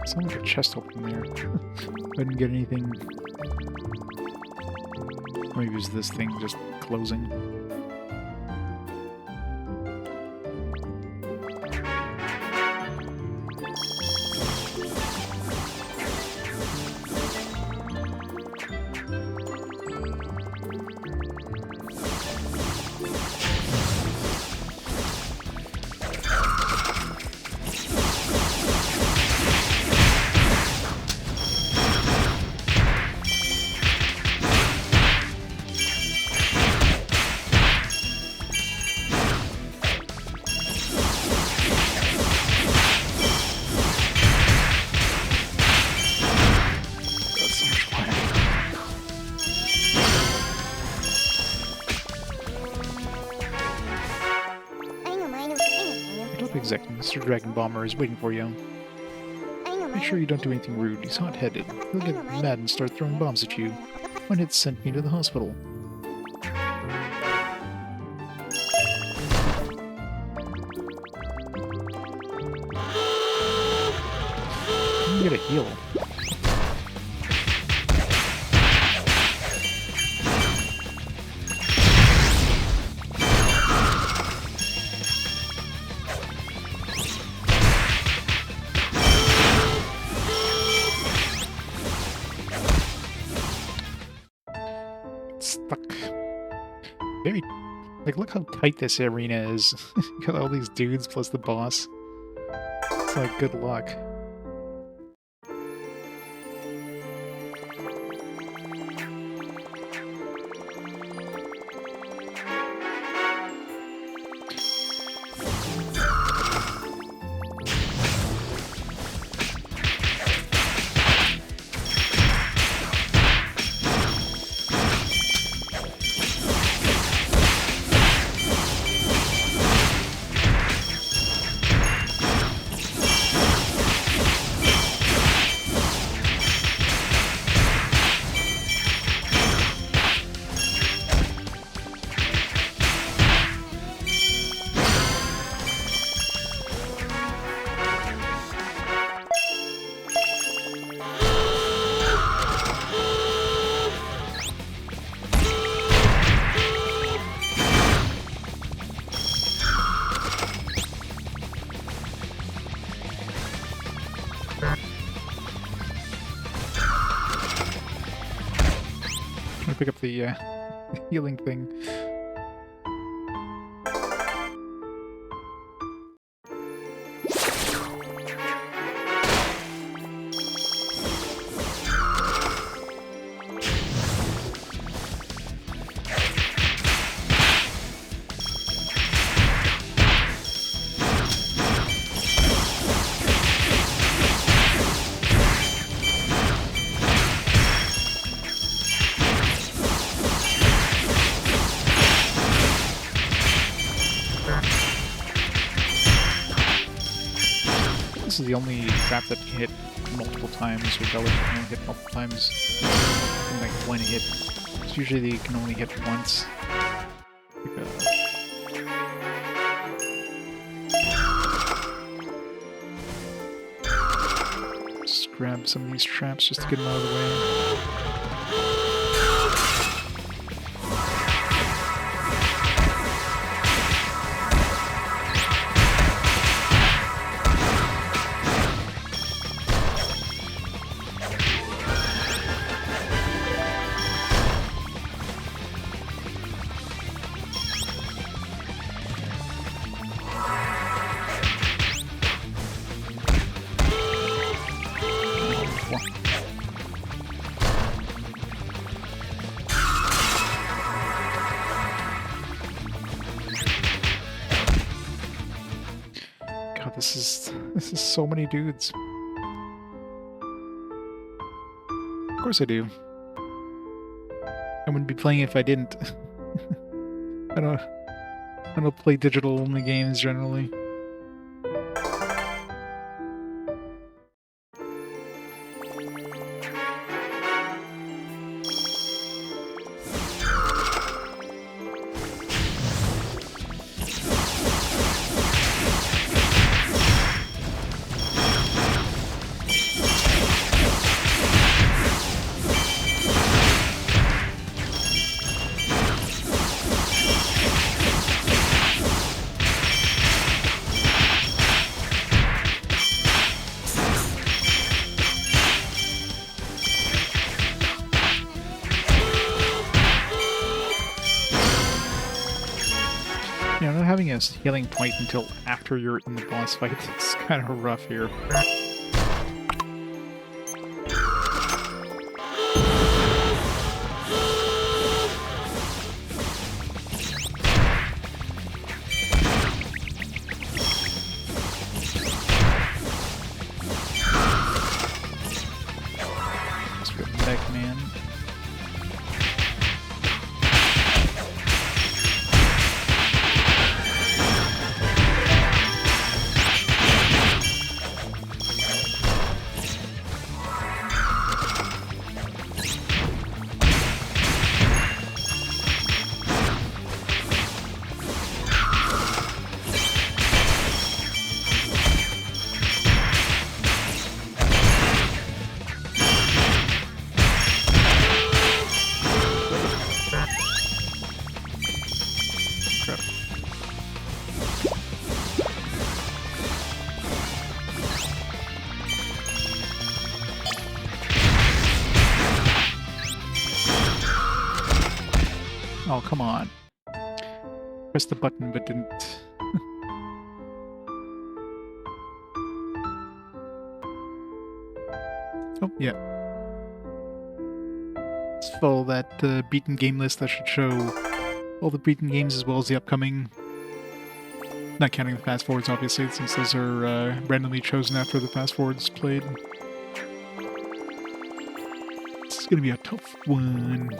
Sounds like a chest open there. I didn't get anything. Maybe it was this thing just closing. Exactly, Mr. Dragon Bomber is waiting for you. Make sure you don't do anything rude, he's hot-headed. He'll get mad and start throwing bombs at you. One hit sent me to the hospital. You get a heal. Stuck. Very, like, look how tight this arena is. Got all these dudes plus the boss. It's like, good luck. Pick up the healing thing. This is the only trap that can hit multiple times, or Bella can only hit multiple times in like one hit. It's usually they can only hit once. Just grab some of these traps just to get them out of the way. God, this is so many dudes. Of course I do. I wouldn't be playing if I didn't. I don't play digital only games generally. You know, not having a healing point until after you're in the boss fight is kind of rough here. Mech man. Oh, come on. Press the button, but didn't. Oh, yeah. Let's follow that beaten game list that should show all the beaten games as well as the upcoming. Not counting the fast forwards, obviously, since those are randomly chosen after the fast forwards played. This is gonna be a tough one.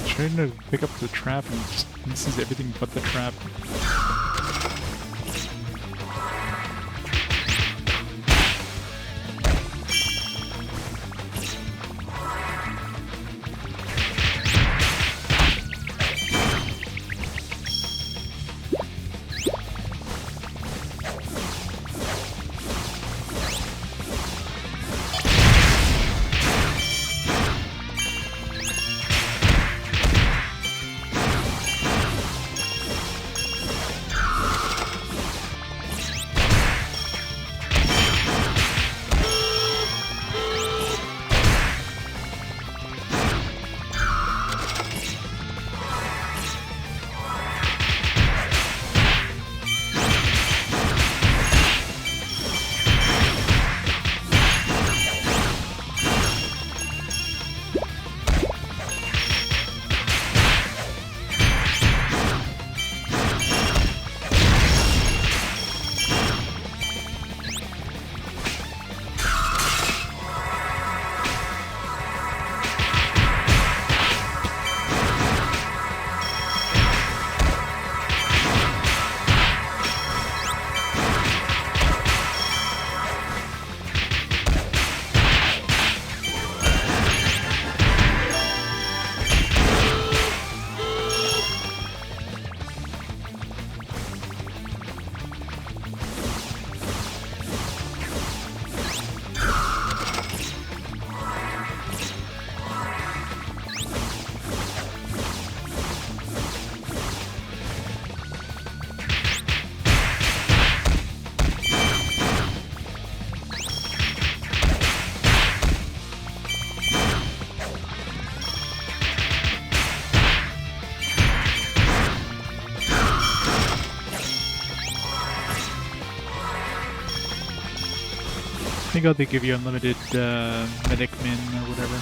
Trying to pick up the trap and just misses everything but the trap. Thank God they give you unlimited medic min or whatever.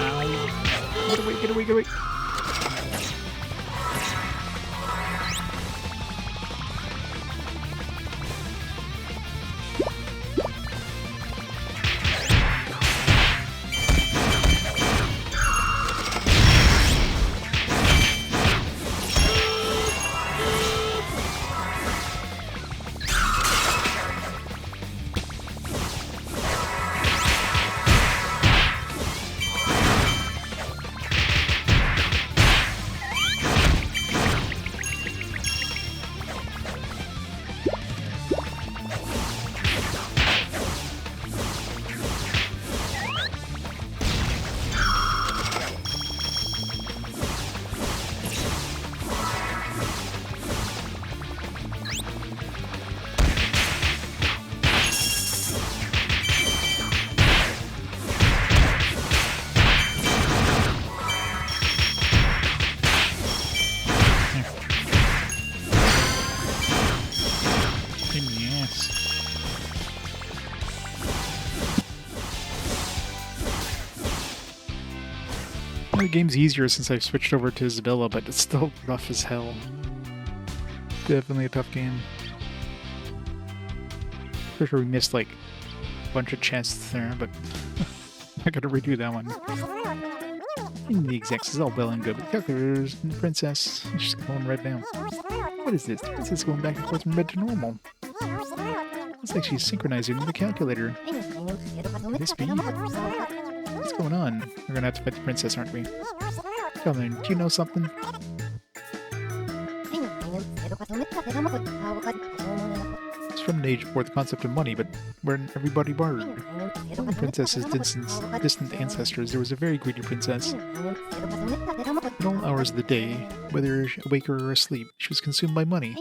Ow. Get away, get away, get away. The game's easier since I've switched over to Isabella, but it's still rough as hell. Definitely a tough game. For sure we missed like a bunch of chances there, but I gotta redo that one. In the execs is all well and good, but the calculator's the princess. She's going right down. What is this? The princess is going back and forth from red to normal. Looks like she's synchronizing with the calculator. Could this be? What's going on? We're gonna have to fight the princess, aren't we? Come on, do you know something? It's from an age before the concept of money, but when everybody bartered. The princess's distant ancestors, there was a very greedy princess. At all hours of the day, whether awake or asleep, she was consumed by money.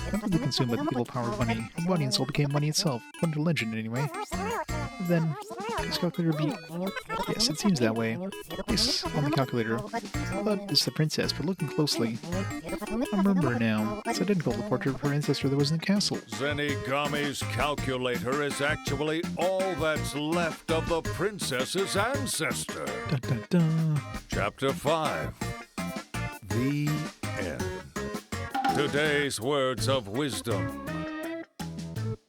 Completely consumed by the evil power of money. Her body and soul became money itself, according to legend anyway. Then, this calculator beat. Yes, it seems that way. Yes, on the calculator. I thought it's the princess, but looking closely, I remember now. It's identical to the portrait of her ancestor that was in the castle. Zenigami's calculator is actually all that's left of the princess's ancestor. Dun, dun, dun. Chapter 5. The End. Today's words of wisdom.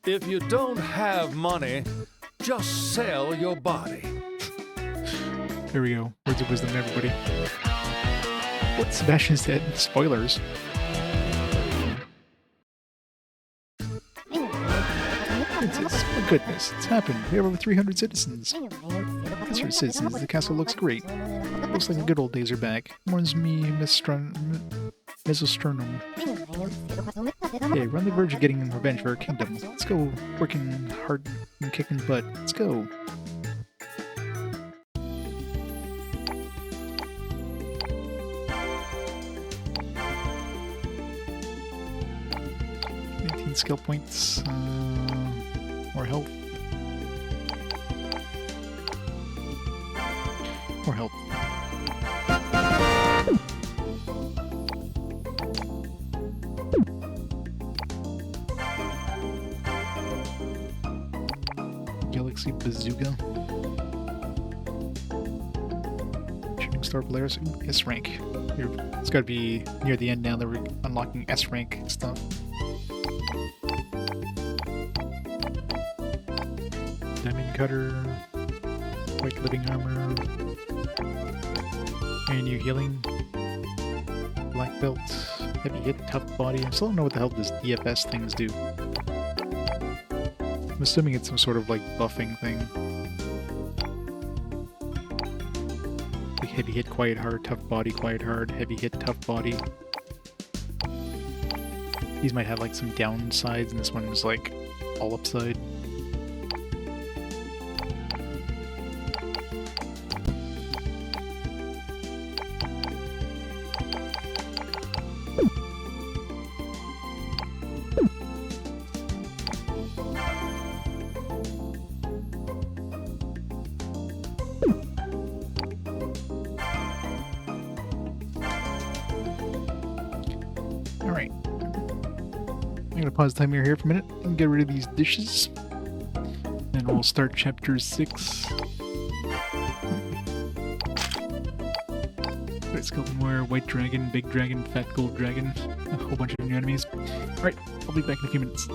If you don't have money, just sell your body. There we go. Words of wisdom, everybody. What? Sebastian's dead. Spoilers. Princess, oh goodness, it's happened. We have over 300 citizens. That's your citizens. The castle looks great. Looks like the good old days are back. Warns me, Mesosternum. Hey, we're on the verge of getting revenge for our kingdom. Let's go working hard and kicking butt. Let's go. Skill points, more health, more health. Galaxy Bazooka. Shooting Star Polaris, S rank. It's gotta be near the end now that we're unlocking S rank stuff. Diamond Cutter, White Living Armor, and new healing, Black Belt, Heavy Hit, Tough Body. I still don't know what the hell these DFS things do. I'm assuming it's some sort of like buffing thing. Like Heavy Hit, Quiet Hard, Tough Body, Quiet Hard, Heavy Hit, Tough Body. These might have like some downsides, and this one is like all upside. pause the timer here for a minute and get rid of these dishes. And we'll start chapter 6. Let's go more white dragon, big dragon, fat gold dragon, a whole bunch of new enemies. Alright, I'll be back in a few minutes.